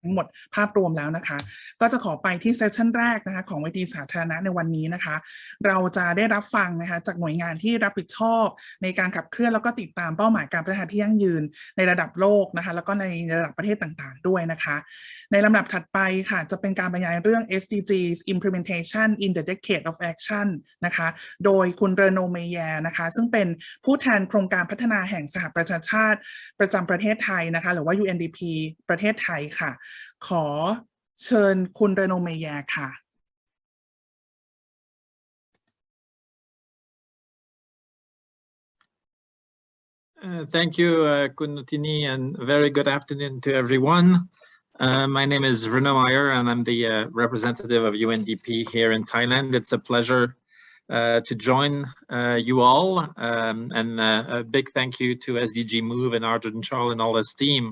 ทั้งหมดภาพรวมแล้วนะคะก็จะขอไปที่เซสชันแรกนะคะของเวทีสาธารณะในวันนี้นะคะเราจะได้รับฟังนะคะจากหน่วยงานที่รับผิดชอบในการขับเคลื่อนแล้วก็ติดตามเป้าหมายการพัฒนาที่ยั่งยืนในระดับโลกนะคะแล้วก็ในระดับประเทศต่างๆด้วยนะคะในลำดับถัดไปค่ะจะเป็นการบรรยายเรื่อง SDGs Implementation in the Decade of Action นะคะโดยคุณเรโน เมเยอร์นะคะซึ่งเป็นผู้แทนโครงการพัฒนาแห่งสหประชาชาติประจำประเทศไทยนะคะหรือว่า UNDP ประเทศไทยค่ะขอเชิญคุณเรโน เมเยอร์ค่ะThank you, Kunutini, and very good afternoon to everyone. My name is Renauld Meyer, and I'm the representative of UNDP here in Thailand. It's a pleasure to join you all, and a big thank you to SDG Move and Arjun Chol and all his team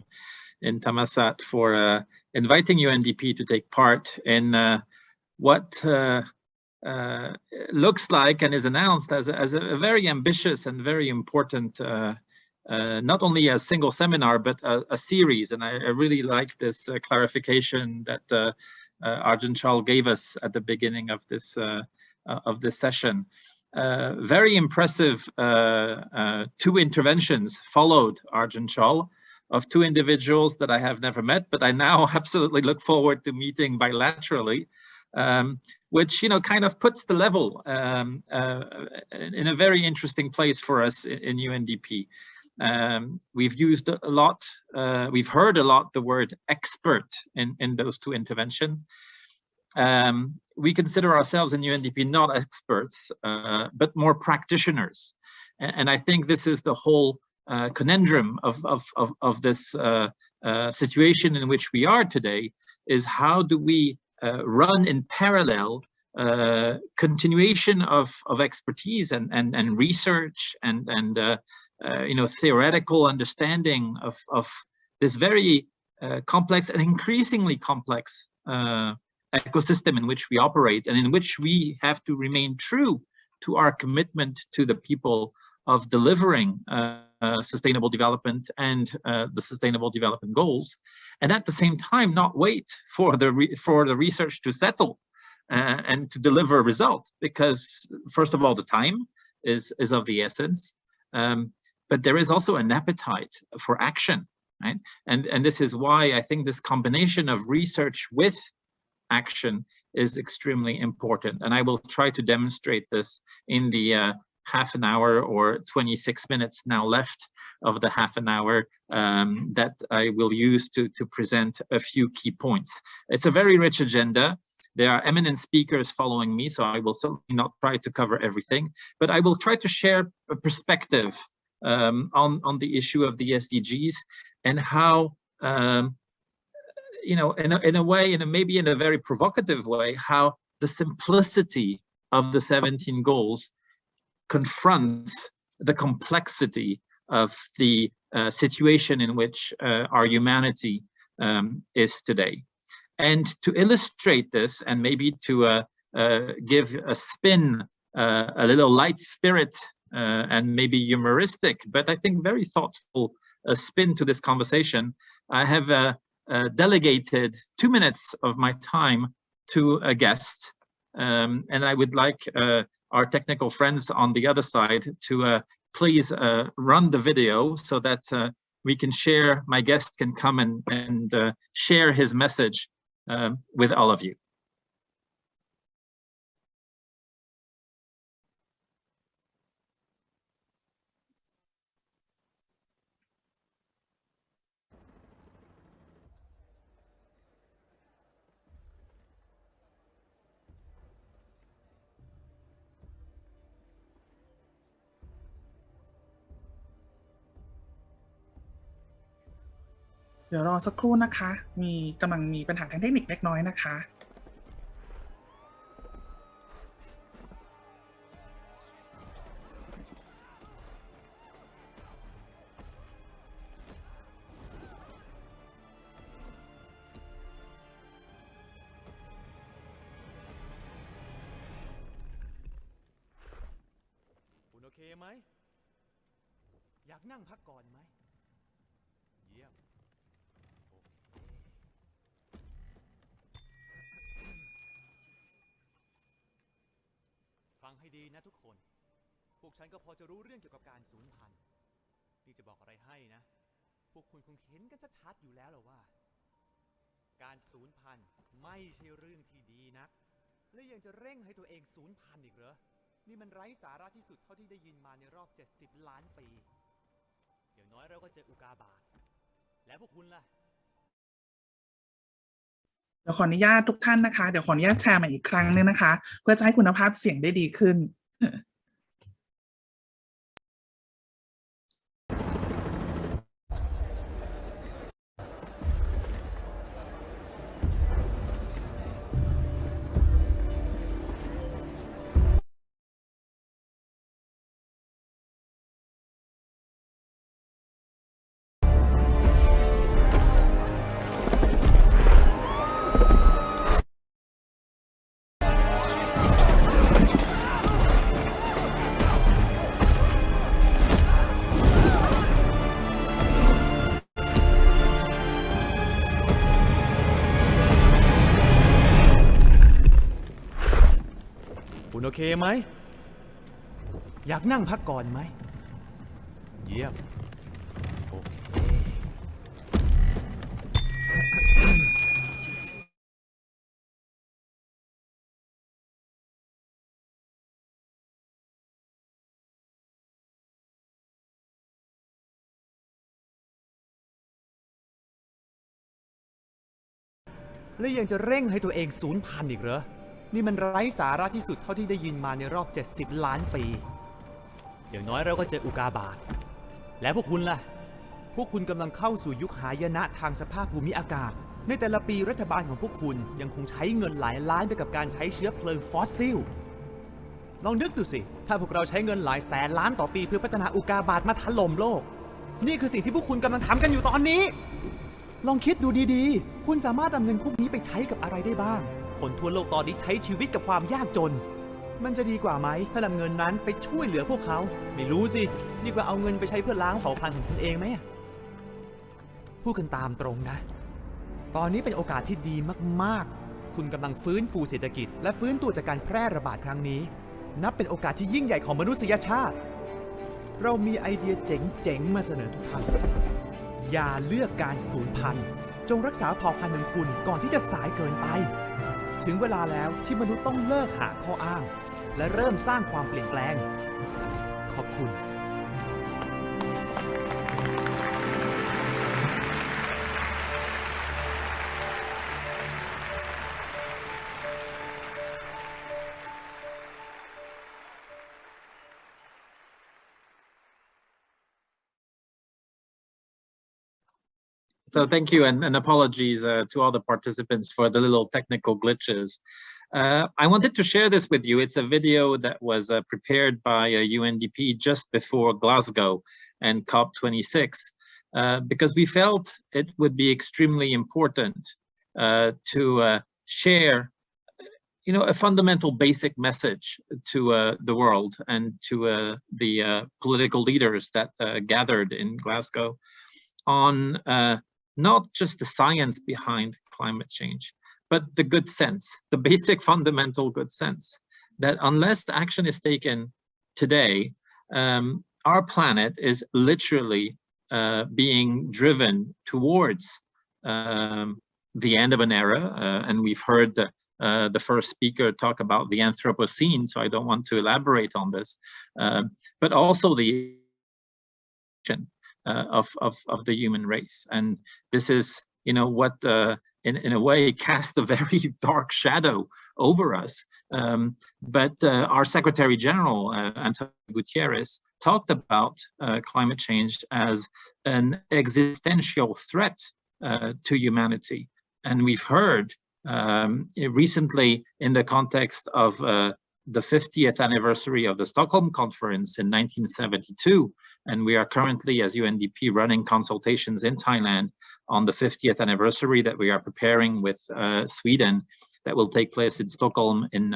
in Thammasat for inviting UNDP to take part in what looks like and is announced as a very ambitious and very important not only a single seminar, but a series. And I really like this clarification that Arjun Chol gave us at the beginning of this session. Very impressive two interventions followed Arjun Chol of two individuals that I have never met, but I now absolutely look forward to meeting bilaterally, which kind of puts the level in a very interesting place for us in UNDP. We've used a lot, we've heard a lot the word expert in those two interventions. We consider ourselves in UNDP not experts, but more practitioners. And I think this is the whole conundrum of this situation in which we are today, is how do we run in parallel continuation of expertise and research and theoretical understanding of this very complex and increasingly complex ecosystem in which we operate, and in which we have to remain true to our commitment to the people of delivering sustainable development and the Sustainable Development Goals, and at the same time not wait for the research to settle and to deliver results, because first of all the time is of the essence. But there is also an appetite for action, right? And this is why I think this combination of research with action is extremely important. And I will try to demonstrate this in the half an hour or 26 minutes now left of the half an hour that I will use to present a few key points. It's a very rich agenda. There are eminent speakers following me, so I will certainly not try to cover everything, but I will try to share a perspective on the issue of the SDGs and how, in a way, maybe in a very provocative way, how the simplicity of the 17 goals confronts the complexity of the situation in which our humanity is today. And to illustrate this, and maybe to give a spin, a little light spirit, and maybe humoristic, but I think very thoughtful spin to this conversation, I have delegated 2 minutes of my time to a guest, and I would like our technical friends on the other side to please run the video so that we can share, my guest can come and share his message with all of you.เดี๋ยวรอสักครู่นะคะกำลังมีปัญหาทางเทคนิคเล็กน้อยนะคะคุณโอเคไหมอยากนั่งพักก่อนไหมเยี่ยมโอเค ำให้ดีนะทุกคนพวกฉันก็พอจะรู้เรื่องเกี่ยวกับการสูญพันธุ์นี่จะบอกอะไรให้นะพวกคุณคงเห็นกันชัดๆอยู่แล้วหรอว่าการสูญพันธุ์ไม่ใช่เรื่องที่ดีนักและยังจะเร่งให้ตัวเองสูญพันธุ์อีกเหรอนี่มันไร้สาระที่สุดเท่าที่ได้ยินมาในรอบ70 ล้านปีอย่างน้อยเราก็เจออุกาบาตแล้วพวกคุณล่ะเดี๋ยวขออนุญาตทุกท่านนะคะเดี๋ยวขออนุญาตแชร์มาอีกครั้งนึงนะคะเพื่อจะให้คุณภาพเสียงได้ดีขึ้นคุณโอเคไหมอยากนั่งพักก่อนไหมเยี่ยมโอเคและยังจะเร่งให้ตัวเองสูญพันธุ์อีกเหรอนี่มันไร้สาระที่สุดเท่าที่ได้ยินมาในรอบ70 ล้านปีอย่างน้อยเราก็เจออุกาบาตแล้วพวกคุณล่ะพวกคุณกำลังเข้าสู่ยุคหายนะทางสภาพภูมิอากาศในแต่ละปีรัฐบาลของพวกคุณยังคงใช้เงินหลายล้านไปกับการใช้เชื้อเพลิงฟอสซิลลองนึกดูสิถ้าพวกเราใช้เงินหลายแสนล้านต่อปีเพื่อพัฒนาอุกาบาตมาถล่มโลกนี่คือสิ่งที่พวกคุณกำลังทำกันอยู่ตอนนี้ลองคิดดูดีๆคุณสามารถนำเงินพวกนี้ไปใช้กับอะไรได้บ้างคนทั่วโลกตอนนี้ใช้ชีวิตกับความยากจนมันจะดีกว่าไหมถ้านำเงินนั้นไปช่วยเหลือพวกเขาไม่รู้สิดีกว่าเอาเงินไปใช้เพื่อล้างเผ่าพันธุ์ของคุณเองไหมพูดกันตามตรงนะตอนนี้เป็นโอกาสที่ดีมากๆคุณกำลังฟื้นฟูเศรษฐกิจและฟื้นตัวจากการแพร่ระบาดครั้งนี้นับเป็นโอกาสที่ยิ่งใหญ่ของมนุษยชาติเรามีไอเดียเจ๋งๆมาเสนอทุกท่านอย่าเลือกการสูญพันธุ์จงรักษาเผ่าพันธุ์ของคุณก่อนที่จะสายเกินไปถึงเวลาแล้วที่มนุษย์ต้องเลิกหาข้ออ้างและเริ่มสร้างความเปลี่ยนแปลงขอบคุณ So thank you and apologies to all the participants for the little technical glitches. I wanted to share this with you. It's a video that was prepared by UNDP just before Glasgow and COP26 because we felt it would be extremely important to share a fundamental basic message to the world and to the political leaders that gathered in Glasgow on not just the science behind climate change, but the good sense, the basic fundamental good sense that unless action is taken today, our planet is literally being driven towards the end of an era. And we've heard the first speaker talk about the Anthropocene, so I don't want to elaborate on this, but also the of the human race. And this is, what in a way cast a very dark shadow over us. But our Secretary General, Antonio Guterres, talked about climate change as an existential threat to humanity. And we've heard recently in the context of the 50th anniversary of the Stockholm Conference in 1972, and we are currently, as UNDP, running consultations in Thailand on the 50th anniversary that we are preparing with Sweden, that will take place in Stockholm in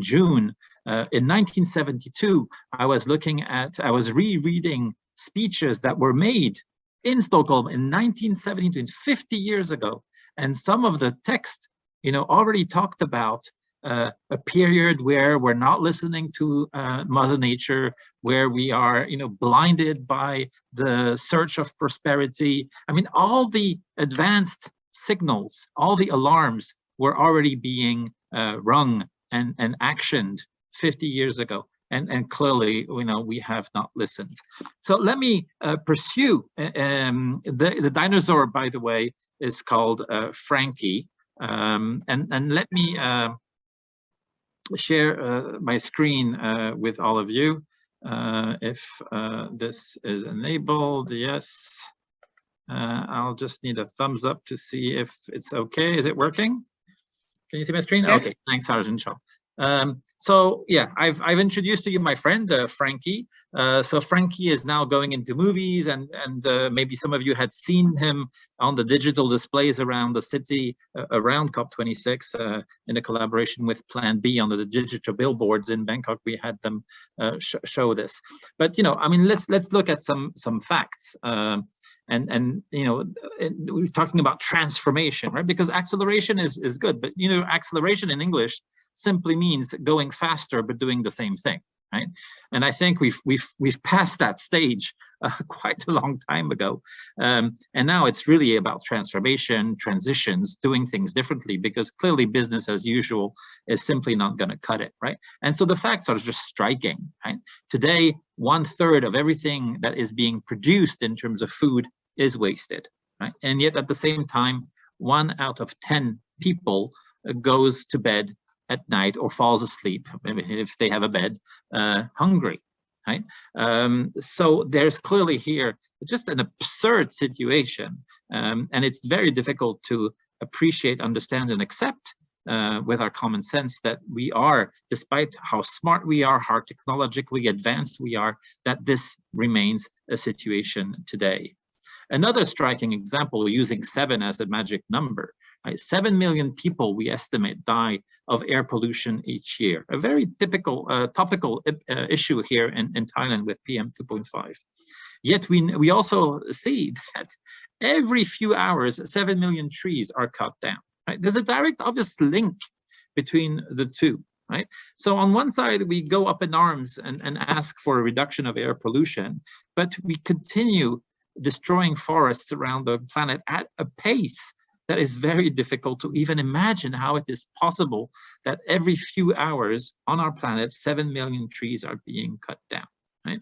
June. In 1972, I was rereading speeches that were made in Stockholm in 1972, 50 years ago, and some of the text, already talked about a period where we're not listening to Mother Nature, where we are, blinded by the search of prosperity. I mean, all the advanced signals, all the alarms were already being rung and actioned 50 years ago. And clearly, we have not listened. So let me pursue. The dinosaur, by the way, is called Frankie. And let me share my screen with all of you. If this is enabled, yes. I'll just need a thumbs up to see if it's okay. Is it working? Can you see my screen? Yes. Okay, thanks, Sergeant Chol. So yeah, I've introduced to you my friend Frankie. So Frankie is now going into movies, and maybe some of you had seen him on the digital displays around the city around COP26 in a collaboration with Plan B on the digital billboards in Bangkok. We had them show this. But I mean, let's look at some facts. And we're talking about transformation, right? Because acceleration is good, but acceleration in English simply means going faster but doing the same thing, right? And I think we've passed that stage quite a long time ago, and now it's really about transformation, transitions, doing things differently, because clearly business as usual is simply not going to cut it, right? And so the facts are just striking, right? Today, 1/3 of everything that is being produced in terms of food is wasted, right? And yet at the same time, 1 out of 10 people goes to bed at night or falls asleep, if they have a bed, hungry, right? So there's clearly here just an absurd situation, and it's very difficult to appreciate, understand, and accept with our common sense that we are, despite how smart we are, how technologically advanced we are, that this remains a situation today. Another striking example, using 7 as a magic number, right? 7 million people, we estimate, die of air pollution each year. A very typical, topical issue here in Thailand with PM 2.5. Yet we also see that every few hours, 7 million trees are cut down, right? There's a direct, obvious link between the two, right? So on one side, we go up in arms and ask for a reduction of air pollution, but we continue destroying forests around the planet at a pace that is very difficult to even imagine how it is possible that every few hours on our planet, 7 million trees are being cut down, right?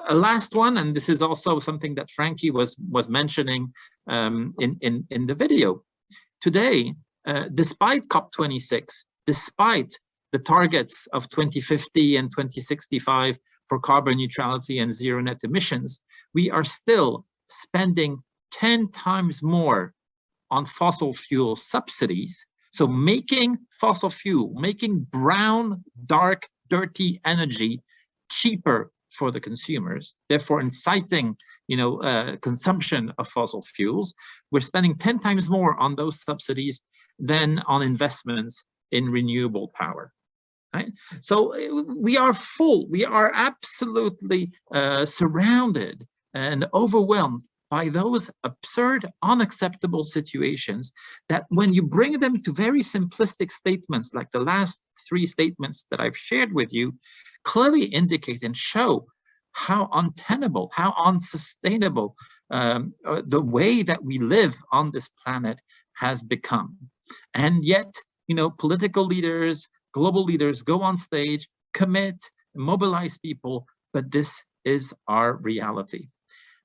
A last one, and this is also something that Frankie was mentioning in the video. Today, despite COP26, despite the targets of 2050 and 2065 for carbon neutrality and zero net emissions, we are still spending 10 times more on fossil fuel subsidies. So making fossil fuel, making brown, dark, dirty energy cheaper for the consumers, therefore inciting, consumption of fossil fuels. We're spending 10 times more on those subsidies than on investments in renewable power. Right? So we are full, we are absolutely surrounded and overwhelmed by those absurd, unacceptable situations that when you bring them to very simplistic statements, like the last 3 statements that I've shared with you, clearly indicate and show how untenable, how unsustainable the way that we live on this planet has become. And yet, political leaders, global leaders go on stage, commit, mobilize people, but this is our reality.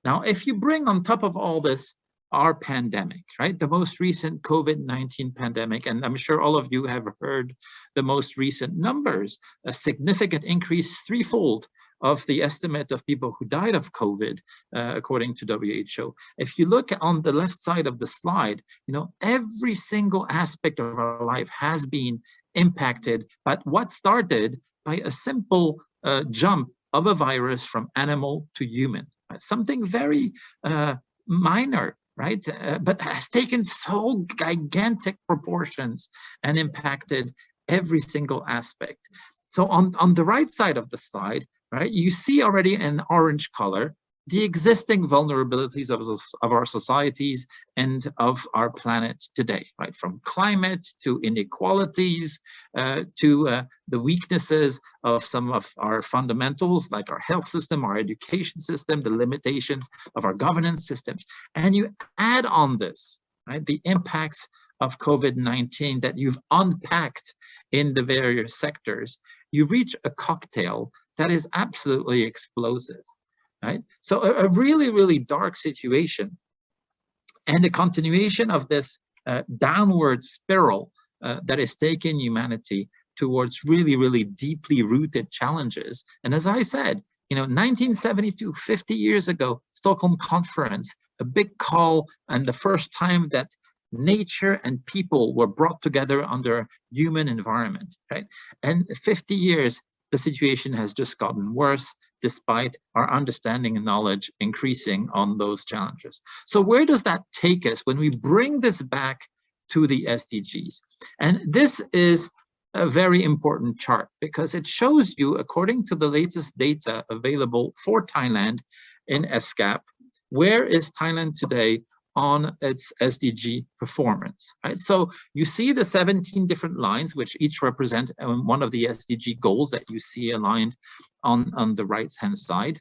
Now, if you bring on top of all this our pandemic, right? The most recent COVID-19 pandemic, and I'm sure all of you have heard the most recent numbers, a significant increase, 3-fold of the estimate of people who died of COVID, according to WHO. If you look on the left side of the slide, every single aspect of our life has been impacted, but what started by a simple jump of a virus from animal to human. Something very minor, right? But has taken so gigantic proportions and impacted every single aspect. So on the right side of the slide, right, you see already in orange color the existing vulnerabilities of our societies and of our planet today, right? From climate to inequalities to the weaknesses of some of our fundamentals, like our health system, our education system, the limitations of our governance systems. And you add on this, right, the impacts of COVID-19 that you've unpacked in the various sectors, you reach a cocktail that is absolutely explosive. Right? So a really, really dark situation, and a continuation of this downward spiral that is taking humanity towards really, really deeply rooted challenges. And as I said, 1972, 50 years ago, Stockholm Conference, a big call, and the first time that nature and people were brought together under human environment, right? And 50 years, the situation has just gotten worse, despite our understanding and knowledge increasing on those challenges. So where does that take us when we bring this back to the SDGs? And this is a very important chart because it shows you, according to the latest data available for Thailand in ESCAP, where is Thailand today on its SDG performance, right? So you see the 17 different lines, which each represent one of the SDG goals that you see aligned on the right-hand side.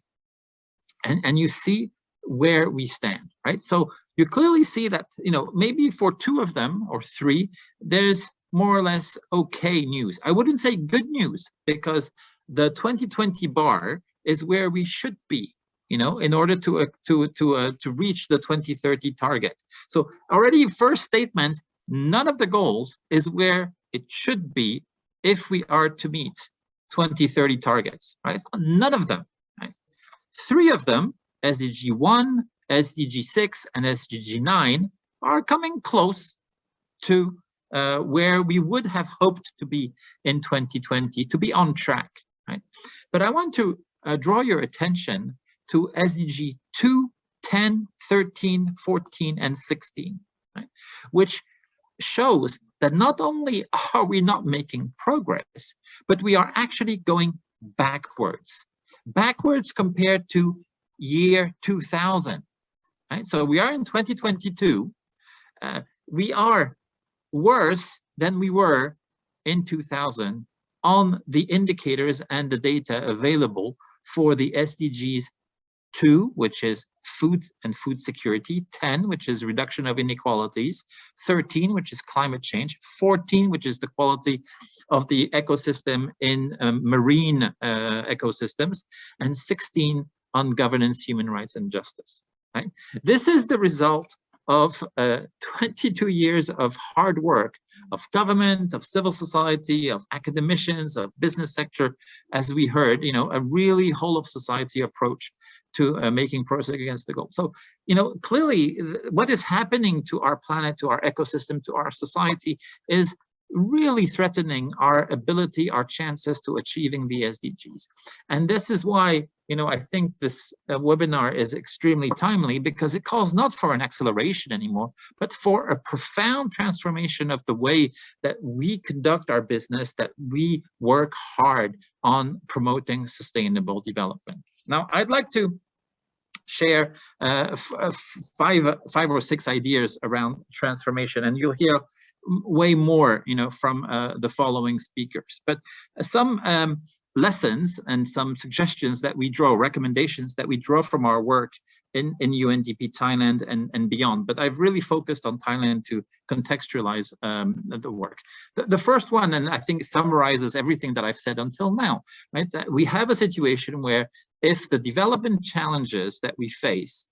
And you see where we stand, right? So you clearly see that, maybe for 2 of them or 3, there's more or less okay news. I wouldn't say good news, because the 2020 bar is where we should be, in order to reach the 2030 target. So already first statement, none of the goals is where it should be if we are to meet 2030 targets, right? None of them, right? 3 of them, SDG 1, SDG 6, and SDG 9, are coming close to where we would have hoped to be in 2020, to be on track, right? But I want to draw your attention to SDG 2, 10, 13, 14, and 16, right? Which shows that not only are we not making progress, but we are actually going backwards compared to year 2000, right? So we are in 2022. We are worse than we were in 2000 on the indicators and the data available for the SDGs 2, which is food and food security, 10, which is reduction of inequalities, 13, which is climate change, 14, which is the quality of the ecosystem in marine ecosystems, and 16 on governance, human rights, and justice. Right? This is the result of 22 years of hard work of government, of civil society, of academicians, of business sector, as we heard, a really whole of society approach to making progress against the goal. So, clearly what is happening to our planet, to our ecosystem, to our society is really threatening our ability, our chances to achieving the SDGs. And this is why, I think this webinar is extremely timely, because it calls not for an acceleration anymore, but for a profound transformation of the way that we conduct our business, that we work hard on promoting sustainable development. Now, I'd like to share 5 or 6 ideas around transformation, and you'll hear way more, from the following speakers. But some lessons and some suggestions that we draw, recommendations that we draw from our work in UNDP Thailand and beyond. But I've really focused on Thailand to contextualize the work. The first one, and I think summarizes everything that I've said until now, right? That we have a situation where if the development challenges that we face,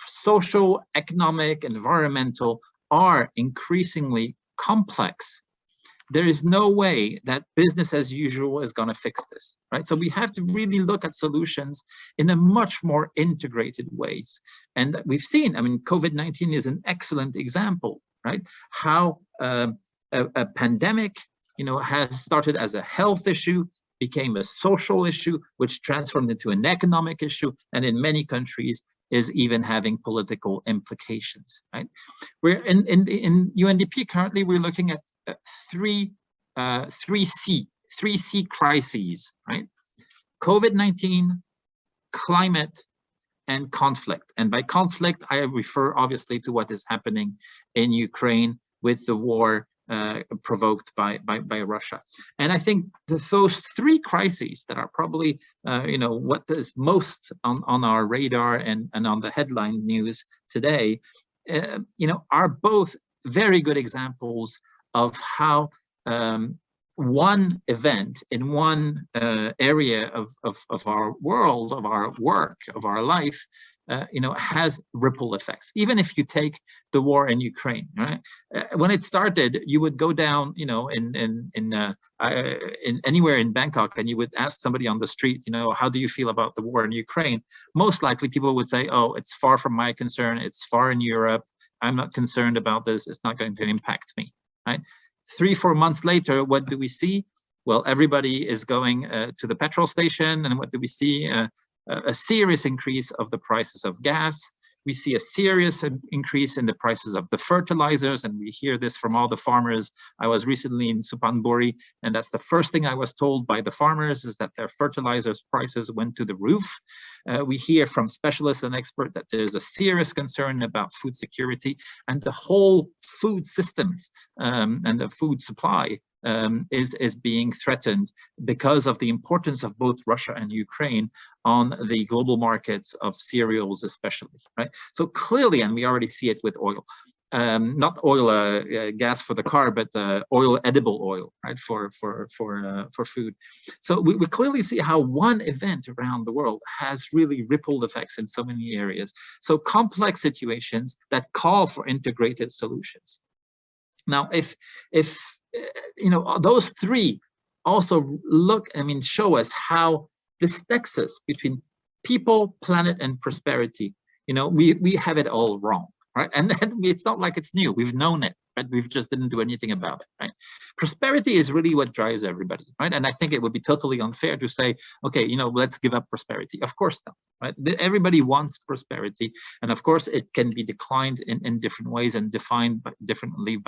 social, economic, environmental, are increasingly complex, there is no way that business as usual is going to fix this, right? So we have to really look at solutions in a much more integrated ways. And we've seen, COVID-19 is an excellent example, right? How a pandemic, has started as a health issue, became a social issue, which transformed into an economic issue, and in many countries is even having political implications, right? We're in UNDP currently, we're looking at three C crises, right? COVID-19, climate, and conflict. And by conflict, I refer obviously to what is happening in Ukraine with the war provoked by Russia. And I think those three crises that are probably, what is most on our radar and on the headline news today, are both very good examples of how one event in one area of our world, of our work, of our life, has ripple effects. Even if you take the war in Ukraine, right? When it started, you would go down, in anywhere in Bangkok, and you would ask somebody on the street, how do you feel about the war in Ukraine? Most likely, people would say, "Oh, it's far from my concern. It's far in Europe. I'm not concerned about this. It's not going to impact me." Right? 3-4 months later, what do we see? Well, everybody is going to the petrol station, and what do we see? A serious increase of the prices of gas. We see a serious increase in the prices of the fertilizers, and we hear this from all the farmers. I was recently in Suphanburi, and that's the first thing I was told by the farmers, is that their fertilizers prices went to the roof. We hear from specialists and experts that there's a serious concern about food security, and the whole food systems and the food supply is being threatened because of the importance of both Russia and Ukraine on the global markets of cereals, especially, right? So clearly, and we already see it with oil, not oil, gas for the car, but oil, edible oil, right, for food. So we clearly see how one event around the world has really ripple effects in so many areas. So complex situations that call for integrated solutions. Now, if those three also show us how this nexus between people, planet, and prosperity, we have it all wrong, right? And it's not like it's new. We've known it, right? We've just didn't do anything about it, right? Prosperity is really what drives everybody, right? And I think it would be totally unfair to say, okay, let's give up prosperity. Of course not, right? Everybody wants prosperity, and of course it can be declined in different ways and defined differently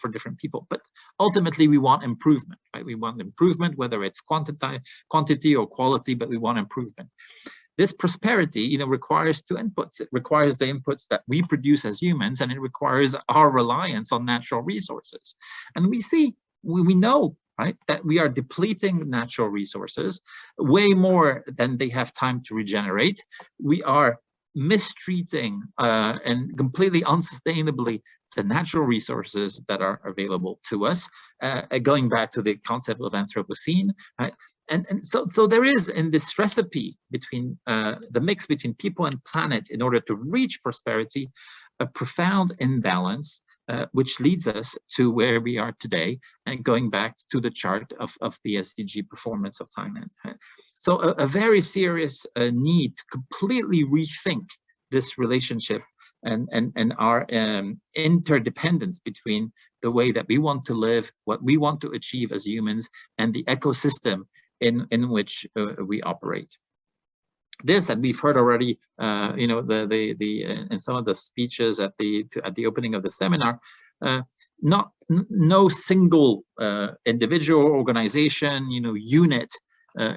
for different people. But ultimately, we want improvement, right? We want improvement, whether it's quantity or quality, but we want improvement. This prosperity, requires two inputs. It requires the inputs that we produce as humans, and it requires our reliance on natural resources. And we know, right, that we are depleting natural resources way more than they have time to regenerate. We are mistreating and completely unsustainably the natural resources that are available to us, going back to the concept of Anthropocene, right? And so there is, in this recipe between the mix between people and planet in order to reach prosperity, a profound imbalance, which leads us to where we are today, and going back to the chart of the SDG performance of Thailand. So a very serious need to completely rethink this relationship and our interdependence between the way that we want to live, what we want to achieve as humans, and the ecosystem in which we operate. This, and we've heard already, in some of the speeches at the opening of the seminar, no single individual, organization, unit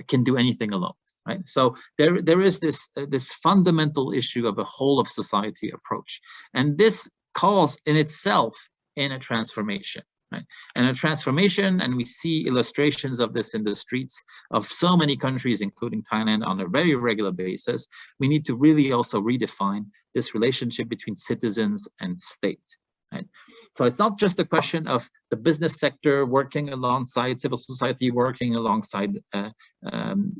can do anything alone, right? So there is this fundamental issue of a whole of society approach, and this calls in itself in a transformation. Right? And a transformation, and we see illustrations of this in the streets of so many countries, including Thailand, on a very regular basis. We need to really also redefine this relationship between citizens and state. Right? So it's not just a question of the business sector working alongside civil society, working alongside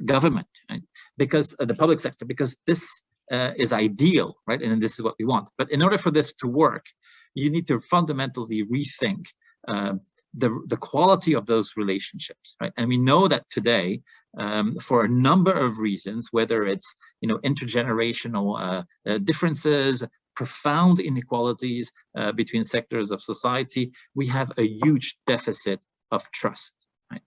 government, right? Because the public sector, because this is ideal, right? And this is what we want. But in order for this to work, you need to fundamentally rethink the quality of those relationships, right? And we know that today, for a number of reasons, whether it's intergenerational differences, profound inequalities between sectors of society, we have a huge deficit of trust, right?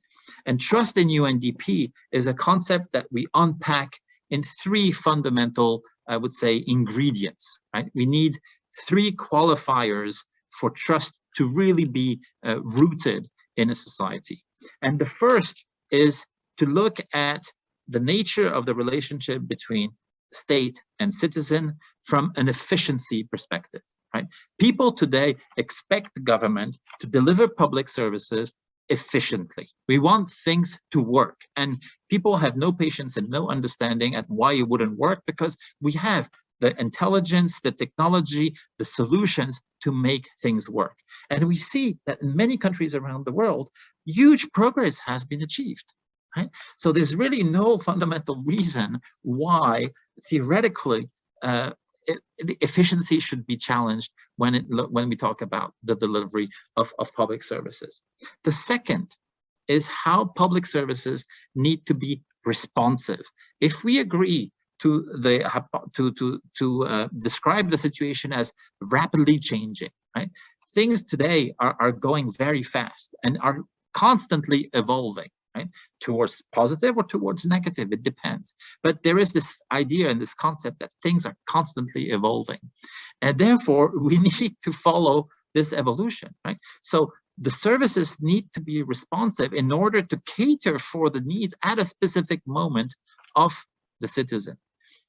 And trust in UNDP is a concept that we unpack in three fundamental, I would say, ingredients, right? We need three qualifiers for trust to really be rooted in a society. And the first is to look at the nature of the relationship between state, and citizen from an efficiency perspective, right? People today expect the government to deliver public services efficiently. We want things to work, and people have no patience and no understanding at why it wouldn't work, because we have the intelligence, the technology, the solutions to make things work. And we see that in many countries around the world, huge progress has been achieved. Right? So there's really no fundamental reason why theoretically the efficiency should be challenged when we talk about the delivery of public services. The second is how public services need to be responsive. If we agree to describe the situation as rapidly changing, right? Things today are going very fast and are constantly evolving, right? Towards positive or towards negative, it depends. But there is this idea and this concept that things are constantly evolving. And therefore, we need to follow this evolution, right? So the services need to be responsive in order to cater for the needs at a specific moment of the citizen.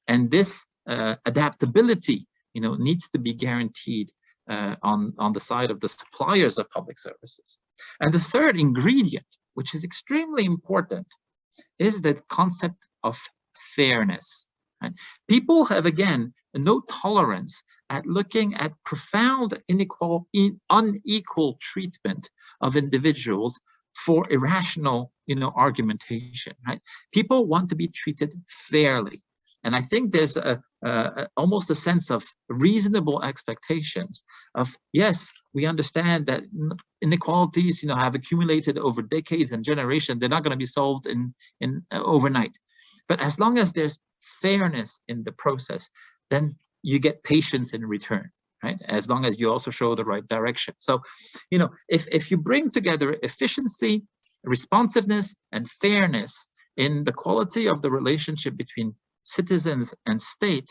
And this adaptability, needs to be guaranteed on the side of the suppliers of public services. And the third ingredient, which is extremely important, is the concept of fairness. Right? People have, again, no tolerance at looking at profound unequal treatment of individuals for irrational, argumentation. Right? People want to be treated fairly. And I think there's almost a sense of reasonable expectations of, yes, we understand that inequalities, have accumulated over decades and generations. They're not going to be solved in overnight. But as long as there's fairness in the process, then you get patience in return, right? As long as you also show the right direction. So, if you bring together efficiency, responsiveness, and fairness in the quality of the relationship between citizens and state,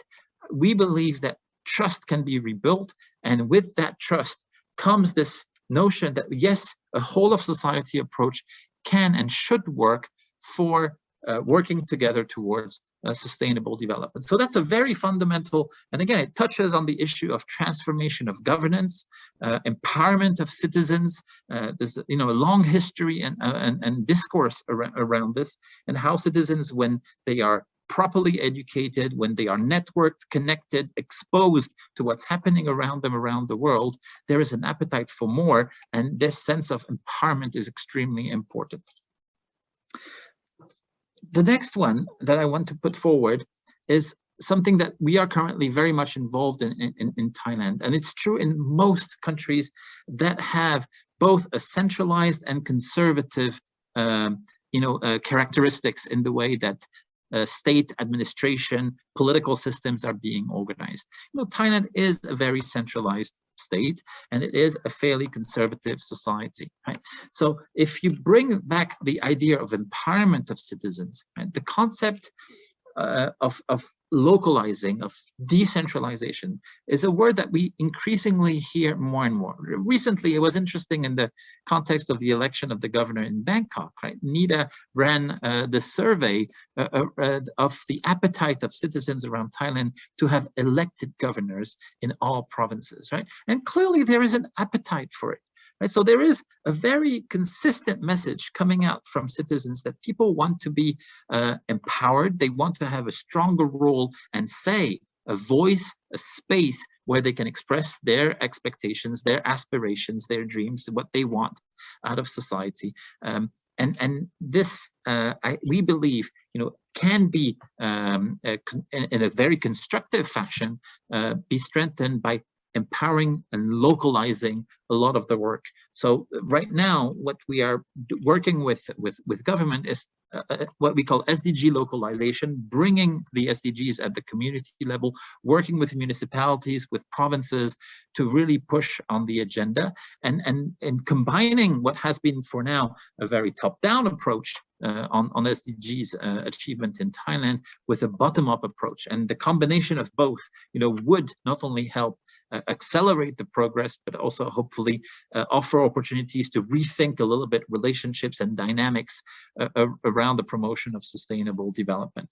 we believe that trust can be rebuilt. And with that trust comes this notion that, yes, a whole of society approach can and should work for working together towards sustainable development. So that's a very fundamental, and again, it touches on the issue of transformation of governance, empowerment of citizens. There's a long history and discourse around this, and how citizens, when they are properly educated, when they are networked, connected, exposed to what's happening around them around the world, there is an appetite for more, and this sense of empowerment is extremely important. The next one that I want to put forward is something that we are currently very much involved in Thailand, and it's true in most countries that have both a centralized and conservative characteristics in the way that state administration, political systems are being organized. Thailand is a very centralized state, and it is a fairly conservative society, right? So if you bring back the idea of empowerment of citizens, right, the concept of localizing, of decentralization, is a word that we increasingly hear more and more. Recently, it was interesting in the context of the election of the governor in Bangkok, right? NIDA ran the survey of the appetite of citizens around Thailand to have elected governors in all provinces, right? And clearly there is an appetite for it. Right? So there is a very consistent message coming out from citizens that people want to be empowered. They want to have a stronger role and say, a voice, a space where they can express their expectations, their aspirations, their dreams, what they want out of society. And this, we believe, can be in a very constructive fashion, be strengthened by empowering and localizing a lot of the work. So right now, what we are working with government is what we call SDG localization, bringing the SDGs at the community level, working with municipalities, with provinces to really push on the agenda, and combining what has been for now a very top-down approach on SDGs achievement in Thailand with a bottom-up approach. And the combination of both, would not only help accelerate the progress, but also hopefully offer opportunities to rethink a little bit relationships and dynamics around the promotion of sustainable development.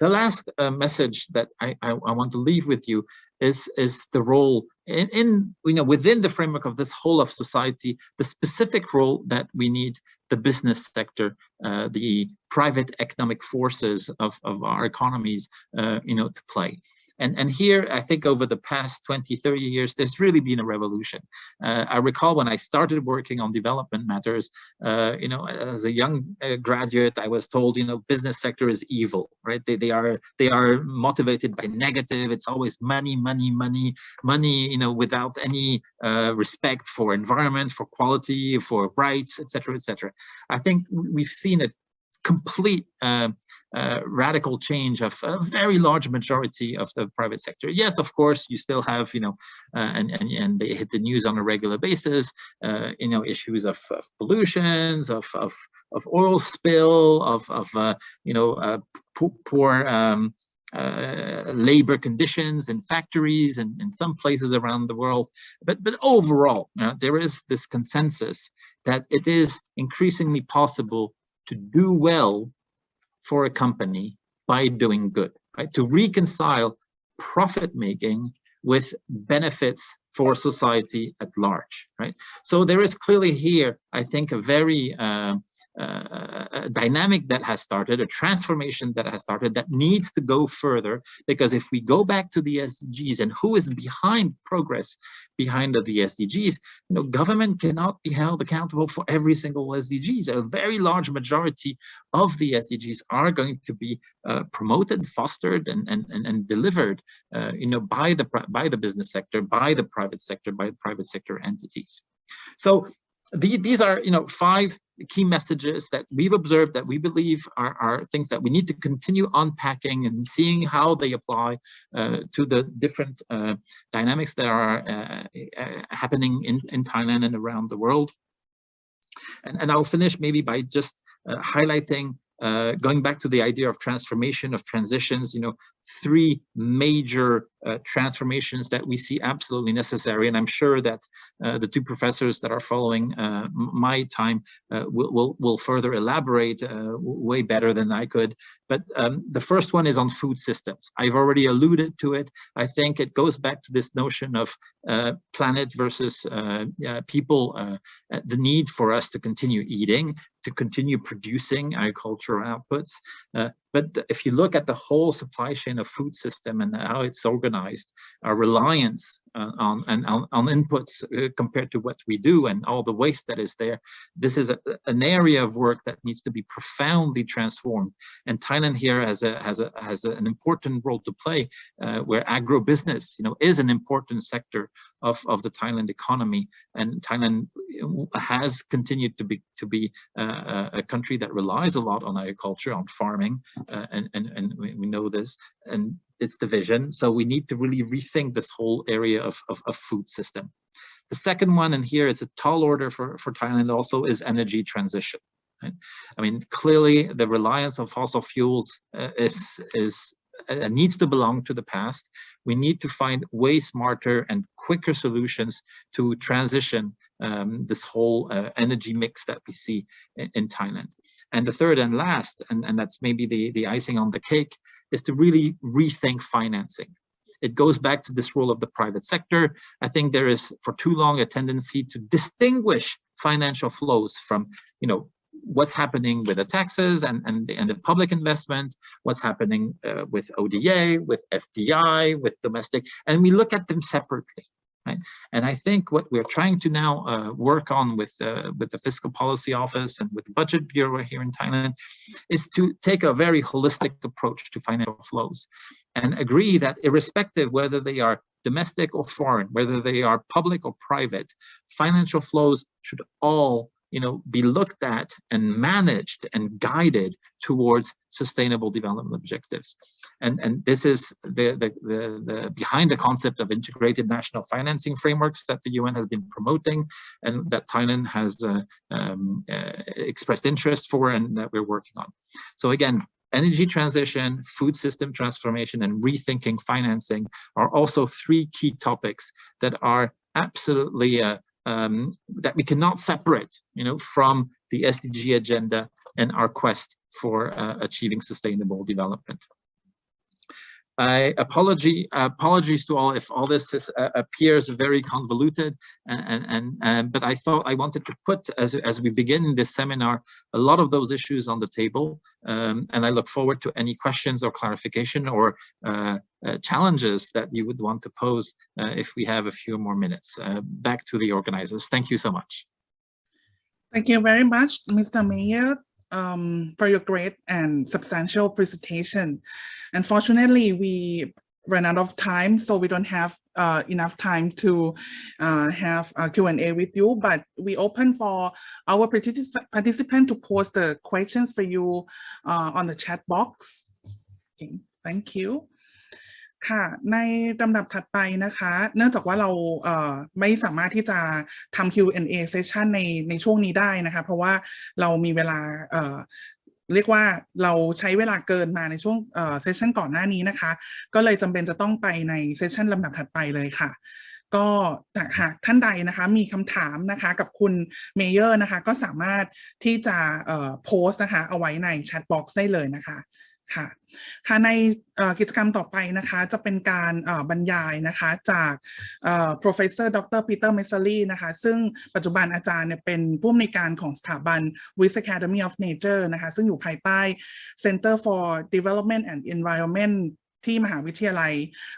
The last message that I want to leave with you is the role in within the framework of this whole of society, the specific role that we need the business sector, the private economic forces of our economies, to play. And here, I think over the past 20, 30 years, there's really been a revolution. I recall when I started working on development matters, as a young graduate, I was told, business sector is evil, right? They are motivated by negative. It's always money, without any respect for environment, for quality, for rights, etc., etc. I think we've seen a complete radical change of a very large majority of the private sector. Yes, of course, you still have, and they hit the news on a regular basis, issues of pollutions, of oil spill, of poor labor conditions in factories and in some places around the world. But overall, there is this consensus that it is increasingly possible to do well for a company by doing good, right? To reconcile profit making with benefits for society at large, right? So there is clearly here, I think, a very a dynamic that has started, a transformation that has started that needs to go further, because if we go back to the SDGs and who is behind progress behind the SDGs, government cannot be held accountable for every single SDGs. A very large majority of the SDGs are going to be promoted, fostered, and delivered, by the business sector, by the private sector, by private sector entities. So these are, 5 key messages that we've observed that we believe are things that we need to continue unpacking and seeing how they apply to the different dynamics that are happening in Thailand and around the world. And I'll finish maybe by just highlighting, going back to the idea of transformation, of transitions, 3 major transformations that we see absolutely necessary. And I'm sure that the 2 professors that are following my time will further elaborate way better than I could. But the first one is on food systems. I've already alluded to it. I think it goes back to this notion of planet versus people, the need for us to continue eating, to continue producing agricultural outputs. But if you look at the whole supply chain of food system and how it's organized, our reliance on inputs compared to what we do and all the waste that is there, this is an area of work that needs to be profoundly transformed. And Thailand here has an important role to play, where agribusiness, is an important sector of the Thailand economy, and Thailand has continued to be a country that relies a lot on agriculture, on farming, and we know this, and it's the vision. So we need to really rethink this whole area of food system. The second one, and here it's a tall order for Thailand also, is energy transition. Right? I mean, clearly the reliance on fossil fuels needs to belong to the past. We need to find way smarter and quicker solutions to transition this whole energy mix that we see in Thailand. And the third and last, and that's maybe the icing on the cake, is to really rethink financing. It goes back to this role of the private sector. I think there is for too long a tendency to distinguish financial flows from, what's happening with the taxes and the public investment, what's happening with ODA, with FDI, with domestic, and we look at them separately. Right? And I think what we're trying to now work on with the Fiscal Policy Office and with the Budget Bureau here in Thailand is to take a very holistic approach to financial flows and agree that irrespective whether they are domestic or foreign, whether they are public or private, financial flows should all be looked at and managed and guided towards sustainable development objectives. And this is the behind the concept of integrated national financing frameworks that the UN has been promoting and that Thailand has expressed interest for and that we're working on. So again, energy transition, food system transformation, and rethinking financing are also 3 key topics that are absolutely that we cannot separate, from the SDG agenda, and our quest for achieving sustainable development. Apologies to all if all this appears very convoluted, but I thought I wanted to put, as we begin this seminar, a lot of those issues on the table, and I look forward to any questions or clarification or challenges that you would want to pose if we have a few more minutes. Back to the organizers. Thank you so much. Thank you very much, Mr. Meyer, for your great and substantial presentation. Unfortunately, we ran out of time, so we don't have enough time to have a Q&A with you, but we open for our participant to post the questions for you on the chat box. Okay, thank you. ค่ะในลำดับถัดไปนะคะเนื่องจากว่าเราไม่สามารถที่จะทำ Q&A session ในช่วงนี้ได้นะคะเพราะว่าเรามีเวลาเรียกว่าเราใช้เวลาเกินมาในช่วงเซสชันก่อนหน้านี้นะคะก็เลยจำเป็นจะต้องไปในเซสชันลำดับถัดไปเลยค่ะก็หากท่านใดนะคะมีคำถามนะคะกับคุณเมเยอร์นะคะก็สามารถที่จะโพสต์นะคะเอาไว้ในแชทบ็อกซ์ได้เลยนะคะค่ะในกิจกรรมต่อไปนะคะจะเป็นการบรรยายนะคะจาก Professor Dr. Peter Messerli นะคะซึ่งปัจจุบันอาจารย์เนี่ยเป็นผู้อำนวยการของสถาบัน Swiss Academy of Nature นะคะซึ่งอยู่ภายใต้ Center for Development and Environment ที่มหาวิทยาลัย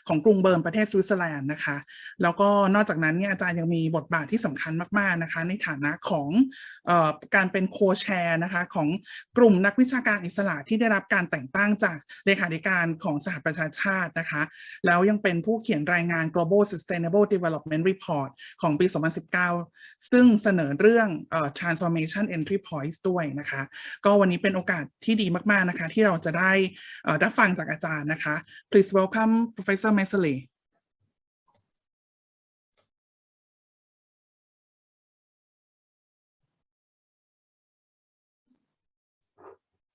ของกรุงเบิร์นประเทศสวิตเซอร์แลนด์นะคะแล้วก็นอกจากนั้นเนี่ยอาจารย์ยังมีบทบาทที่สำคัญมากๆนะคะในฐานะของการเป็นโคแชร์นะคะของกลุ่มนักวิชาการอิสระที่ได้รับการแต่งตั้งจากเลขาธิการของสหประชาชาตินะคะแล้วยังเป็นผู้เขียนรายงาน Global Sustainable Development Report ของปี 2019 ซึ่งเสนอเรื่องTransformation Entry Points ด้วยนะคะก็วันนี้เป็นโอกาสที่ดีมากๆนะคะที่เราจะได้รับฟังจากอาจารย์นะคะ Please welcome Professor Messerli.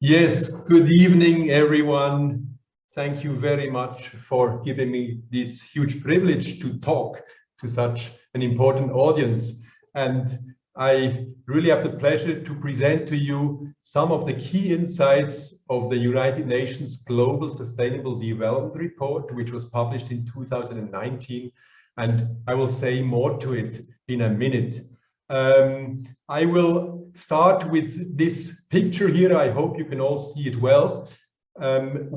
Yes, good evening, everyone. Thank you very much for giving me this huge privilege to talk to such an important audience. And I really have the pleasure to present to you some of the key insights of the United Nations Global Sustainable Development Report, which was published in 2019. And I will say more to it in a minute. I will start with this picture here. I hope you can all see it well,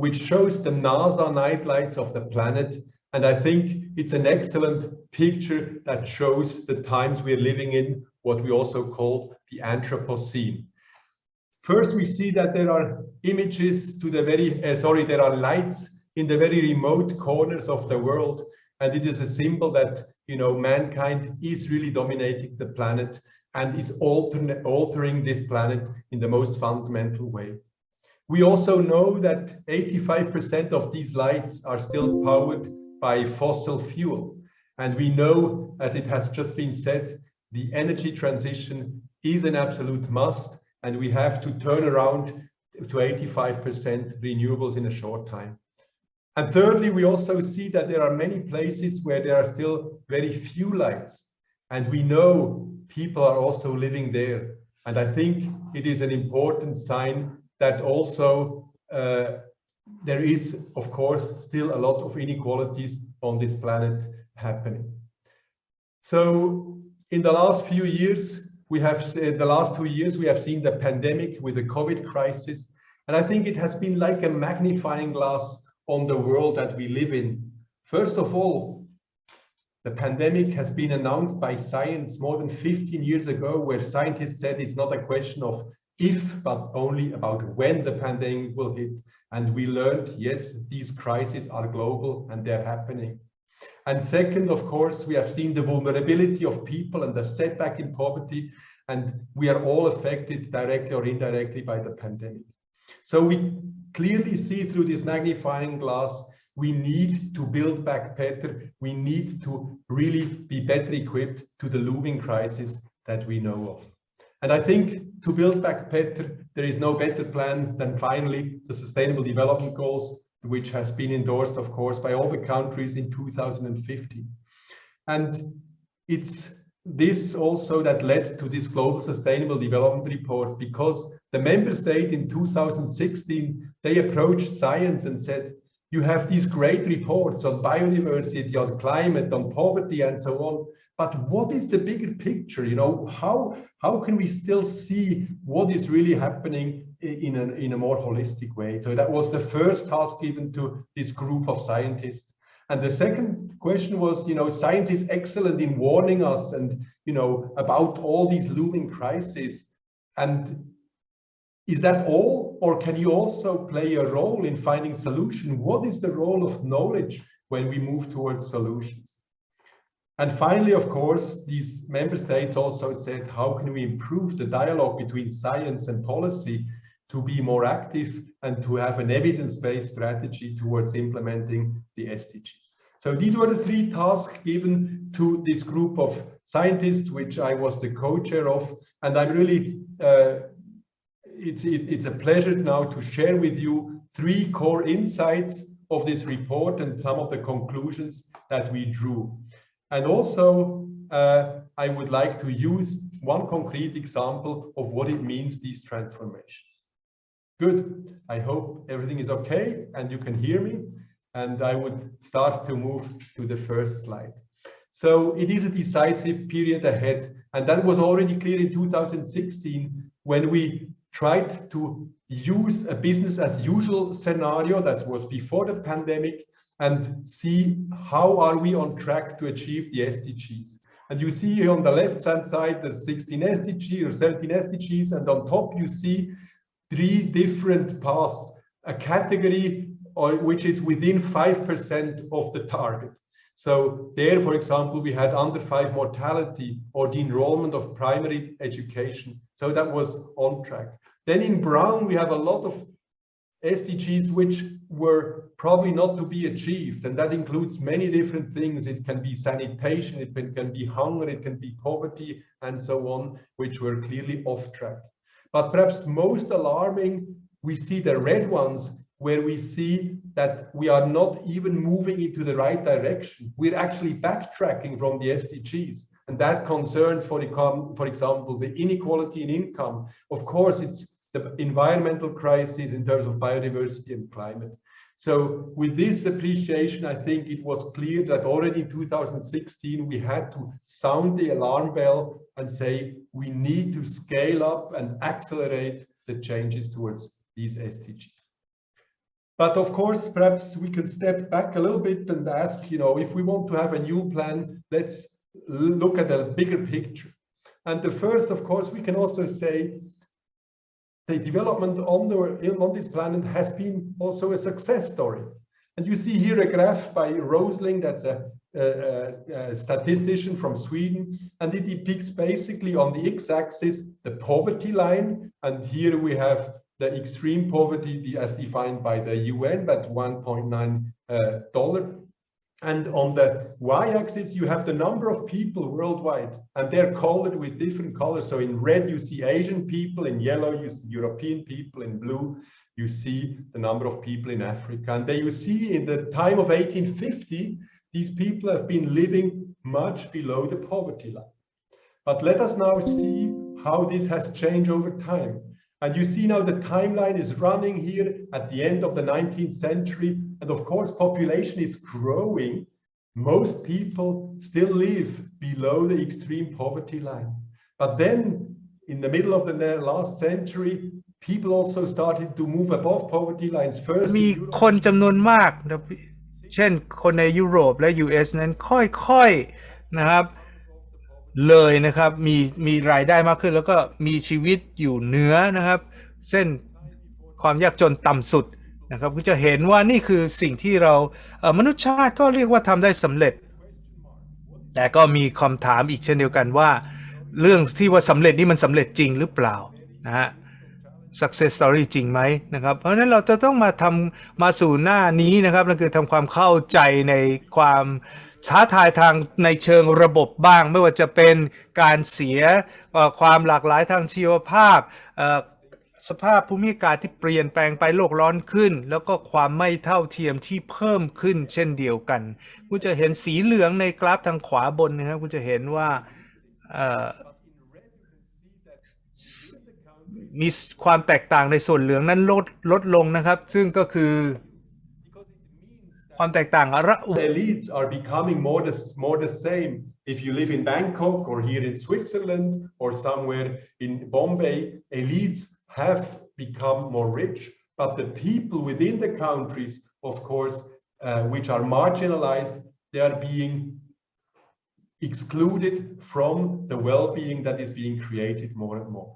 which shows the NASA night lights of the planet. And I think it's an excellent picture that shows the times we're living in, what we also call the Anthropocene. First, we see that there are images to the very, there are lights in the very remote corners of the world. And it is a symbol that, you know, mankind is really dominating the planet and is altering this planet in the most fundamental way. We also know that 85% of these lights are still powered by fossil fuel. And we know, as it has just been said, the energy transition is an absolute must, and we have to turn around to 85% renewables in a short time. And thirdly, we also see that there are many places where there are still very few lights, and we know people are also living there. And I think it is an important sign that also there is, of course, still a lot of inequalities on this planet happening. So in the last few years, we have the last 2 years, we have seen the pandemic with the COVID crisis. And I think it has been like a magnifying glass on the world that we live in. First of all, the pandemic has been announced by science more than 15 years ago, where scientists said it's not a question of if, but only about when the pandemic will hit. And we learned, yes, these crises are global and they're happening. And second, of course, we have seen the vulnerability of people and the setback in poverty, and we are all affected directly or indirectly by the pandemic. So we clearly see through this magnifying glass, we need to build back better. We need to really be better equipped to the looming crisis that we know of. And I think to build back better, there is no better plan than finally the Sustainable Development Goals, which has been endorsed, of course, by all the countries in 2050. And it's this also that led to this Global Sustainable Development Report, because the member state in 2016, they approached science and said, you have these great reports on biodiversity, on climate, on poverty, and so on. But what is the bigger picture? You know, how can we still see what is really happening in a more holistic way? So that was the first task given to this group of scientists. And the second question was, you know, science is excellent in warning us and, you know, about all these looming crises. And is that all, or can you also play a role in finding solution? What is the role of knowledge when we move towards solutions? And finally, of course, these member states also said, how can we improve the dialogue between science and policy to be more active and to have an evidence-based strategy towards implementing the SDGs? So these were the three tasks given to this group of scientists, which I was the co-chair of. And I'm really, it's a pleasure now to share with you three core insights of this report and some of the conclusions that we drew. And also, I would like to use one concrete example of what it means, these transformations. Good. I hope everything is okay and you can hear me. And I would start to move to the first slide. So it is a decisive period ahead. And that was already clear in 2016 when we tried to use a business as usual scenario that was before the pandemic and see how are we on track to achieve the SDGs. And you see here on the left-hand side the 16 SDGs or 17 SDGs, and on top you see three different paths, a category which is within 5% of the target. So there, for example, we had under 5 mortality or the enrollment of primary education. So that was on track. Then in brown, we have a lot of SDGs which were probably not to be achieved. And that includes many different things. It can be sanitation, it can be hunger, it can be poverty, and so on, which were clearly off track. But perhaps most alarming, we see the red ones, where we see that we are not even moving into the right direction. We're actually backtracking from the SDGs. And that concerns, for example, the inequality in income. Of course, it's the environmental crisis in terms of biodiversity and climate. So with this appreciation, I think it was clear that already in 2016, we had to sound the alarm bell and say, we need to scale up and accelerate the changes towards these SDGs. But of course, perhaps we can step back a little bit and ask, you know, if we want to have a new plan, let's look at a bigger picture. And the first, of course, we can also say the development on this planet has been also a success story. And you see here a graph by Rosling, that's a statistician from Sweden, and it depicts basically on the x-axis the poverty line, and here we have the extreme poverty as defined by the UN, but $1.9. And on the y-axis, you have the number of people worldwide, and they're colored with different colors. So in red, you see Asian people, in yellow, you see European people, in blue, you see the number of people in Africa. And then you see in the time of 1850, these people have been living much below the poverty line. But let us now see how this has changed over time. And you see now the timeline is running here at the end of the 19th century. And of course, population is growing. Most people still live below the extreme poverty line. But then in the middle of the last century, people also started to move above poverty lines first. มีคนจำนวนมากนะเช่นคนในยุโรปและ US นั้นค่อยๆนะครับเลยนะครับมีรายได้มากขึ้นแล้วก็มีชีวิตอยู่เหนือนะครับเส้นความยากจนต่ำสุดนะครับก็จะเห็นว่านี่คือสิ่งที่เรามนุษยชาติก็เรียกว่าทำได้สำเร็จแต่ก็มีคำถามอีกเช่นเดียวกันว่าเรื่องที่ว่าสำเร็จนี่มันสำเร็จจริงหรือเปล่านะฮะ success story จริงไหมนะครับเพราะฉะนั้นเราจะต้องมาสู่หน้านี้นะครับนั่นคือทำความเข้าใจในความท้าทายทางในเชิงระบบบ้างไม่ว่าจะเป็นการเสียความหลากหลายทางชีวภาพสภาพภูมิอากาศที่เปลี่ยนแปลงไปโลกร้อนขึ้นแล้วก็ความไม่เท่าเทียมที่เพิ่มขึ้นเช่นเดียวกันคุณจะเห็นสีเหลืองในกราฟทางขวาบนนะครับคุณจะเห็นว่า มีความแตกต่างในส่วนเหลืองนั้นลดลงนะครับซึ่งก็คือความแตกต่างelites are becoming more the same if you live in Bangkok or here in Switzerland or somewhere in Bombay. Elites have become more rich, but the people within the countries, of course, which are marginalized, they are being excluded from the well-being that is being created more and more.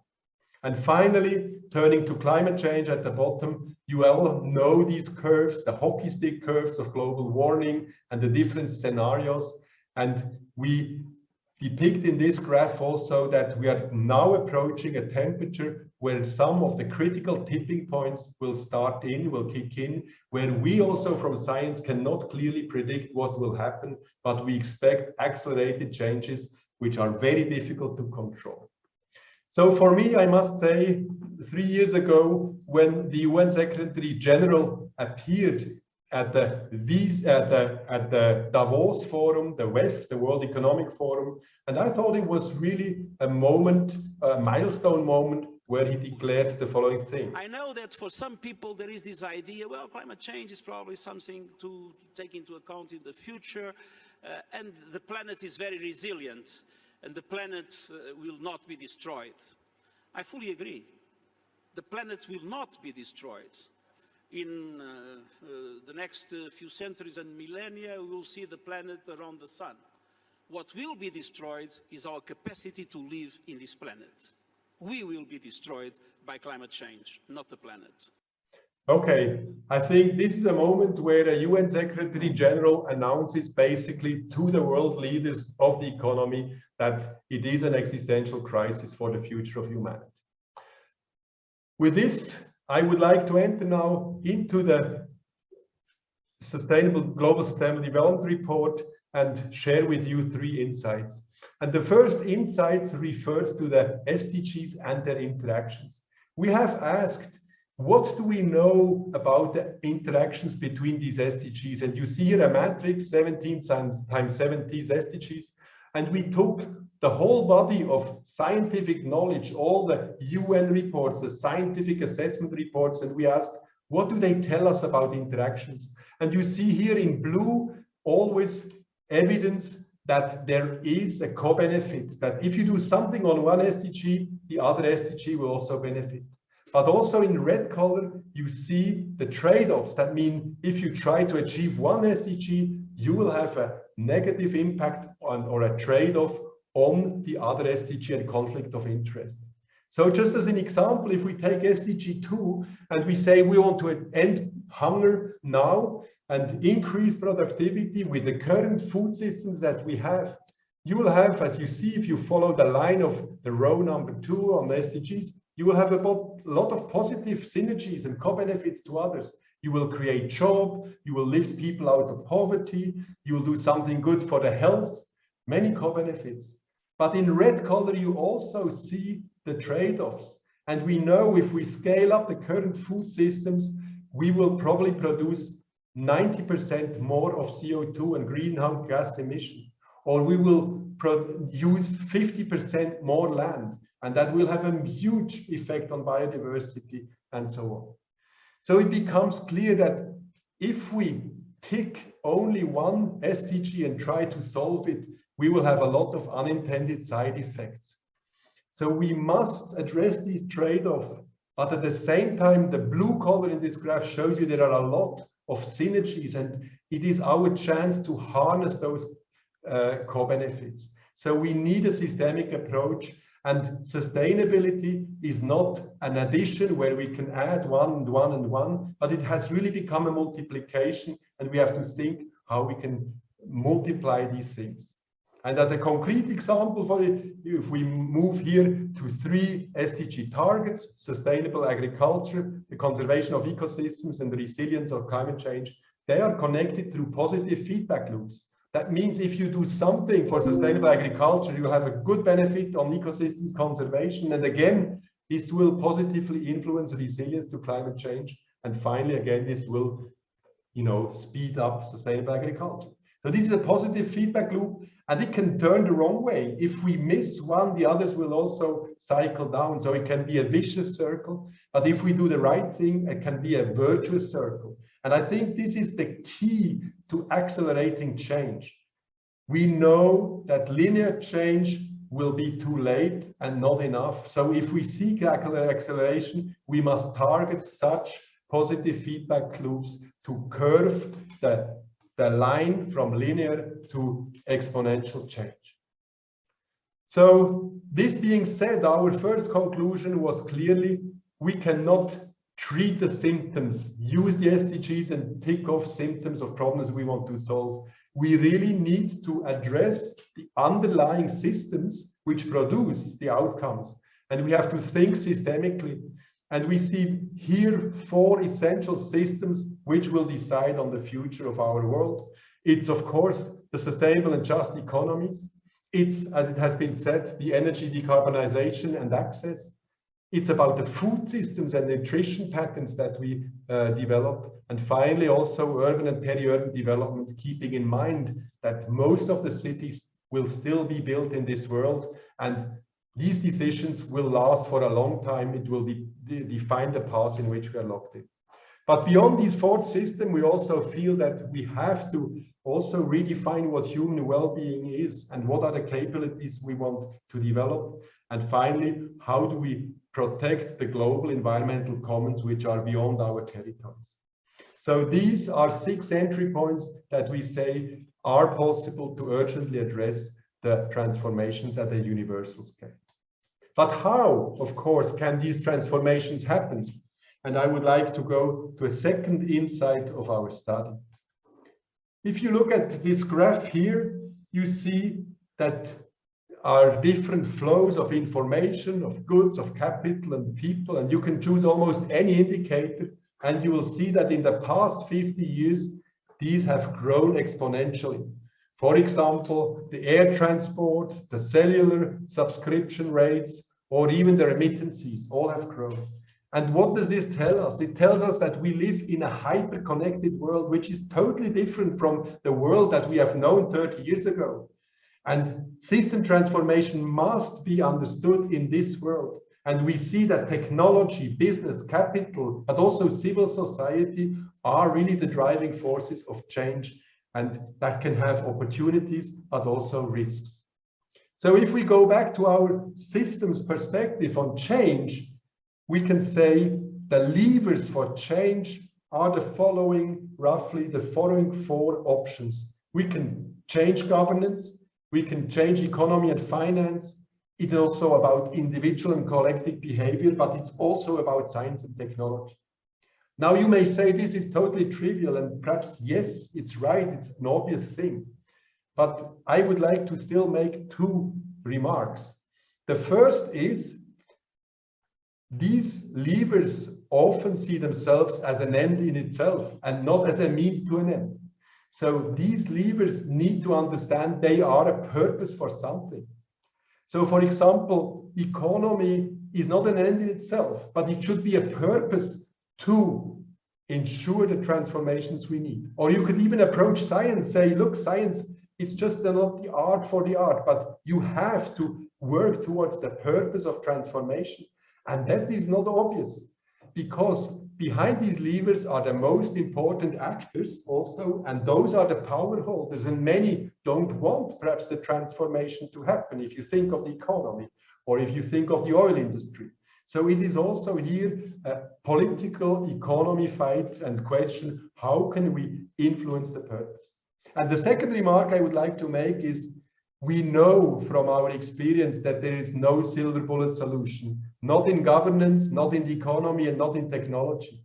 And finally, turning to climate change at the bottom, you all know these curves, the hockey stick curves of global warming and the different scenarios. And we depict in this graph also that we are now approaching a temperature where some of the critical tipping points will kick in, where we also from science cannot clearly predict what will happen, but we expect accelerated changes which are very difficult to control. So for me, I must say, 3 years ago, when the UN Secretary General appeared at the Davos Forum, the WEF, the World Economic Forum, and I thought it was really a moment, a milestone moment, where he declared the following thing. I know that for some people there is this idea, well, climate change is probably something to take into account in the future, and the planet is very resilient, and the planet will not be destroyed. I fully agree. The planet will not be destroyed. In the next few centuries and millennia, we will see the planet around the sun. What will be destroyed is our capacity to live in this planet. We will be destroyed by climate change, not the planet. Okay, I think this is a moment where the UN Secretary General announces basically to the world leaders of the economy that it is an existential crisis for the future of humanity. With this, I would like to enter now into the Global Sustainable Development Report and share with you 3 insights. And the first insight refers to the SDGs and their interactions. We have asked, what do we know about the interactions between these SDGs? And you see here a matrix, 17 times 70 SDGs. And we took the whole body of scientific knowledge, all the UN reports, the scientific assessment reports, and we asked, what do they tell us about interactions? And you see here in blue, always evidence that there is a co-benefit, that if you do something on one SDG, the other SDG will also benefit. But also in red color, you see the trade-offs. That means if you try to achieve one SDG, you will have a negative impact on or a trade-off on the other SDG and conflict of interest. So just as an example, if we take SDG 2 and we say we want to end hunger now and increase productivity with the current food systems that we have, you will have, as you see, if you follow the line of the row number 2 on the SDGs, you will have a lot of positive synergies and co-benefits to others. You will create jobs, you will lift people out of poverty, you will do something good for the health, many co-benefits. But in red color, you also see the trade-offs. And we know if we scale up the current food systems, we will probably produce 90% more of CO2 and greenhouse gas emission, or we will use 50% more land, and that will have a huge effect on biodiversity and so on. So it becomes clear that if we tick only one SDG and try to solve it, we will have a lot of unintended side effects. So we must address these trade-offs, but at the same time, the blue color in this graph shows you there are a lot of synergies, and it is our chance to harness those co-benefits. So we need a systemic approach, and sustainability is not an addition where we can add 1 and 1 and 1, but it has really become a multiplication, and we have to think how we can multiply these things. And as a concrete example for it, if we move here to 3 SDG targets, sustainable agriculture, the conservation of ecosystems, and the resilience of climate change, they are connected through positive feedback loops. That means if you do something for sustainable agriculture, you have a good benefit on ecosystems conservation. And again, this will positively influence resilience to climate change. And finally, again, this will, speed up sustainable agriculture. So this is a positive feedback loop. And it can turn the wrong way. If we miss one, the others will also cycle down. So it can be a vicious circle. But if we do the right thing, it can be a virtuous circle. And I think this is the key to accelerating change. We know that linear change will be too late and not enough. So if we seek acceleration, we must target such positive feedback loops to curve the line from linear to exponential change. So this being said, our first conclusion was clearly we cannot treat the symptoms, use the SDGs and tick off symptoms of problems we want to solve. We really need to address the underlying systems which produce the outcomes. And we have to think systemically. And we see here 4 essential systems which will decide on the future of our world. It's, of course, the sustainable and just economies. It's, as it has been said, the energy decarbonization and access. It's about the food systems and nutrition patterns that we develop. And finally, also urban and peri-urban development, keeping in mind that most of the cities will still be built in this world. And these decisions will last for a long time. It will define the path in which we are locked in. But beyond these 4 systems, we also feel that we have to also redefine what human well-being is and what are the capabilities we want to develop. And finally, how do we protect the global environmental commons which are beyond our territories? So these are 6 entry points that we say are possible to urgently address the transformations at a universal scale. But how, of course, can these transformations happen? And I would like to go to a second insight of our study. If you look at this graph here, you see that are different flows of information, of goods, of capital and people, and you can choose almost any indicator, and you will see that in the past 50 years, these have grown exponentially. For example, the air transport, the cellular subscription rates, or even the remittances all have grown. And what does this tell us? It tells us that we live in a hyper-connected world, which is totally different from the world that we have known 30 years ago. And system transformation must be understood in this world. And we see that technology, business, capital, but also civil society are really the driving forces of change. And that can have opportunities, but also risks. So if we go back to our systems perspective on change, we can say the levers for change are the following, roughly the following 4 options. We can change governance, we can change economy and finance. It's also about individual and collective behavior, but it's also about science and technology. Now you may say this is totally trivial, and perhaps yes, it's right, it's an obvious thing. But I would like to still make 2 remarks. The first is these levers often see themselves as an end in itself and not as a means to an end. So these levers need to understand they are a purpose for something. So for example, economy is not an end in itself, but it should be a purpose to ensure the transformations we need. Or you could even approach science, say, look, science, it's just not the art for the art, but you have to work towards the purpose of transformation. And that is not obvious, because behind these levers are the most important actors also, and those are the power holders, and many don't want perhaps the transformation to happen if you think of the economy or if you think of the oil industry. So it is also here a political economy fight and question, how can we influence the purpose? And the second remark I would like to make is, we know from our experience that there is no silver bullet solution, not in governance, not in the economy, and not in technology.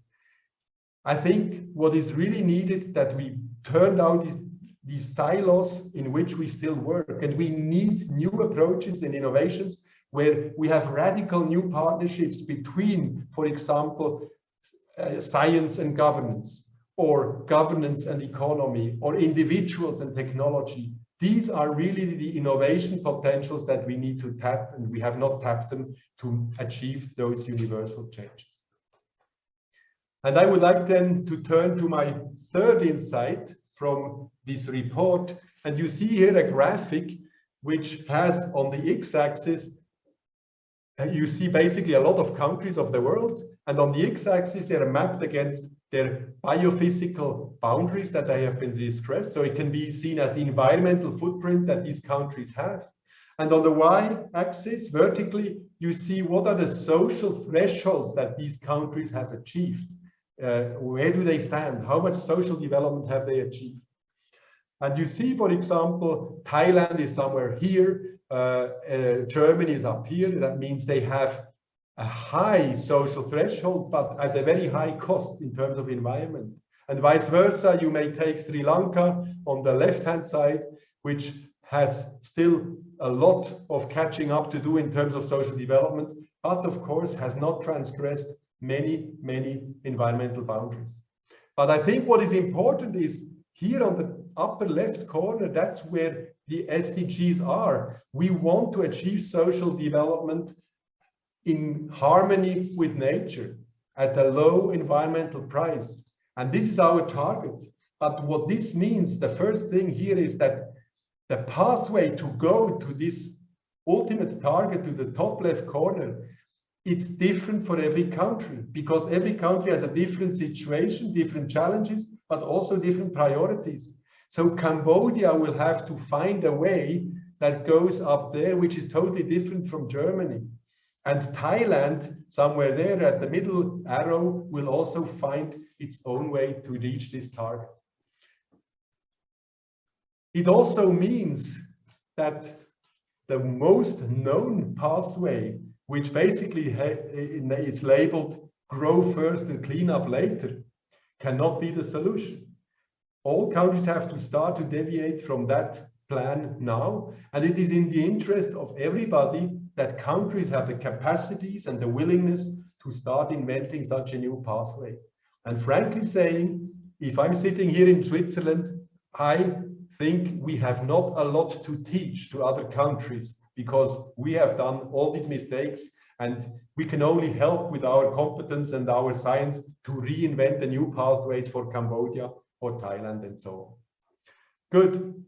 I think what is really needed that we turn down these silos in which we still work, and we need new approaches and innovations where we have radical new partnerships between, for example, science and governance, or governance and economy, or individuals and technology. These are really the innovation potentials that we need to tap, and we have not tapped them to achieve those universal changes. And I would like then to turn to my third insight from this report, And you see here a graphic which has on the x-axis, you see basically a lot of countries of the world, and on the x-axis they are mapped against their biophysical boundaries that they have been distressed. So it can be seen as the environmental footprint that these countries have. And on the y-axis, vertically, you see what are the social thresholds that these countries have achieved. Where do they stand? How much social development have they achieved? And you see, for example, Thailand is somewhere here, Germany is up here. That means they have a high social threshold, but at a very high cost in terms of environment. And vice versa, you may take Sri Lanka on the left-hand side, which has still a lot of catching up to do in terms of social development, but of course has not transgressed many environmental boundaries. But I think what is important is here on the upper left corner, that's where the SDGs are. We want to achieve social development in harmony with nature at a low environmental price. And this is our target. But what this means, the first thing here is that the pathway to go to this ultimate target, to the top left corner, it's different for every country, because every country has a different situation, different challenges, but also different priorities. So Cambodia will have to find a way that goes up there, which is totally different from Germany. And Thailand, somewhere there at the middle arrow, will also find its own way to reach this target. It also means that the most known pathway, which basically is labeled grow first and clean up later, cannot be the solution. All countries have to start to deviate from that plan now, and it is in the interest of everybody that countries have the capacities and the willingness to start inventing such a new pathway. And frankly saying, if I'm sitting here in Switzerland, I think we have not a lot to teach to other countries, because we have done all these mistakes, and we can only help with our competence and our science to reinvent the new pathways for Cambodia or Thailand and so on. Good.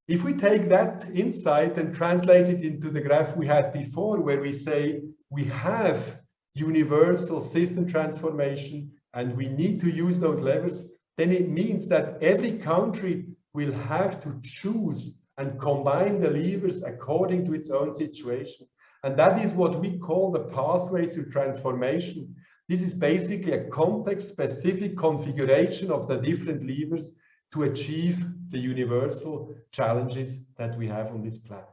If we take that insight and translate it into the graph we had before, where we say we have universal system transformation and we need to use those levers, then it means that every country will have to choose and combine the levers according to its own situation. And that is what we call the pathways to transformation. This is basically a context-specific configuration of the different levers to achieve the universal challenges that we have on this planet.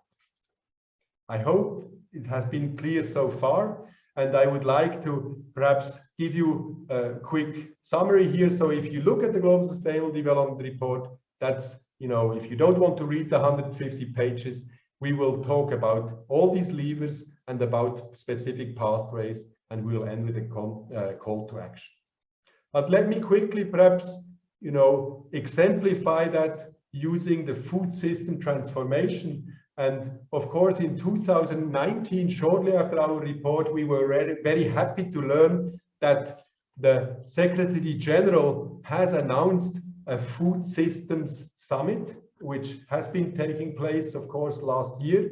I hope it has been clear so far, and I would like to perhaps give you a quick summary here. So if you look at the Global Sustainable Development Report, that's, you know, if you don't want to read the 150 pages, we will talk about all these levers and about specific pathways, and we will end with a call to action. But let me quickly perhaps, you know, exemplify that using the food system transformation. And of course, in 2019, shortly after our report, we were very happy to learn that the Secretary General has announced a food systems summit, which has been taking place, of course, last year,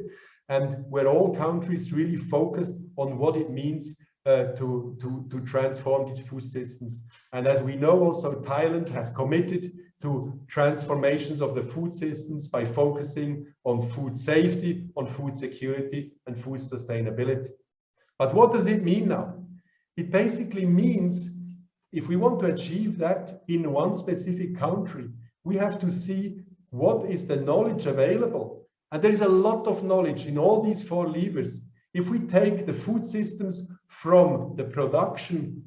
and where all countries really focused on what it means to transform these food systems. And as we know, also Thailand has committed to transformations of the food systems by focusing on food safety, on food security, and food sustainability. But what does it mean now? It basically means if we want to achieve that in one specific country, we have to see what is the knowledge available. And there is a lot of knowledge in all these four levers. If we take the food systems from the production,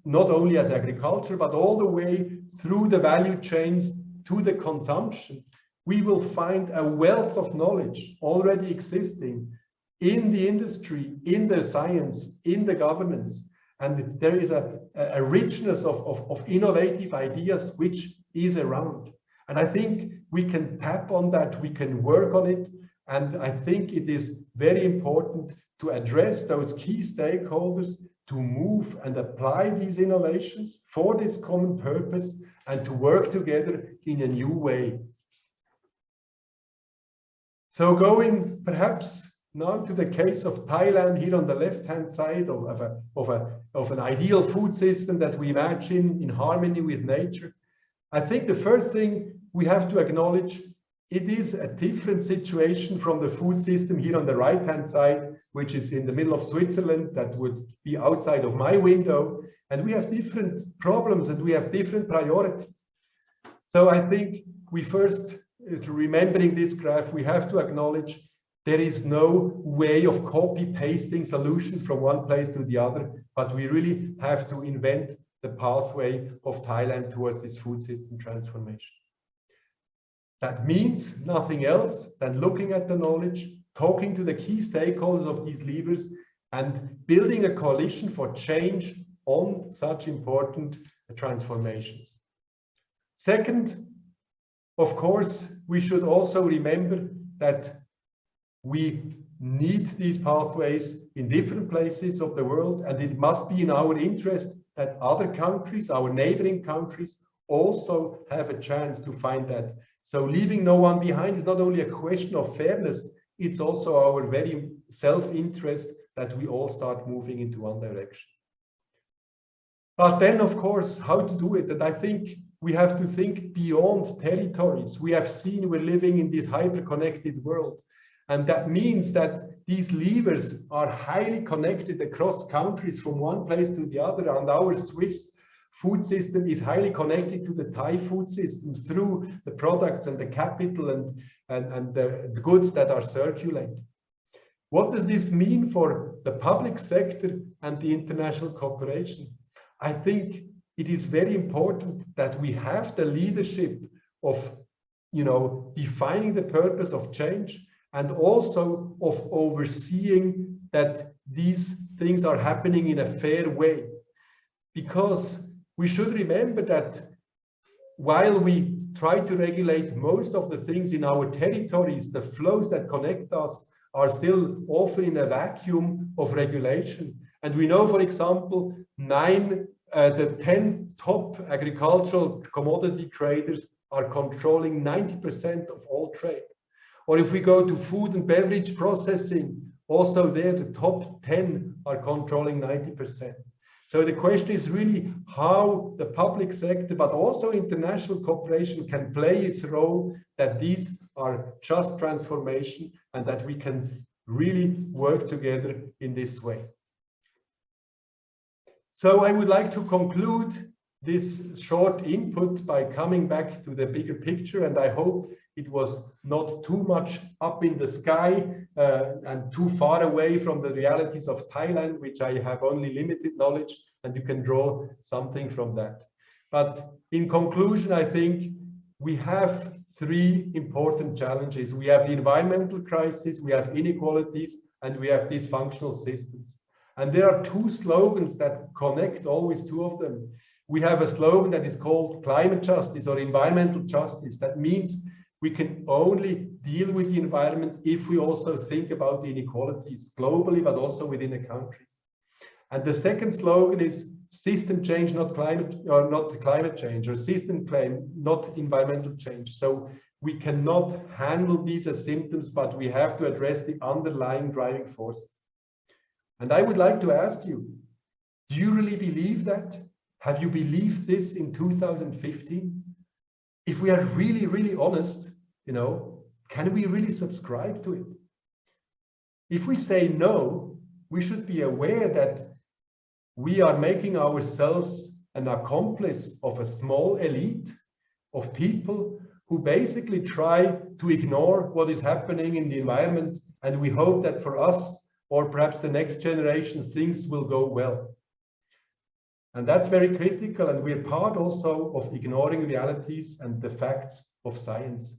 not only as agriculture, but all the way through the value chains to the consumption, we will find a wealth of knowledge already existing in the industry, in the science, in the governance. And there is a richness of innovative ideas which is around. And I think we can tap on that, we can work on it. And I think it is very important to address those key stakeholders to move and apply these innovations for this common purpose and to work together in a new way. So going perhaps now to the case of Thailand here on the left-hand side of an ideal food system that we imagine in harmony with nature. I think the first thing we have to acknowledge, it is a different situation from the food system here on the right-hand side, which is in the middle of Switzerland, that would be outside of my window. And we have different problems and we have different priorities. So I think we first, remembering this graph, we have to acknowledge there is no way of copy-pasting solutions from one place to the other, but we really have to invent the pathway of Thailand towards this food system transformation. That means nothing else than looking at the knowledge, talking to the key stakeholders of these levers, and building a coalition for change on such important transformations. Second, of course, we should also remember that we need these pathways in different places of the world, and it must be in our interest that other countries, our neighboring countries, also have a chance to find that. So leaving no one behind is not only a question of fairness, it's also our very self-interest that we all start moving into one direction. But then, of course, how to do it? And I think we have to think beyond territories. We have seen we're living in this hyper-connected world. And that means that these levers are highly connected across countries from one place to the other. And our Swiss food system is highly connected to the Thai food systems through the products and the capital and the goods that are circulating. What does this mean for the public sector and the international cooperation? I think it is very important that we have the leadership of, defining the purpose of change, and also of overseeing that these things are happening in a fair way. Because we should remember that while we try to regulate most of the things in our territories, the flows that connect us are still often in a vacuum of regulation. And we know, for example, the 10 top agricultural commodity traders are controlling 90% of all trade. Or if we go to food and beverage processing, also there the top 10 are controlling 90%. So the question is really how the public sector, but also international cooperation, can play its role, that these are just transformation and that we can really work together in this way. So I would like to conclude this short input by coming back to the bigger picture, and I hope it was not too much up in the sky and too far away from the realities of Thailand, which I have only limited knowledge, and you can draw something from that. But in conclusion, I think we have three important challenges. We have the environmental crisis, we have inequalities, and we have dysfunctional systems. And there are two slogans that connect always two of them. We have a slogan that is called climate justice or environmental justice. That means we can only deal with the environment if we also think about the inequalities globally, but also within a country. And the second slogan is system change, not climate change, or system claim, not environmental change. So we cannot handle these as symptoms, but we have to address the underlying driving forces. And I would like to ask you, do you really believe that? Have you believed this in 2015? If we are really, really honest, can we really subscribe to it? If we say no, we should be aware that we are making ourselves an accomplice of a small elite of people who basically try to ignore what is happening in the environment, and we hope that for us, or perhaps the next generation, things will go well. And that's very critical, and we're part also of ignoring realities and the facts of science.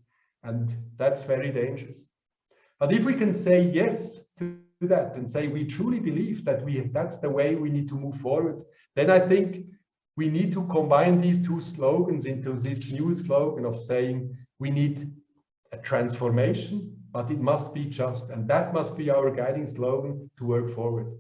And that's very dangerous. But if we can say yes to that and say we truly believe that that's the way we need to move forward, then I think we need to combine these two slogans into this new slogan of saying we need a transformation, but it must be just, and that must be our guiding slogan to work forward.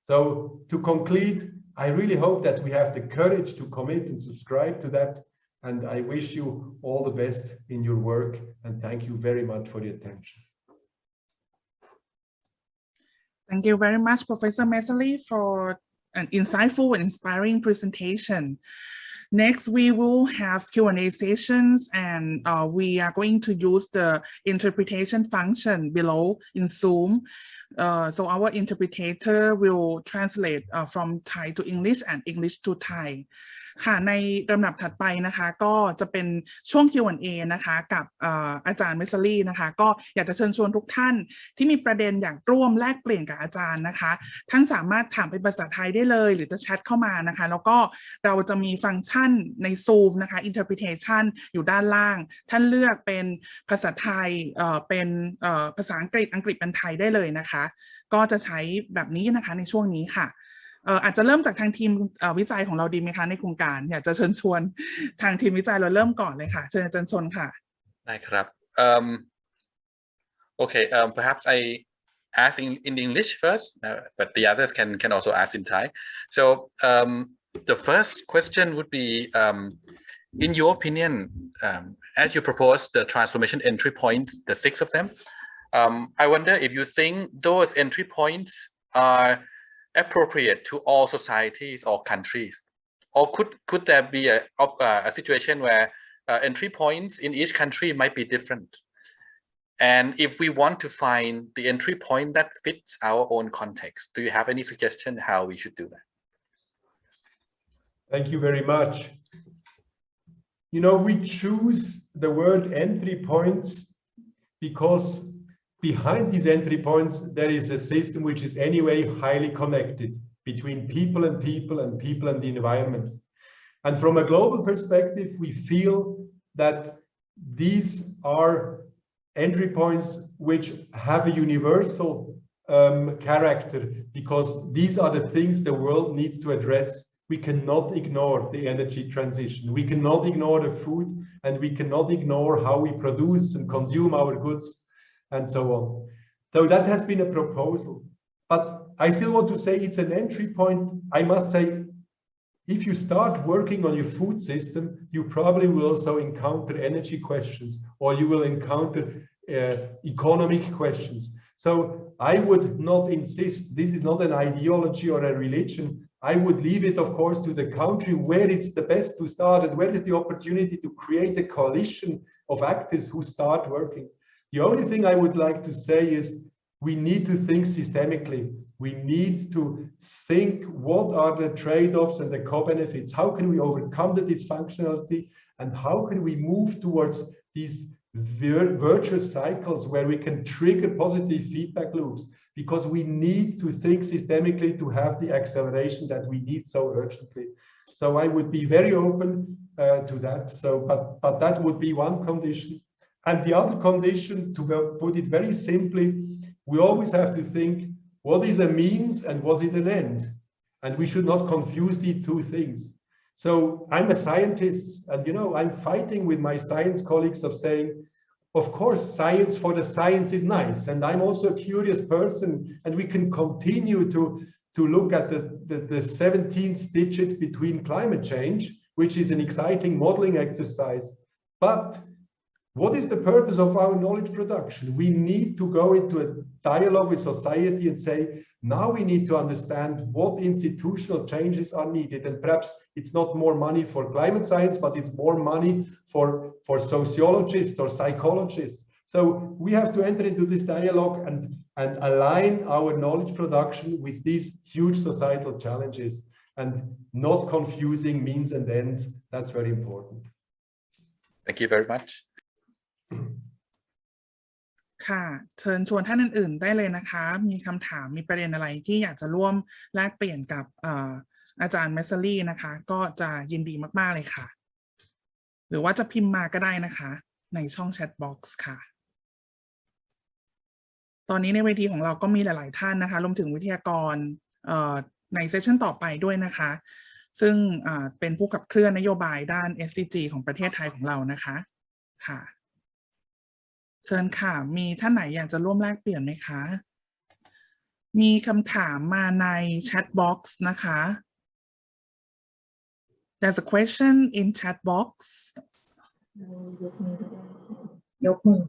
So to conclude, I really hope that we have the courage to commit and subscribe to that, and I wish you all the best in your work, and thank you very much for your attention. Thank you very much, Professor Messerli, for an insightful and inspiring presentation. Next, we will have Q&A sessions, and we are going to use the interpretation function below in Zoom. So our interpreter will translate from Thai to English and English to Thai. ค่ะในลำดับถัดไปนะคะก็จะเป็นช่วง Q&A นะคะกับอาจารย์เมสซารี่นะคะก็อยากจะเชิญชวนทุกท่านที่มีประเด็นอยากร่วมแลกเปลี่ยนกับอาจารย์นะคะท่านสามารถถามเป็นภาษาไทยได้เลยหรือจะแชทเข้ามานะคะแล้วก็เราจะมีฟังก์ชันใน Zoom นะคะ Interpretation อยู่ด้านล่างท่านเลือกเป็นภาษาไทยเป็นภาษาอังกฤษเป็นไทยได้เลยนะคะก็จะใช้แบบนี้นะคะในช่วงนี้ค่ะอาจจะเริ่มจากทางทีมวิจัยของเราดีไหมคะในโครงการอยากจะเชิญชวนทางทีมวิจัยเราเริ่มก่อนเลยค่ะเชิญอาจารย์ชนค่ะได้ครับ Okay, perhaps I ask in English first, but the others can also ask in Thai. So the first question would be, in your opinion, as you propose the transformation entry points, the 6 of them, I wonder if you think those entry points are appropriate to all societies or countries, or could there be a situation where entry points in each country might be different, and if we want to find the entry point that fits our own context, do you have any suggestion how we should do that? Thank you very much. You know, we choose the word entry points because behind these entry points, there is a system which is anyway highly connected between people and people and people and the environment. And from a global perspective, we feel that these are entry points which have a universal character, because these are the things the world needs to address. We cannot ignore the energy transition. We cannot ignore the food, and we cannot ignore how we produce and consume our goods, and so on. So that has been a proposal. But I still want to say it's an entry point. I must say, if you start working on your food system, you probably will also encounter energy questions, or you will encounter economic questions. So I would not insist, this is not an ideology or a religion. I would leave it, of course, to the country where it's the best to start and where is the opportunity to create a coalition of actors who start working. The only thing I would like to say is we need to think systemically. We need to think what are the trade-offs and the co-benefits. How can we overcome the dysfunctionality, and how can we move towards these virtuous cycles where we can trigger positive feedback loops, because we need to think systemically to have the acceleration that we need so urgently. So I would be very open to that. So, but that would be one condition. And the other condition, to put it very simply, we always have to think what is a means and what is an end, and we should not confuse the two things. So I'm a scientist, and you know, I'm fighting with my science colleagues of saying, of course, science for the science is nice, and I'm also a curious person, and we can continue to look at the 17th digit between climate change, which is an exciting modeling exercise. But what is the purpose of our knowledge production? We need to go into a dialogue with society and say, now we need to understand what institutional changes are needed. And perhaps it's not more money for climate science, but it's more money for sociologists or psychologists. So we have to enter into this dialogue and align our knowledge production with these huge societal challenges, and not confusing means and ends. That's very important. Thank you very much. ค่ะเชิญชวนท่านอื่นๆได้เลยนะคะมีคำถามมีประเด็นอะไรที่อยากจะร่วมแลกเปลี่ยนกับอาจารย์เมสเซอรี่นะคะก็จะยินดีมากๆเลยค่ะหรือว่าจะพิมพ์มาก็ได้นะคะในช่องแชทบ็อกซ์ค่ะตอนนี้ในเวทีของเราก็มีหลายๆท่านนะคะรวมถึงวิทยากรในเซสชั่นต่อไปด้วยนะคะซึ่งเป็นผู้ขับเคลื่อนนโยบายด้าน SDG ของประเทศไทยของเรานะคะค่ะเชิญค่ะมีท่านไหนอยากจะร่วมแลกเปลี่ยนไหมคะมีคำถามมาในแชทบ็อกซ์นะคะ There's a question in chat box ยกมือ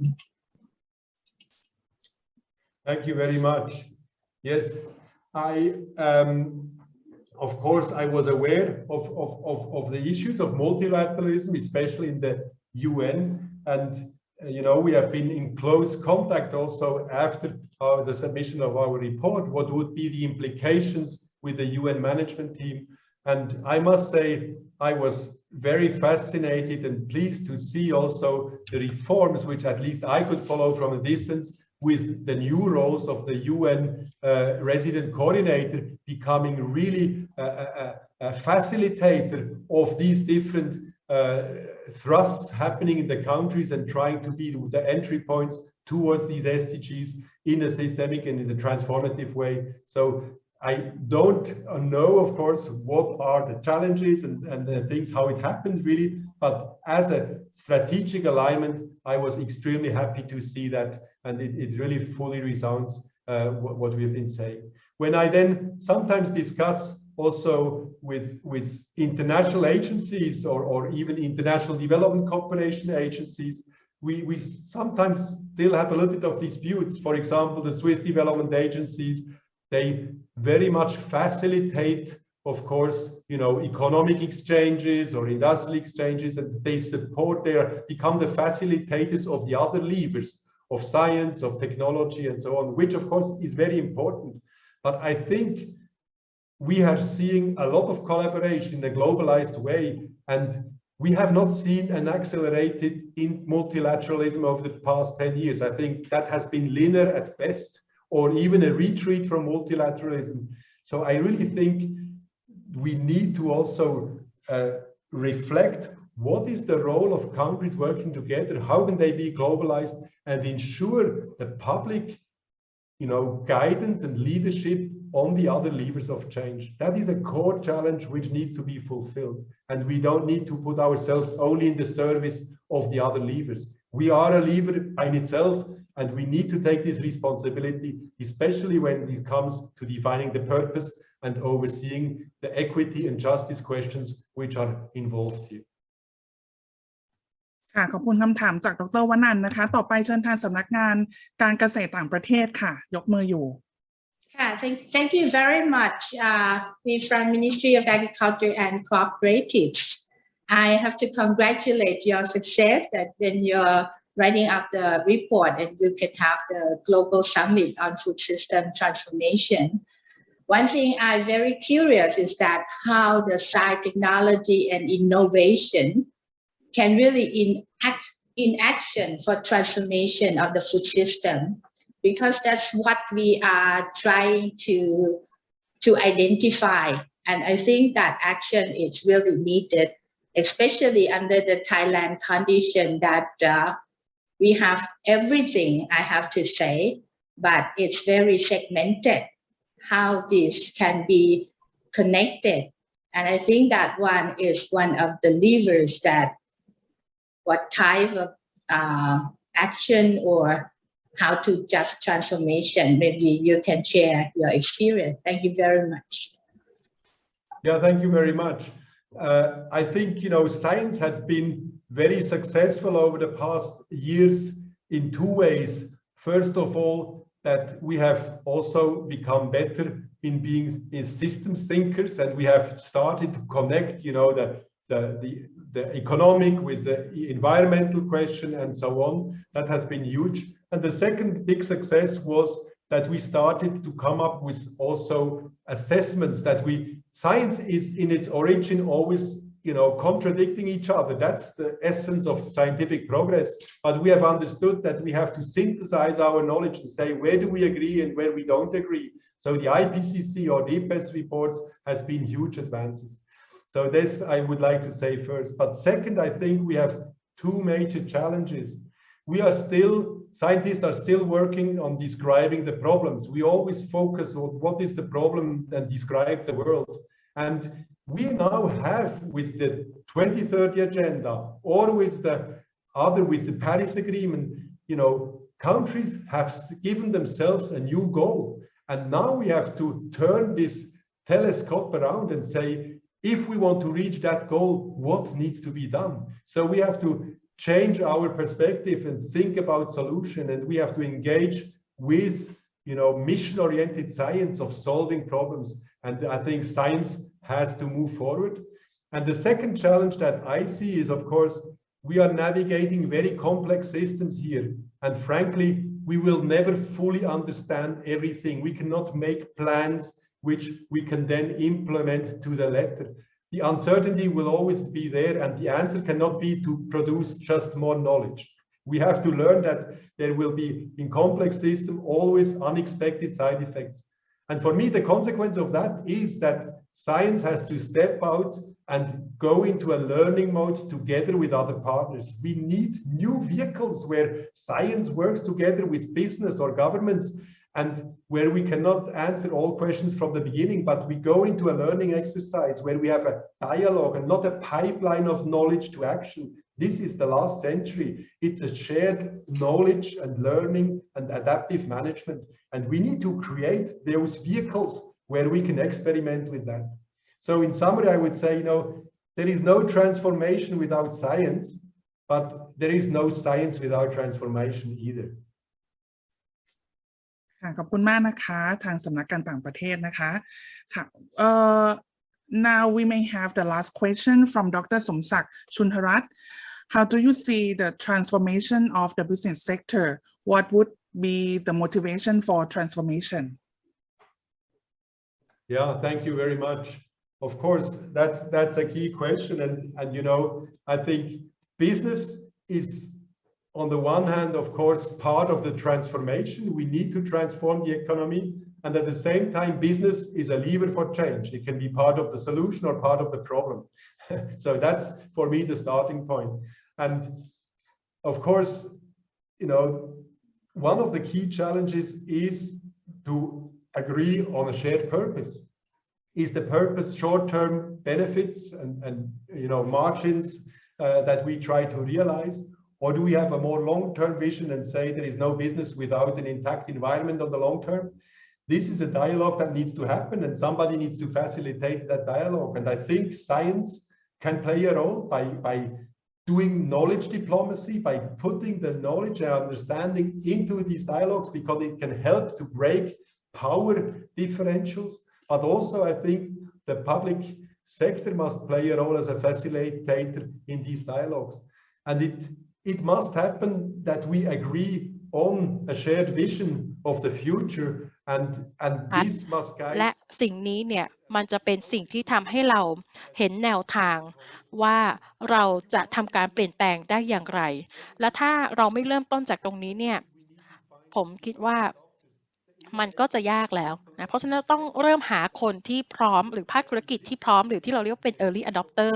Thank you very much. Yes, of course, I was aware of the issues of multilateralism, especially in the UN, and you know, we have been in close contact also after the submission of our report. What would be the implications with the UN management team? And I must say, I was very fascinated and pleased to see also the reforms, which at least I could follow from a distance, with the new roles of the UN resident coordinator becoming really a facilitator of these different thrusts happening in the countries and trying to be the entry points towards these SDGs in a systemic and in a transformative way. So I don't know, of course, what are the challenges and the things, how it happened really, but as a strategic alignment, I was extremely happy to see that, and it really fully resounds what we've been saying. When I then sometimes discuss also with international agencies or even international development cooperation agencies, we sometimes still have a little bit of disputes. For example, the Swiss development agencies, they very much facilitate, of course, you know, economic exchanges or industrial exchanges, and they support, become the facilitators of the other levers of science, of technology, and so on, which of course is very important. But I think we are seeing a lot of collaboration in a globalized way, and we have not seen an accelerated in multilateralism over the past 10 years. I think that has been linear at best, or even a retreat from multilateralism. So I really think we need to also reflect what is the role of countries working together, how can they be globalized, and ensure the public, you know, guidance and leadership on the other levers of change. That is a core challenge which needs to be fulfilled, and we don't need to put ourselves only in the service of the other levers. We are a lever in itself, and we need to take this responsibility, especially when it comes to defining the purpose and overseeing the equity and justice questions which are involved here. ค่ะขอบคุณคำถามจากดร.วนันท์นะคะต่อไปเชิญทางสำนักงานการเกษตรต่างประเทศค่ะยกมืออยู่ Thank you very much. We from Ministry of Agriculture and Cooperatives. I have to congratulate your success that when you're writing up the report and you can have the global summit on food system transformation. One thing I'm very curious is that how the science, technology, and innovation can really in action for transformation of the food system, because that's what we are trying to identify. And I think that action is really needed, especially under the Thailand condition that we have everything, I have to say, but it's very segmented, how this can be connected. And I think that one is one of the levers that what type of action or how to just transformation, maybe you can share your experience. Thank you very much. Yeah, thank you very much. I think, you know, science has been very successful over the past years in two ways. First of all, that we have also become better in being systems thinkers, and we have started to connect, you know, the economic with the environmental question and so on. That has been huge. And the second big success was that we started to come up with also assessments that science is in its origin always, you know, contradicting each other. That's the essence of scientific progress. But we have understood that we have to synthesize our knowledge and say, where do we agree and where we don't agree? So the IPCC or DPES reports has been huge advances. So this I would like to say first. But second, I think we have two major challenges. Scientists are still working on describing the problems. We always focus on what is the problem and describe the world. And we now have, with the 2030 agenda or with the Paris Agreement, you know, countries have given themselves a new goal. And now we have to turn this telescope around and say, if we want to reach that goal, what needs to be done? So we have to change our perspective and think about solution, and we have to engage with mission-oriented science of solving problems. And I think science has to move forward. And the second challenge that I see is, of course, we are navigating very complex systems here. And frankly, we will never fully understand everything. We cannot make plans which we can then implement to the letter. The uncertainty will always be there, and the answer cannot be to produce just more knowledge. We have to learn that there will be, in complex systems, always unexpected side effects. And for me, the consequence of that is that science has to step out and go into a learning mode together with other partners. We need new vehicles where science works together with business or governments, and where we cannot answer all questions from the beginning, but we go into a learning exercise where we have a dialogue and not a pipeline of knowledge to action. This is the last century. It's a shared knowledge and learning and adaptive management. And we need to create those vehicles where we can experiment with that. So in summary, I would say, there is no transformation without science, but there is no science without transformation either. ขอบคุณมากนะคะทางสำนักการต่างประเทศนะคะค่ะnow we may have the last question from Dr. Somsak Chunharas. How do you see the transformation of the business sector? What would be the motivation for transformation? Yeah, thank you very much. Of course, that's a key question, and I think business is, on the one hand, of course, part of the transformation. We need to transform the economy, and at the same time, business is a lever for change. It can be part of the solution or part of the problem. So that's, for me, the starting point. And of course, one of the key challenges is to agree on a shared purpose. Is the purpose short-term benefits and margins that we try to realize? Or do we have a more long-term vision and say there is no business without an intact environment on the long term? This is a dialogue that needs to happen, and somebody needs to facilitate that dialogue. And I think science can play a role by doing knowledge diplomacy, by putting the knowledge and understanding into these dialogues, because it can help to break power differentials. But also, I think the public sector must play a role as a facilitator in these dialogues. And it must happen that we agree on a shared vision of the future, and this must guide. และสิ่งนี้เนี่ยมันจะเป็นสิ่งที่ทำให้เราเห็นแนวทางว่าเราจะทำการเปลี่ยนแปลงได้อย่างไรและถ้าเราไม่เริ่มต้นจากตรงนี้เนี่ยผมคิดว่ามันก็จะยากแล้วนะเพราะฉะนั้นต้องเริ่มหาคนที่พร้อมหรือภาคธุรกิจที่พร้อมหรือที่เราเรียกว่าเป็น early adopter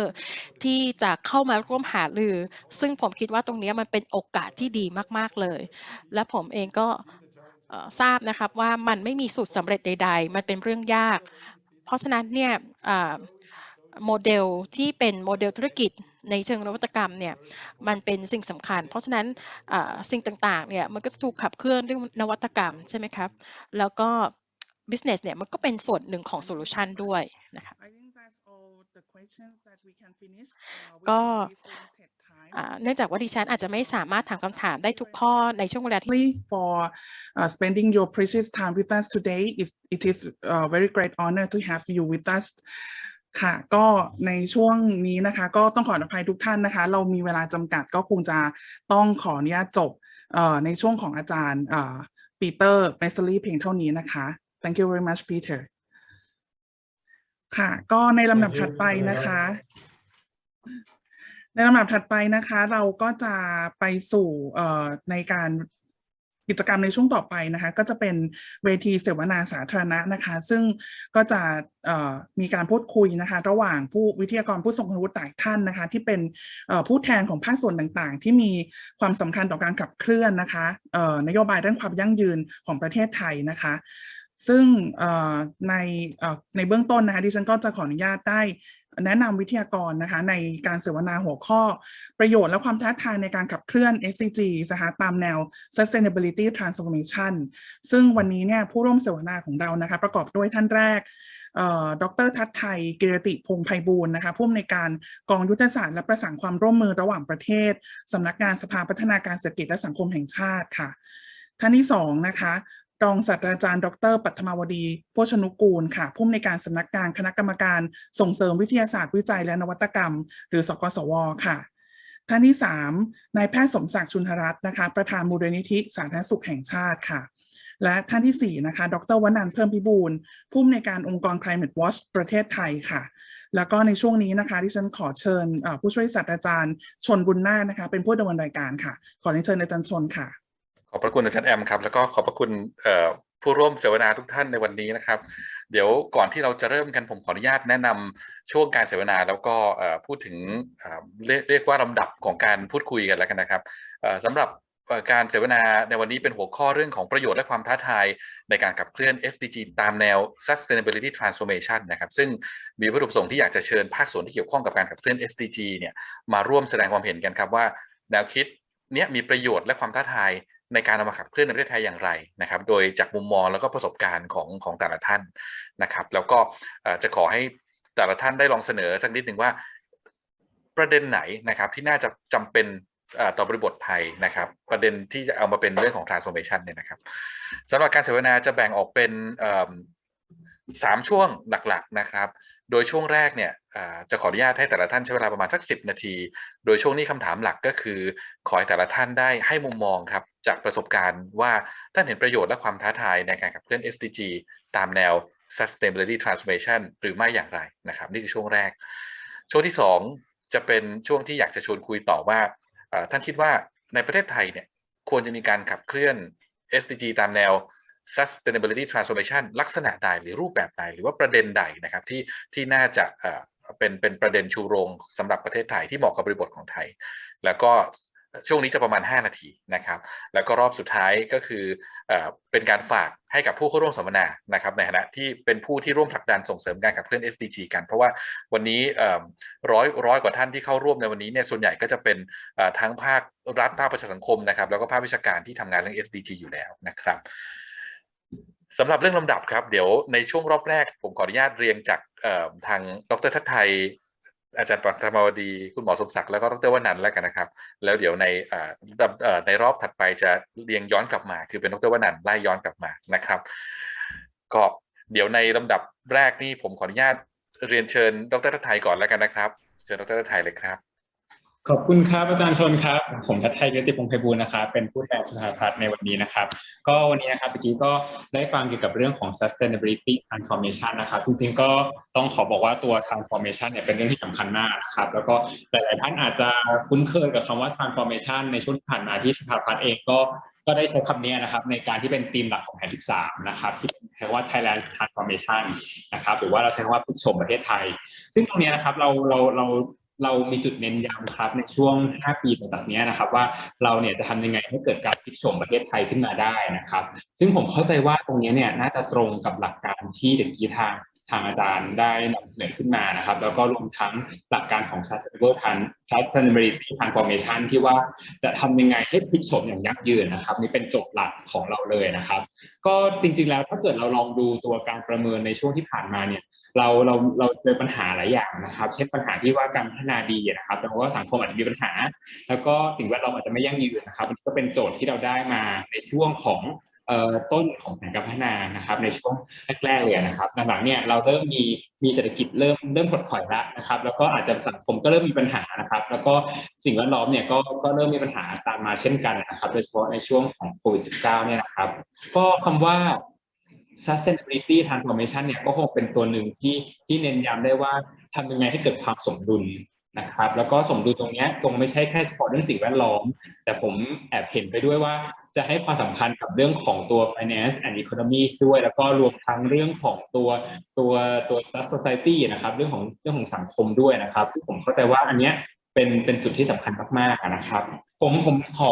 ที่จะเข้ามาร่วมหารือซึ่งผมคิดว่าตรงนี้มันเป็นโอกาสที่ดีมากๆเลยและผมเองก็ทราบนะครับว่ามันไม่มีสูตรสำเร็จใดๆมันเป็นเรื่องยากเพราะฉะนั้นเนี่ยโมเดลที่เป็นโมเดลธุรกิจในเชิงนวัตกรรมเนี่ยมันเป็นสิ่งสำคัญเพราะฉะนั้นสิ่งต่างๆเนี่ยมันก็จะถูกขับเคลื่อนด้วยนวัตกรรมใช่ไหมครับแล้วก็ business เนี่ยมันก็เป็นส่วนหนึ่งของ solution ด้วยนะคะก็เนื่องจากว่าดิฉันอาจจะไม่สามารถถามคำถามได้ทุกข้อในช่วงเวลาที่ for spending your precious time with us today. It is a very great honor to have you with us. ค่ะก็ในช่วงนี้นะคะก็ต้องขออภัยทุกท่านนะคะเรามีเวลาจำกัดก็คงจะต้องขออนุญาตจบในช่วงของอาจารย์ปีเตอร์เมสเซอรี่เพียงเท่านี้นะคะ Thank you very much Peter ค่ะก็ในลำดับถัดไปนะคะเราก็จะไปสู่ในการกิจกรรมในช่วงต่อไปนะคะก็จะเป็นเวทีเสวนาสาธารณะนะคะซึ่งก็จะมีการพูดคุยนะคะระหว่างผู้วิทยากรผู้ทรงคุณวุฒิหลายท่านนะคะที่เป็นผู้แทนของภาคส่วนต่างๆที่มีความสำคัญต่อการขับเคลื่อนนะคะนโยบายด้านความยั่งยืนของประเทศไทยนะคะซึ่งในเบื้องต้นนะคะดิฉันก็จะขออนุญาตได้แนะนำวิทยากรนะคะในการเสวนาหัวข้อประโยชน์และความท้าทายในการขับเคลื่อน SDGs นะคะตามแนว Sustainability Transformation ซึ่งวันนี้เนี่ยผู้ร่วมเสวนาของเรานะคะประกอบด้วยท่านแรกดร.ทัตไทยกิรติพงษ์ไพบูลย์นะคะผู้อำนวยการกองยุทธศาสตร์และประสานความร่วมมือระหว่างประเทศสำนักงานสภาพัฒนาการเศรษฐกิจและสังคมแห่งชาติค่ะท่านที่2นะคะ รองศาสตราจารย์ดร.ปัทมาวดีโภชนุกูลค่ะผู้อำนวยการสำนักงานคณะกรรมการส่งเสริมวิทยาศาสตร์วิจัยและนวัตกรรมหรือสกสวค่ะท่านที่3นายแพทย์สมศักดิ์ชุนหรัตน์นะคะประธานมูลนิธิสาธารณสุขแห่งชาติค่ะและท่านที่4นะคะดร.วนันท์เพิ่มพิบูลผู้อำนวยการองค์กร Climate Watch ประเทศไทยค่ะแล้วก็ในช่วงนี้นะคะที่ฉันขอเชิญผู้ช่วยศาสตราจารย์ชลบุญนาคนะคะเป็นผู้ดำเนินรายการค่ะขอเรียนเชิญอาจารย์ชลค่ะขอบพระคุณอาจารย์แอมครับแล้วก็ขอบพระคุณผู้ร่วมเสวนาทุกท่านในวันนี้นะครับเดี๋ยวก่อนที่เราจะเริ่มกันผมขออนุญาตแนะนำช่วงการเสวนาแล้วก็พูดถึงเรียกว่าลำดับของการพูดคุยกันแล้วกันนะครับสำหรับการเสวนาในวันนี้เป็นหัวข้อเรื่องของประโยชน์และความท้าทายในการขับเคลื่อน SDG ตามแนว Sustainability Transformation นะครับซึ่งมีวัตถุประสงค์ที่อยากจะเชิญภาคส่วนที่เกี่ยวข้องกับการขับเคลื่อน SDG เนี่ยมาร่วมแสดงความเห็นกันครับว่าแนวคิดนี้มีประโยชน์และความท้าทายในการนำมาขับเคลื่อนในประเทศไทยอย่างไรนะครับโดยจากมุมมองแล้วก็ประสบการณ์ของแต่ละท่านนะครับแล้วก็จะขอให้แต่ละท่านได้ลองเสนอสักนิดหนึ่งว่าประเด็นไหนนะครับที่น่าจะจำเป็นต่อบริบทไทยนะครับประเด็นที่จะเอามาเป็นเรื่องของ transformation เนี่ยนะครับสำหรับการเสวนาจะแบ่งออกเป็น3 ช่วงหลักๆนะครับโดยช่วงแรกเนี่ยจะขออนุญาตให้แต่ละท่านใช้เวลาประมาณสัก10 นาทีโดยช่วงนี้คำถามหลักก็คือขอให้แต่ละท่านได้ให้มุมมองครับจากประสบการณ์ว่าท่านเห็นประโยชน์และความท้าทายในการขับเคลื่อน SDG ตามแนว Sustainability Transformation หรือไม่อย่างไรนะครับนี่คือช่วงแรกช่วงที่2จะเป็นช่วงที่อยากจะชวนคุยต่อว่าท่านคิดว่าในประเทศไทยเนี่ยควรจะมีการขับเคลื่อน SDG ตามแนว Sustainability Transformation ลักษณะใดหรือรูปแบบใดหรือว่าประเด็นใดนะครับที่น่าจะเป็นประเด็นชูโรงสำหรับประเทศไทยที่เหมาะกับบริบทของไทยแล้วก็ช่วงนี้จะประมาณ5 นาทีนะครับแล้วก็รอบสุดท้ายก็คือเป็นการฝากให้กับผู้เข้าร่วมสัมมนานะครับในฐานะที่เป็นผู้ที่ร่วมผลักดันส่งเสริมการขับเคลื่อน SDG กันเพราะว่าวันนี้ร้อยกว่าท่านที่เข้าร่วมในวันนี้เนี่ยส่วนใหญ่ก็จะเป็นทั้งภาครัฐภาคประชาสังคมนะครับแล้วก็ภาควิชาการที่ทำงานเรื่อง SDG อยู่แล้วนะครับสำหรับเรื่องลำดับครับเดี๋ยวในช่วงรอบแรกผมขออนุญาตเรียงจากทางดร.ทัศไทยอาจารย์ปัทมาวดีคุณหมอสมศักดิ์แล้วก็ดร.วนันท์แล้วกันนะครับแล้วเดี๋ยวในรอบถัดไปจะเรียงย้อนกลับมาคือเป็นดร.วนันท์ไล่ย้อนกลับมานะครับก็เดี๋ยวในลำดับแรกนี่ผมขออนุญาตเรียนเชิญดร.ทัศไทยก่อนแล้วกันนะครับเชิญดร.ทัศไทยเลยครับขอบคุณครับอาจารย์ชนครับผมทัศไทย เกรติพงษ์ไพบูลย์นะครับเป็นผู้แทนสภาพัฒน์ในวันนี้นะครับก็วันนี้นะครับเมื่อกี้ก็ได้ฟังเกี่ยวกับเรื่องของ sustainability transformation นะครับจริงๆก็ต้องขอบอกว่าตัว transformation เนี่ยเป็นเรื่องที่สำคัญมากนะครับแล้วก็หลายๆท่านอาจจะคุ้นเคยกับคำว่า transformation ในช่วงที่ผ่านมาที่สภาพัฒน์เองก็ได้ใช้คำนี้นะครับในการที่เป็นธีมหลักของแผน 13นะครับที่ใช้ว่า Thailand Transformation นะครับหรือว่าเราใช้คำว่าพลิกโฉมประเทศไทยซึ่งตรงนี้นะครับเรามีจุดเน้นย้ำครับในช่วง5 ปีต่อจากนี้นะครับว่าเราเนี่ยจะทำยังไงให้เกิดการพลิกโฉมประเทศไทยขึ้นมาได้นะครับซึ่งผมเข้าใจว่าตรงนี้เนี่ยน่าจะตรงกับหลักการที่เด็กกี้ทางอาจารย์ได้นำเสนอขึ้นมานะครับแล้วก็รวมทั้งหลักการของ Sustainability Transformation ที่ว่าจะทำยังไงให้พลิกโฉมอย่างยั่งยืนนะครับนี่เป็นโจทย์หลักของเราเลยนะครับก็จริงๆแล้วถ้าเกิดเราลองดูตัวการประเมินในช่วงที่ผ่านมาเนี่ยเราเจอปัญหาหลายอย่างนะครับเช่นปัญหาที่ว่าการพัฒนาดีนะครับแต่ว่าสังคมอาจจะมีปัญหาแล้วก็สิ่งแวดล้อมอาจจะไม่ยั่งยืนนะครับมันก็เป็นโจทย์ที่เราได้มาในช่วงของต้นของแผนการพัฒนานะครับในช่วงแรกๆเลยนะครับหลังๆเนี่ยเราเริ่มมีเศรษฐกิจเริ่มถดถอยแล้วนะครับแล้วก็อาจจะสังคมก็เริ่มมีปัญหานะครับแล้วก็สิ่งแวดล้อมเนี่ยก็เริ่มมีปัญหาตามมาเช่นกันนะครับโดยเฉพาะในช่วงของโควิด -19 เนี่ยนะครับก็คำว่าSustainability Transformation เนี่ยก็คงเป็นตัวหนึ่งที่เน้นย้ำได้ว่าทำยังไงให้เกิดความสมดุลนะครับแล้วก็สมดุลตรงนี้คงไม่ใช่แค่เฉพาะเรื่องสิ่งแวดล้อมแต่ผมแอบเห็นไปด้วยว่าจะให้ความสำคัญกับเรื่องของตัว finance and economy ด้วยแล้วก็รวมทั้งเรื่องของตัว just society นะครับเรื่องของสังคมด้วยนะครับซึ่งผมเข้าใจว่าอันเนี้ยเป็นจุดที่สำคัญมากๆนะครับผมขอ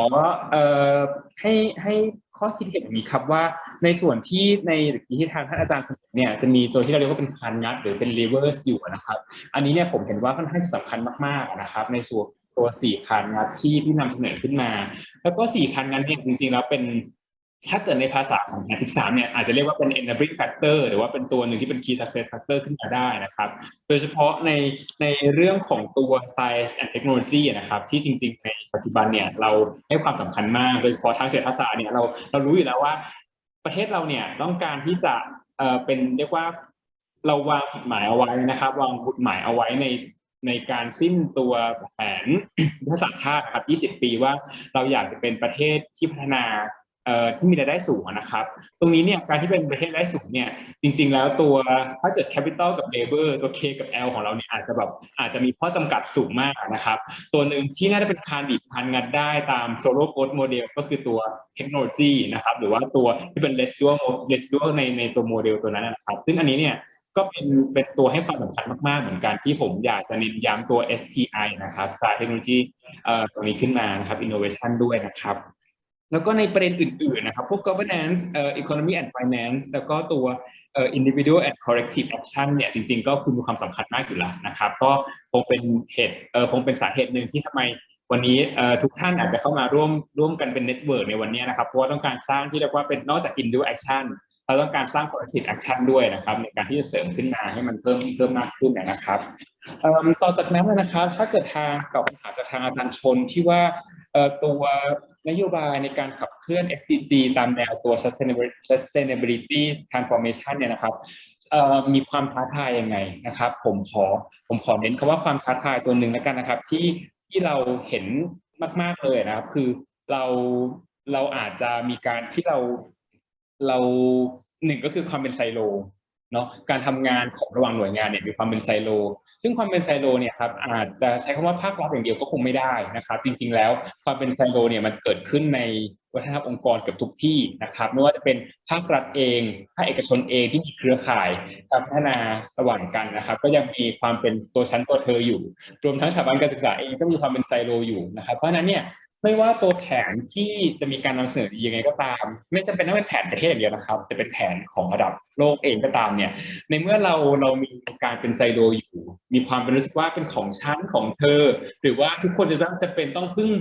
ให้ข้อคิดเห็นอย่างนี้ครับว่าในส่วนที่ในที่ทางท่านอาจารย์เสนอเนี่ยจะมีตัวที่เราเรียกว่าเป็นคานงัดหรือเป็น levers อยู่นะครับอันนี้เนี่ยผมเห็นว่าค่อนข้างสำคัญมากๆนะครับในส่วนตัว4คานงัดที่นำเสนอขึ้นมาแล้วก็4คานงัดเนี่ยจริงๆแล้วเป็นถ้าเกิดในภาษาของแผน 13เนี่ยอาจจะเรียกว่าเป็น enabling factor หรือว่าเป็นตัวหนึ่งที่เป็น key success factor ขึ้นมาได้นะครับโดยเฉพาะในเรื่องของตัว science and technology นะครับที่จริงๆในปัจจุบันเนี่ยเราให้ความสำคัญมากโดยเฉพาะทางเศรษฐศาสตร์เนี่ยเรารู้อยู่แล้วว่า ประเทศเราเนี่ยต้องการที่จะเป็นเรียกว่าเราวางจุดหมายเอาไว้นะครับวางจุดหมายเอาไว้ในการสิ้นตัวแผนยุทธศาสตร์ชาติครับ20 ปีว่าเราอยากจะเป็นประเทศที่พัฒนาที่มีรายได้สูงนะครับตรงนี้เนี่ยการที่เป็นประเทศรายได้สูงเนี่ยจริงๆแล้วตัวถ้าเกิด capital กับ labor ตัว K กับ L ของเราเนี่ยอาจจะมีข้อจำกัดสูงมากนะครับตัวหนึ่งที่น่าจะเป็นคานบีบคั้นงัดได้ตาม solo growth model ก็คือตัวเทคโนโลยีนะครับหรือว่าตัวที่เป็น residual ในตัวโมเดลตัวนั้นนะครับซึ่งอันนี้เนี่ยก็เป็นตัวให้ความสำคัญมากๆเหมือนกันที่ผมอยากจะเน้นย้ำตัว STI นะครับ Science Technology ตรงนี้ขึ้นมานะครับ Innovation ด้วยนะครับแล้วก็ในประเด็นอื่นๆนะครับพวก governance economy and finance แล้วก็ตัวindividual and collective action เนี่ยจริงๆก็คือมีความสำคัญมากอยู่แล้วนะครับก็คงเป็นสาเหตุหนึ่งที่ทำไมวันนี้ทุกท่านอาจจะเข้ามาร่วมกันเป็นเน็ตเวิร์กในวันนี้นะครับเพราะว่าต้องการสร้างที่เรียกว่าเป็นนอกจาก individual action เราต้องการสร้าง collective action ด้วยนะครับในการที่จะเสริมขึ้นมาให้มันเพิ่มมากขึ้นนะครับต่อจากนั้นนะครับถ้าเกิดทางกับคำถามจากทางอาจารย์ชนที่ว่าตัวนโยบายในการขับเคลื่อน SDG ตามแนวตัว sustainability transformation เนี่ยนะครับมีความท้าทายยังไงนะครับผมขอเน้นคำว่าความท้าทายตัวหนึ่งแล้วกันนะครับที่เราเห็นมากๆเลยนะครับคือเราอาจจะมีการที่เราหนึ่งก็คือความเป็นไซโลเนาะการทำงานของระหว่างหน่วยงานเนี่ยมีความเป็นไซโลซึ่งความเป็นไซโลเนี่ยครับอาจจะใช้คำว่าภาครัฐอย่างเดียวก็คงไม่ได้นะครับจริงๆแล้วความเป็นไซโลเนี่ยมันเกิดขึ้นในวัฒนธรรมองค์กรเกือบทุกที่นะครับไม่ว่าจะเป็นภาครัฐเองภาคเอกชนเองที่มีเครือข่ายการพัฒนาระหว่างกันนะครับก็ยังมีความเป็นตัวชั้นตัวเธออยู่รวมทั้งสถาบันการศึกษาเองก็มีความเป็นไซโลอยู่นะครับเพราะฉะนั้นเนี่ยไม่ว่าตัวแผนที่จะมีการนำเสนอยังไงก็ตามไม่จำเป็นต้องเป็นแผนประเทศอย่างเดียวนะครับแต่เป็นแผนของระดับโลกเองก็ตามเนี่ยในเมื่อเรามีการเป็นไซโลอยู่มีความเป็นรู้สึกว่าเป็นของฉันของเธอหรือว่าทุกคนจะเป็นต้องพึ่ง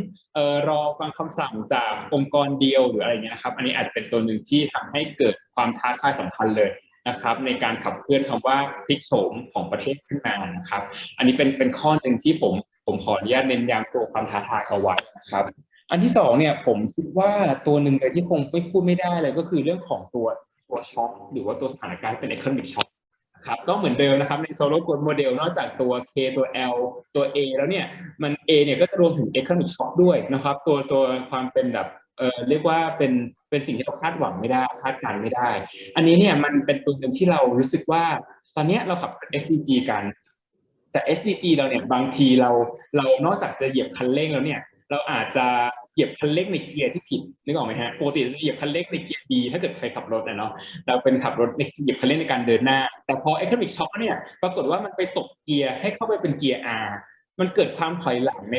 รอฟังคำสั่งจากองค์กรเดียวหรืออะไรเงี้ยนะครับอันนี้อาจจะเป็นตัวหนึ่งที่ทำให้เกิดความท้าทายสำคัญเลยนะครับในการขับเคลื่อนคำว่าพลิกโฉมของประเทศขึ้นมานะครับอันนี้เป็นข้อหนึ่งที่ผมขออนุญาตเน้นย้ำตัวความท้าทายเอาไว้นะครับอันที่สองเนี่ยผมคิดว่าตัวหนึ่งเลยที่คงไม่พูดไม่ได้เลยก็คือเรื่องของตัวช็อคหรือว่าตัวสถานการณ์เป็น economic shock ครับก็เหมือนเดิมนะครับใน solo growth model นอกจากตัว K ตัว L ตัว A แล้วเนี่ยมัน A เนี่ยก็จะรวมถึง economic shock ด้วยนะครับตัวความเป็นแบบเรียกว่าเป็นสิ่งที่เราคาดหวังไม่ได้คาดการณ์ไม่ได้อันนี้เนี่ยมันเป็นตัวหนึ่งที่เรารู้สึกว่าตอนนี้เราขับ SDG กันแต่ SDG เราเนี่ยบางทีเรานอกจากจะเหยียบคันเร่งแล้วเนี่ยเราอาจจะเหยียบคันเร่งในเกียร์ที่ผิดนึกออกไหมฮะปกติจะเหยียบคันเร่งในเกียร์ดีถ้าเกิดใครขับรถนะเนาะเราเป็นขับรถในเหยียบคันเร่งในการเดินหน้าแต่พอ economic shock เนี่ยปรากฏว่ามันไปตกเกียร์ให้เข้าไปเป็นเกียร์ R มันเกิดความถอยหลังใน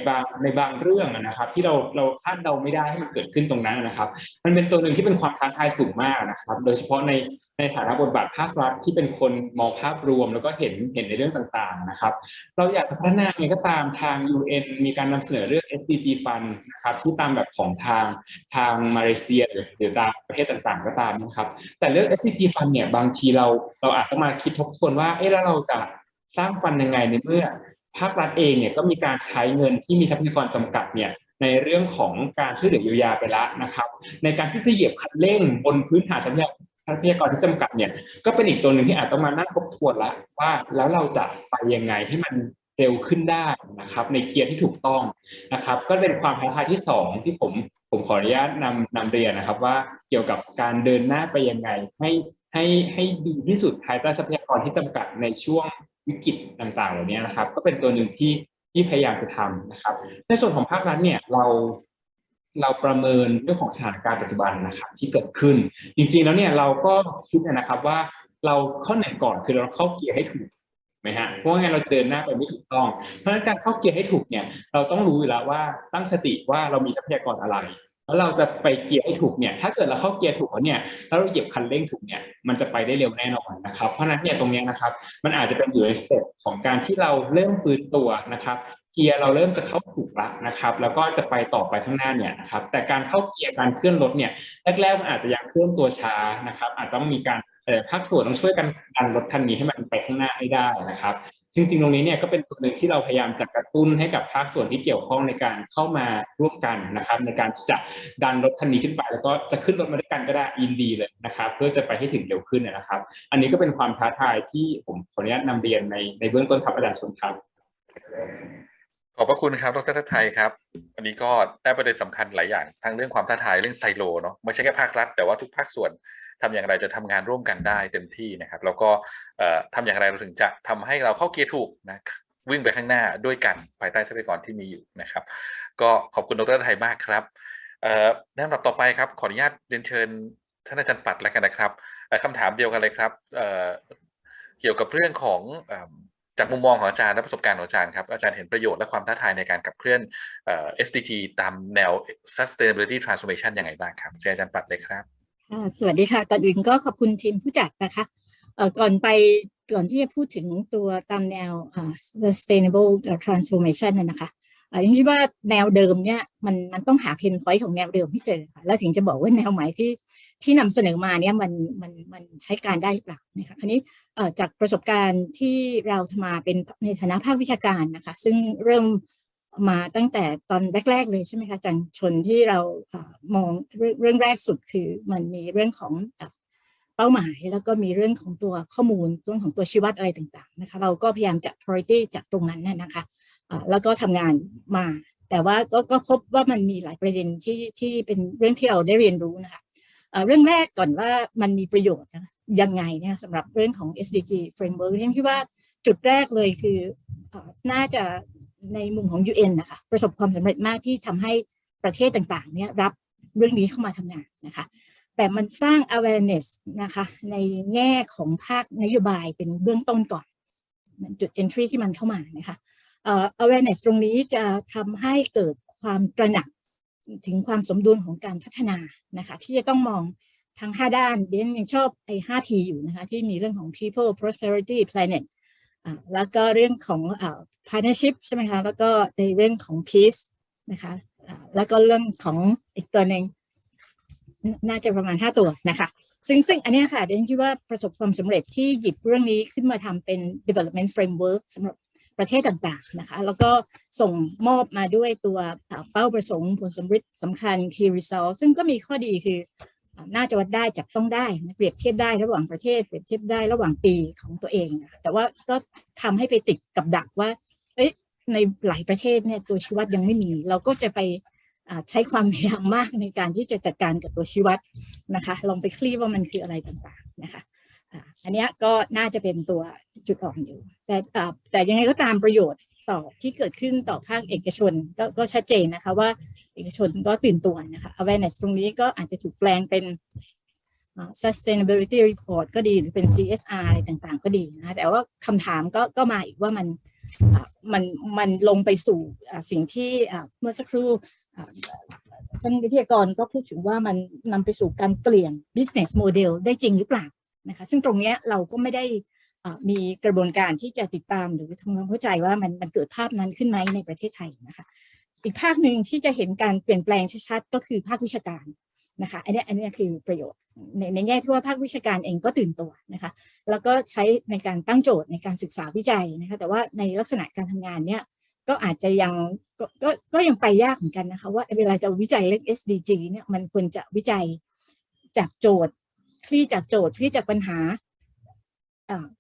บางเรื่องนะครับที่เราคาดเดาไม่ได้ให้มันเกิดขึ้นตรงนั้นนะครับมันเป็นตัวหนึ่งที่เป็นความท้าทายสูงมากนะครับโดยเฉพาะในฐานะบทบาทภาครัฐที่เป็นคนมองภาพรวมแล้วก็เห็นในเรื่องต่างๆนะครับเราอยากจะพัฒนาไงก็ตามทาง UN มีการนำเสนอเรื่อง SDG Fund นะครับที่ตามแบบของทางมาเลเซียหรือตามประเทศต่างๆก็ตามนะครับแต่เรื่อง SDG Fund เนี่ยบางทีเราอาจจะมาคิดทบทวนว่าแล้วเราจะสร้างฟันยังไงในเมื่อภาครัฐเองเนี่ยก็มีการใช้เงินที่มีทรัพยากรจำกัดเนี่ยในเรื่องของการช่วยเหลือเยียวยาไปแล้วนะครับในการที่จะเหยียบคันเร่งบนพื้นฐานทรัพยากรที่จำกัดเนี่ยก็เป็นอีกตัวหนึ่งที่อาจต้องมานั่งทบทวนละว่าแล้วเราจะไปยังไงให้มันเร็วขึ้นได้นะครับในเกียร์ที่ถูกต้องนะครับก็เป็นความท้าทายที่สองที่ผมขออนุญาตนำเรียนนะครับว่าเกี่ยวกับการเดินหน้าไปยังไงให้ดีที่สุดภายใต้ทรัพยากรที่จำกัดในช่วงวิกฤตต่างๆเหล่านี้นะครับก็เป็นตัวหนึ่งที่พยายามจะทำนะครับในส่วนของภาครัฐเนี่ยเราประเมินเรื่องของสถานการณ์ปัจจุบันนะครับที่เกิดขึ้นจริงๆแล้วเนี่ยเราก็คิดนะครับว่าเราข้อหนึ่งก่อนคือเราเข้าเกียร์ให้ถูกไหมฮะเพราะว่าไงเราเดินหน้าไปไม่ถูกต้องเพราะฉะนั้นการเข้าเกียร์ให้ถูกเนี่ยเราต้องรู้อยู่แล้วว่าตั้งสติว่าเรามีทรัพยากรอะไรแล้วเราจะไปเกียร์ให้ถูกเนี่ยถ้าเกิดเราเข้าเกียร์ถูกแล้วเนี่ยแล้วเราเหยียบคันเร่งถูกเนี่ยมันจะไปได้เร็วแน่นอนนะครับเพราะฉะนั้นเนี่ยตรงนี้นะครับมันอาจจะเป็นอยู่ในสเต็ปของการที่เราเริ่มฟื้นตัวนะครับเกียร์เราเริ่มจะเข้าถูกแล้วนะครับแล้วก็จะไปต่อไปข้างหน้าเนี่ยนะครับแต่การเข้าเกียร์การเคลื่อนรถเนี่ยแรกๆมันอาจจะยังเคลื่อนตัวช้านะครับอาจต้องมีการภาคส่วนต้องช่วยกันดันรถคันนี้ให้มันไปข้างหน้าให้ได้นะครับ จริงๆตรงนี้เนี่ยก็เป็นตัวหนึ่งที่เราพยายามจะกระตุ้นให้กับภาคส่วนที่เกี่ยวข้องในการเข้ามาร่วมกันนะครับในการจะดันรถคันนี้ขึ้นไปแล้วก็จะขึ้นรถมาด้วยกันก็ได้ยินดีเลยนะครับเพื่อจะไปให้ถึงเร็วขึ้นนะครับอันนี้ก็เป็นความท้าทายที่ผมขออนุญาตนำเรียนในเบื้องต้นครับอาจารย์ชนครับขอบพระคุณครับดร.ทัศไทยครับวันนี้ก็ได้ประเด็นสำคัญหลายอย่างทั้งเรื่องความท้าทายเรื่องไซโลเนาะไม่ใช่แค่ภาครัฐแต่ว่าทุกภาคส่วนทำอย่างไรจะทำงานร่วมกันได้เต็มที่นะครับแล้วก็ทำอย่างไรเราถึงจะทำให้เราเข้าเกียร์ถูกนะวิ่งไปข้างหน้าด้วยกันภายใต้ทรัพยากรที่มีอยู่นะครับก็ขอบคุณดร.ทัศไทยมากครับในลำดับต่อไปครับขออนุญาตเรียนเชิญท่านอาจารย์ปัดแล้วกันนะครับคำถามเดียวกันเลยครับเกี่ยวกับเรื่องของจากมุมมองของอาจารย์และประสบการณ์ของอาจารย์ครับอาจารย์เห็นประโยชน์และความท้าทายในการขับเคลื่อนSDG ตามแนว Sustainability Transformation ยังไงบ้างครับเชิญอาจารย์ปัดเลยครับสวัสดีค่ะก่อนอื่นก็ขอบคุณทีมผู้จัดนะคะก่อนที่จะพูดถึงตัวตามแนวSustainable Transformation นะคะยังคิดว่าแนวเดิมเนี่ยมันต้องหาเพนพอยต์ของแนวเดิมให้เจอค่ะแล้วถึงจะบอกว่าแนวใหม่ที่นำเสนอมาเนี่ยมันใช้การได้หรือเปล่านะคะคราวนี้จากประสบการณ์ที่เราทำมาเป็นในฐานะภาควิชาการนะคะซึ่งเริ่มมาตั้งแต่ตอนแรกๆเลยใช่ไหมคะอาจารย์ชนที่เรามองเรื่องแรกสุดคือมันมีเรื่องของเป้าหมายแล้วก็มีเรื่องของตัวข้อมูลเรื่องของตัวชี้วัดอะไรต่างๆนะคะเราก็พยายามจัด priority จากตรงนั้นนะคะแล้วก็ทำงานมาแต่ว่าก็พบว่ามันมีหลายประเด็นที่เป็นเรื่องที่เราได้เรียนรู้นะคะเรื่องแรกก่อนว่ามันมีประโยชน์ยังไงเนี่ยสำหรับเรื่องของ SDG Framework ที่คิดว่าจุดแรกเลยคือน่าจะในมุมของ UN นะคะประสบความสำเร็จมากที่ทำให้ประเทศต่างๆเนี่ยรับเรื่องนี้เข้ามาทำงานนะคะแต่มันสร้าง awareness นะคะในแง่ของภาคนโยบายเป็นเบื้องต้นก่อนจุด entry ที่มันเข้ามานะคะawareness ตรงนี้จะทำให้เกิดความตระหนักถึงความสมดุลของการพัฒนานะคะที่จะต้องมองทั้ง5ด้านเดี๋ยวยังชอบไอ้ 5P อยู่นะคะที่มีเรื่องของ people prosperity planet แล้วก็เรื่องของpartnership ใช่ไหมคะแล้วก็ในเรื่องของ peace นะคะแล้วก็เรื่องของอีกตัวหนึ่งน่าจะประมาณ5ตัวนะคะซึ่งอันนี้ค่ะเดี๋ยวคิดว่าประสบความสำเร็จที่หยิบเรื่องนี้ขึ้นมาทำเป็น development framework สำหรับประเทศต่างๆนะคะแล้วก็ส่งมอบมาด้วยตัวเป้าประสงค์ผลสำคัญ key result ซึ่งก็มีข้อดีคือน่าจะวัดได้จับต้องได้เปรียบเทียบได้ระหว่างประเทศเปรียบเทียบได้ระหว่างปีของตัวเองแต่ว่าก็ทำให้ไปติดกับดักว่าในหลายประเทศเนี่ยตัวชี้วัดยังไม่มีเราก็จะไปใช้ความพยายามมากในการที่จะจัดการกับตัวชี้วัดนะคะลองไปคลี่ว่ามันคืออะไรต่างๆนะคะอันนี้ก็น่าจะเป็นตัวจุดอ่อนอยู่แต่ยังไงก็ตามประโยชน์ต่อที่เกิดขึ้นต่อภาคเอกชนก็ชัดเจนนะคะว่าเอกชนก็ตื่นตัวนะคะ awareness ตรงนี้ก็อาจจะถูกแปลงเป็น sustainability report ก็ดีหรือเป็น CSR อะไรต่างๆก็ดีนะแต่ว่าคำถามก็มาอีกว่ามันลงไปสู่สิ่งที่เมื่อสักครู่ท่านวิทยากรก็พูดถึงว่ามันนำไปสู่การเปลี่ยน business model ได้จริงหรือเปล่านะคะซึ่งตรงนี้เราก็ไม่ได้มีกระบวนการที่จะติดตามหรือทำความเข้าใจว่ามันเกิดภาพนั้นขึ้นไหมในประเทศไทยนะคะอีกภาคหนึ่งที่จะเห็นการเปลี่ยนแปลงชัดๆก็คือภาควิชาการนะคะอันนี้คือประโยชน์ในแง่ที่ว่าภาควิชาการเองก็ตื่นตัวนะคะแล้วก็ใช้ในการตั้งโจทย์ในการศึกษาวิจัยนะคะแต่ว่าในลักษณะการทำงานเนี่ยก็อาจจะก็ยังไปยากเหมือนกันนะคะว่าเวลาจะวิจัยเรื่อง SDG เนี่ยมันควรจะวิจัยจากโจทย์คลี่จากปัญหา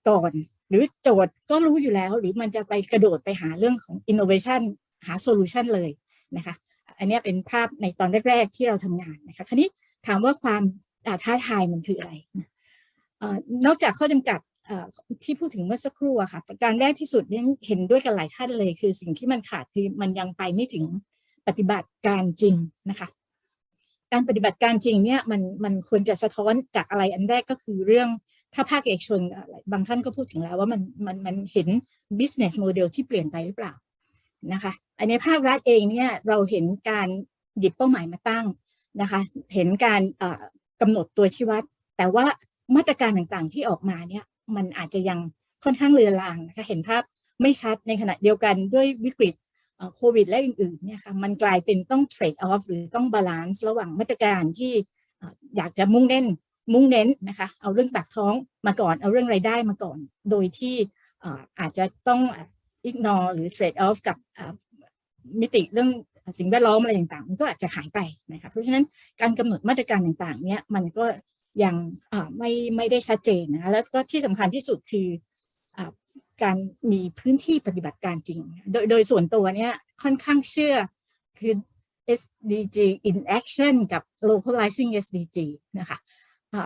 ก่อนหรือโจทย์ก็รู้อยู่แล้วหรือมันจะไปกระโดดไปหาเรื่องของ innovation หา solution เลยนะคะอันนี้เป็นภาพในตอนแรกๆที่เราทำงานนะคะคราวนี้ถามว่าความท้าทายมันคืออะไรนอกจากข้อจำกัดที่พูดถึงเมื่อสักครู่อะค่ะประการแรกที่สุดเนี่ยเห็นด้วยกันหลายท่านเลยคือสิ่งที่มันขาดคือมันยังไปไม่ถึงปฏิบัติการจริงนะคะการปฏิบัติการจริงเนี่ยมันควรจะสะท้อนจากอะไรอันแรกก็คือเรื่องถ้าภาคเอกชนบางท่านก็พูดถึงแล้วว่ามันเห็น business model ที่เปลี่ยนไปหรือเปล่านะคะอันนี้ภาครัฐเองเนี่ยเราเห็นการหยิบเป้าหมายมาตั้งนะคะเห็นการกำหนดตัวชี้วัดแต่ว่ามาตรการต่างๆที่ออกมาเนี่ยมันอาจจะยังค่อนข้างเลือนลางนะคะเห็นภาพไม่ชัดในขณะเดียวกันด้วยวิกฤตโควิดและอื่นๆเนี่ยค่ะมันกลายเป็นต้อง trade off หรือต้องบาลานซ์ระหว่างมาตรการที่อยากจะมุ่งเน้นนะคะเอาเรื่องปากท้องมาก่อนเอาเรื่องรายได้มาก่อนโดยที่ อาจจะต้อง ignore หรือ trade off กับมิติเรื่องสิ่งแวดล้อมอะไรต่างๆมันก็อาจจะหายไปนะคะเพราะฉะนั้นการกำหนดมาตรการต่างๆเนี้ยมันก็ยังไม่ได้ชัดเจนนะแล้วก็ที่สำคัญที่สุดคือการมีพื้นที่ปฏิบัติการจริงโดยส่วนตัวเนี้ยค่อนข้างเชื่อคือ SDG in action กับ localizing SDG นะคะ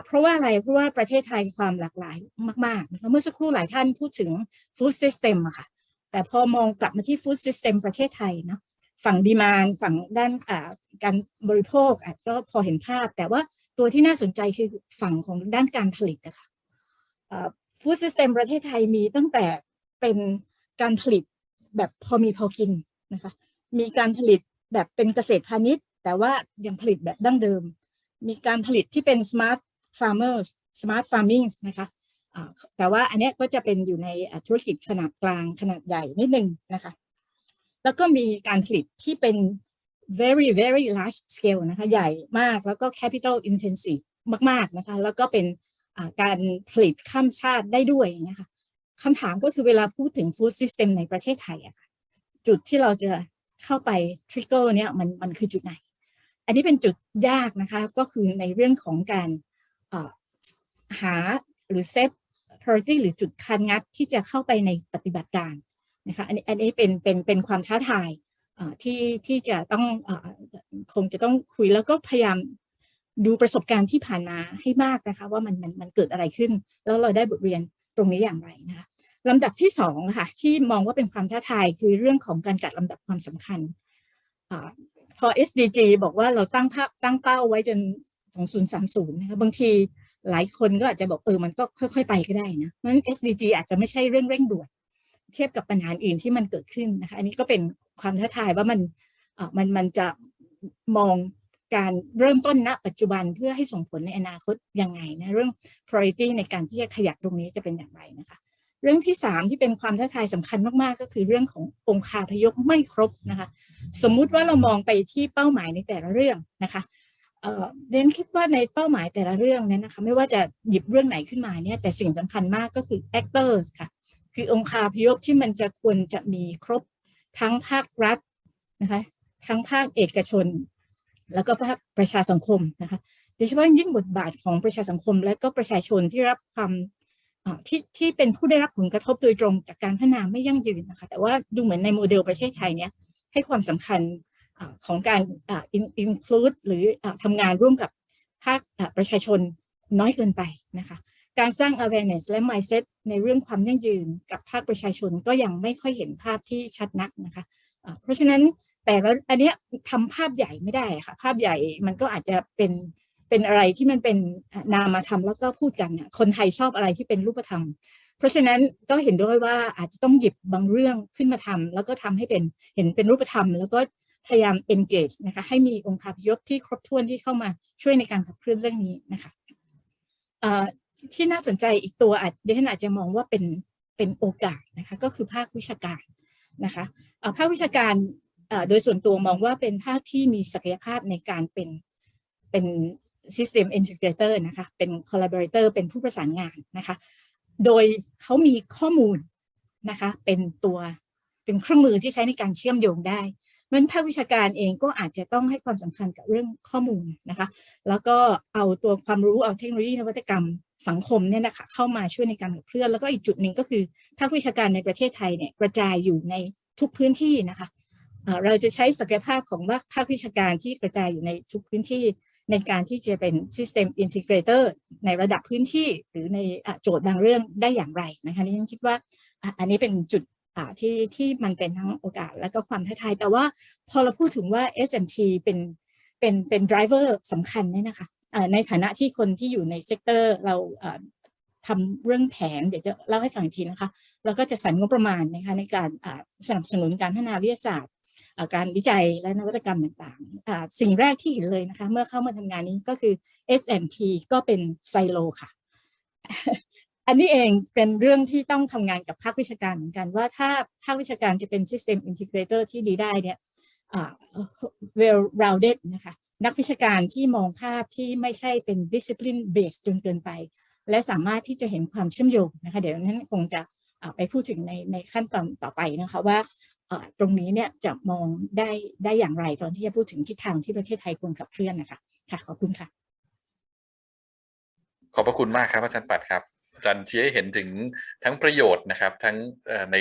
เพราะว่าอะไรเพราะว่าประเทศไทยความหลากหลายมากๆนะคะเมื่อสักครู่หลายท่านพูดถึง food system อะค่ะแต่พอมองกลับมาที่ food system ประเทศไทยเนาะฝั่งดีมานด์ฝั่งด้านการบริโภคก็พอเห็นภาพแต่ว่าตัวที่น่าสนใจคือฝั่งของด้านการผลิตนะคะfood system ประเทศไทยมีตั้งแต่เป็นการผลิตแบบพอมีพอกินนะคะมีการผลิตแบบเป็นเกษตรพาณิชย์แต่ว่ายังผลิตแบบดั้งเดิมมีการผลิตที่เป็น smart farmers smart farming นะคะแต่ว่าอันนี้ก็จะเป็นอยู่ในธุรกิจขนาดกลางขนาดใหญ่นิดนึงนะคะแล้วก็มีการผลิตที่เป็น very very large scale นะคะใหญ่มากแล้วก็ capital intensive มากๆนะคะแล้วก็เป็นการผลิตข้ามชาติได้ด้วยนะคะคำถามก็คือเวลาพูดถึง food system ในประเทศไทยอะค่ะจุดที่เราจะเข้าไป trigger เนี่ยมันคือจุดไหนอันนี้เป็นจุดยากนะคะก็คือในเรื่องของการหาหรือ set priority หรือจุดคันงัดที่จะเข้าไปในปฏิบัติการนะคะอันนี้เป็นความท้าทายที่จะต้องคงจะต้องคุยแล้วก็พยายามดูประสบการณ์ที่ผ่านมาให้มากนะคะว่ามันเกิดอะไรขึ้นแล้วเราได้บทเรียนตรงนี้อย่างไรนะคะลำดับที่2ค่ะที่มองว่าเป็นความท้าทายคือเรื่องของการจัดลำดับความสำคัญพอ SDG บอกว่าเราตั้งเป้าไว้จน2030นะคะบางทีหลายคนก็อาจจะบอกมันก็ค่อยๆไปก็ได้นะเพราะฉะนั้น SDG อาจจะไม่ใช่เรื่องเร่งด่วนเทียบกับปัญหาอื่นที่มันเกิดขึ้นนะคะอันนี้ก็เป็นความท้าทายว่ามันจะมองการเริ่มต้นณปัจจุบันเพื่อให้ส่งผลในอนาคตยังไงนะเรื่อง priority ในการที่จะขยับตรงนี้จะเป็นอย่างไรนะคะเรื่องที่3ที่เป็นความท้าทายสำคัญมากๆก็คือเรื่องขององคาพยพไม่ครบนะคะสมมุติว่าเรามองไปที่เป้าหมายในแต่ละเรื่องนะคะเรนคิดว่าในเป้าหมายแต่ละเรื่องนั้นนะคะไม่ว่าจะหยิบเรื่องไหนขึ้นมาเนี่ยแต่สิ่งสำคัญมากก็คือ actors ค่ะคือองคาพยพที่มันจะควรจะมีครบทั้งภาครัฐนะคะทั้งภาคเอกชนแล้วก็ภาคประชาสังคมนะคะโดยเฉพาะยิ่งบทบาทของประชาสังคมและก็ประชาชนที่รับความที่เป็นผู้ได้รับผลกระทบโดยตรงจากการพัฒนาไม่ยั่งยืนนะคะแต่ว่าดูเหมือนในโมเดลประเทศไทยเนี่ยให้ความสำคัญของการinclude หรือทำงานร่วมกับภาคประชาชนน้อยเกินไปนะคะการสร้าง awareness และ mindset ในเรื่องความยั่งยืนกับภาคประชาชนก็ยังไม่ค่อยเห็นภาพที่ชัดนักนะคะเพราะฉะนั้นแต่แล้วอันนี้ทำภาพใหญ่ไม่ได้ค่ะภาพใหญ่มันก็อาจจะเป็นอะไรที่มันเป็นนามธรรมแล้วก็พูดกันคนไทยชอบอะไรที่เป็นรูปธรรมเพราะฉะนั้นก็เห็นด้วยว่าอาจจะต้องหยิบบางเรื่องขึ้นมาทำแล้วก็ทำให้เห็นเป็นรูปธรรมแล้วก็พยายาม engage นะคะให้มีองค์คาพยพที่ครบถ้วนที่เข้ามาช่วยในการขับเคลื่อนเรื่องนี้นะคะที่น่าสนใจอีกตัวดิฉันอาจจะมองว่าเป็นโอกาสนะคะก็คือภาควิชาการนะคะภาควิชาการโดยส่วนตัวมองว่าเป็นภาคที่มีศักยภาพในการเป็น system integrator นะคะเป็น collaborator เป็นผู้ประสานงานนะคะโดยเขามีข้อมูลนะคะเป็นเครื่องมือที่ใช้ในการเชื่อมโยงได้มันภาควิชาการเองก็อาจจะต้องให้ความสำคัญกับเรื่องข้อมูลนะคะแล้วก็เอาตัวความรู้เอาเทคโนโลยีนวัตกรรมสังคมเนี่ยนะคะเข้ามาช่วยในการขับเคลื่อนแล้วก็อีกจุดหนึ่งก็คือภาควิชาการในประเทศไทยเนี่ยกระจายอยู่ในทุกพื้นที่นะคะเราจะใช้ศักยภาพของภาควิชาการที่กระจายอยู่ในทุกพื้นที่ในการที่จะเป็น system integrator ในระดับพื้นที่หรือในโจทย์บางเรื่องได้อย่างไรนะคะนี่ฉันคิดว่าอันนี้เป็นจุดที่มันเป็นทั้งโอกาสและก็ความท้าทายแต่ว่าพอเราพูดถึงว่า SMT เป็น driver สำคัญเนี่ยนะคะในฐานะที่คนที่อยู่ในเซกเตอร์เราทำเรื่องแผนเดี๋ยวจะเล่าให้ฟังอีกทีนะคะเราก็จะสรรงบประมาณนะคะในการสนับสนุนการพัฒนาวิทยาศาสตร์การวิจัยและนวัตกรรมต่างๆสิ่งแรกที่เห็นเลยนะคะเมื่อเข้ามาทำงานนี้ก็คือ SMT ก็เป็นไซโลค่ะ อันนี้เองเป็นเรื่องที่ต้องทำงานกับภาควิชาการเหมือนกันว่าถ้าภาควิชาการจะเป็น System Integrator ที่ดีได้เนี่ยwell rounded นะคะนักวิชาการที่มองภาพที่ไม่ใช่เป็น discipline based จนเกินไปและสามารถที่จะเห็นความเชื่อมโยงนะคะเดี๋ยวนั้นคงจะ ไปพูดถึงในขั้นตอนต่อไปนะคะว่าตรงนี้เนี่ยจะมองได้อย่างไรตอนที่จะพูดถึงทิศทางที่ประเทศไทยควรขับเคลื่อนนะคะค่ะขอบคุณค่ะขอบพระคุณมากครับอาจารย์ปัดครับอาจารย์ชี้ให้เห็นถึงทั้งประโยชน์นะครับทั้งใน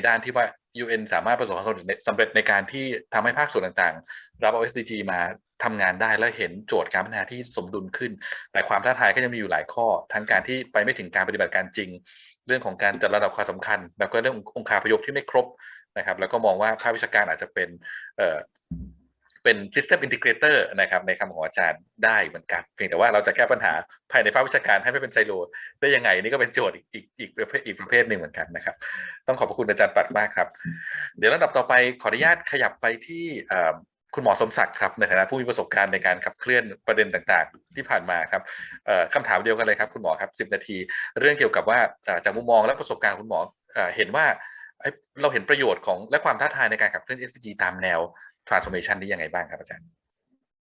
ด้านที่ว่า UN สามารถประสบความสำเร็จในการที่ทำให้ภาคส่วนต่างๆรับเอา SDG มาทำงานได้และเห็นโจทย์การพัฒนาที่สมดุลขึ้นแต่ความท้าทายก็ยังมีอยู่หลายข้อทั้งการที่ไปไม่ถึงการปฏิบัติการจริงเรื่องของการจัดระดับความสำคัญแล้วก็เรื่ององค์คาพยพที่ไม่ครบนะครับแล้วก็มองว่าภาควิชาการอาจจะเป็น System Integrator นะครับในคำของอาจารย์ได้เหมือนกันเพียงแต่ว่าเราจะแก้ปัญหาภายในภาควิชาการให้ไม่เป็นไซโลได้ยังไงนี่ก็เป็นโจทย์อีกประเภทหนึ่งเหมือนกันนะครับต้องขอบคุณอาจารย์ปัดมากครับเดี๋ยวลำดับต่อไปขออนุญาตขยับไปที่คุณหมอสมศักดิ์ครับในฐานะผู้มีประสบการณ์ในการขับเคลื่อนประเด็นต่างๆที่ผ่านมาครับคำถามเดียวกันเลยครับคุณหมอครับ10 นาทีเรื่องเกี่ยวกับว่าจากมุมมองและประสบการณ์คุณหมอเห็นว่าเราเห็นประโยชน์ของและความท้าทายในการขับเคลื่อน SDG ตามแนว transformation นี้ยังไงบ้างครับอาจารย์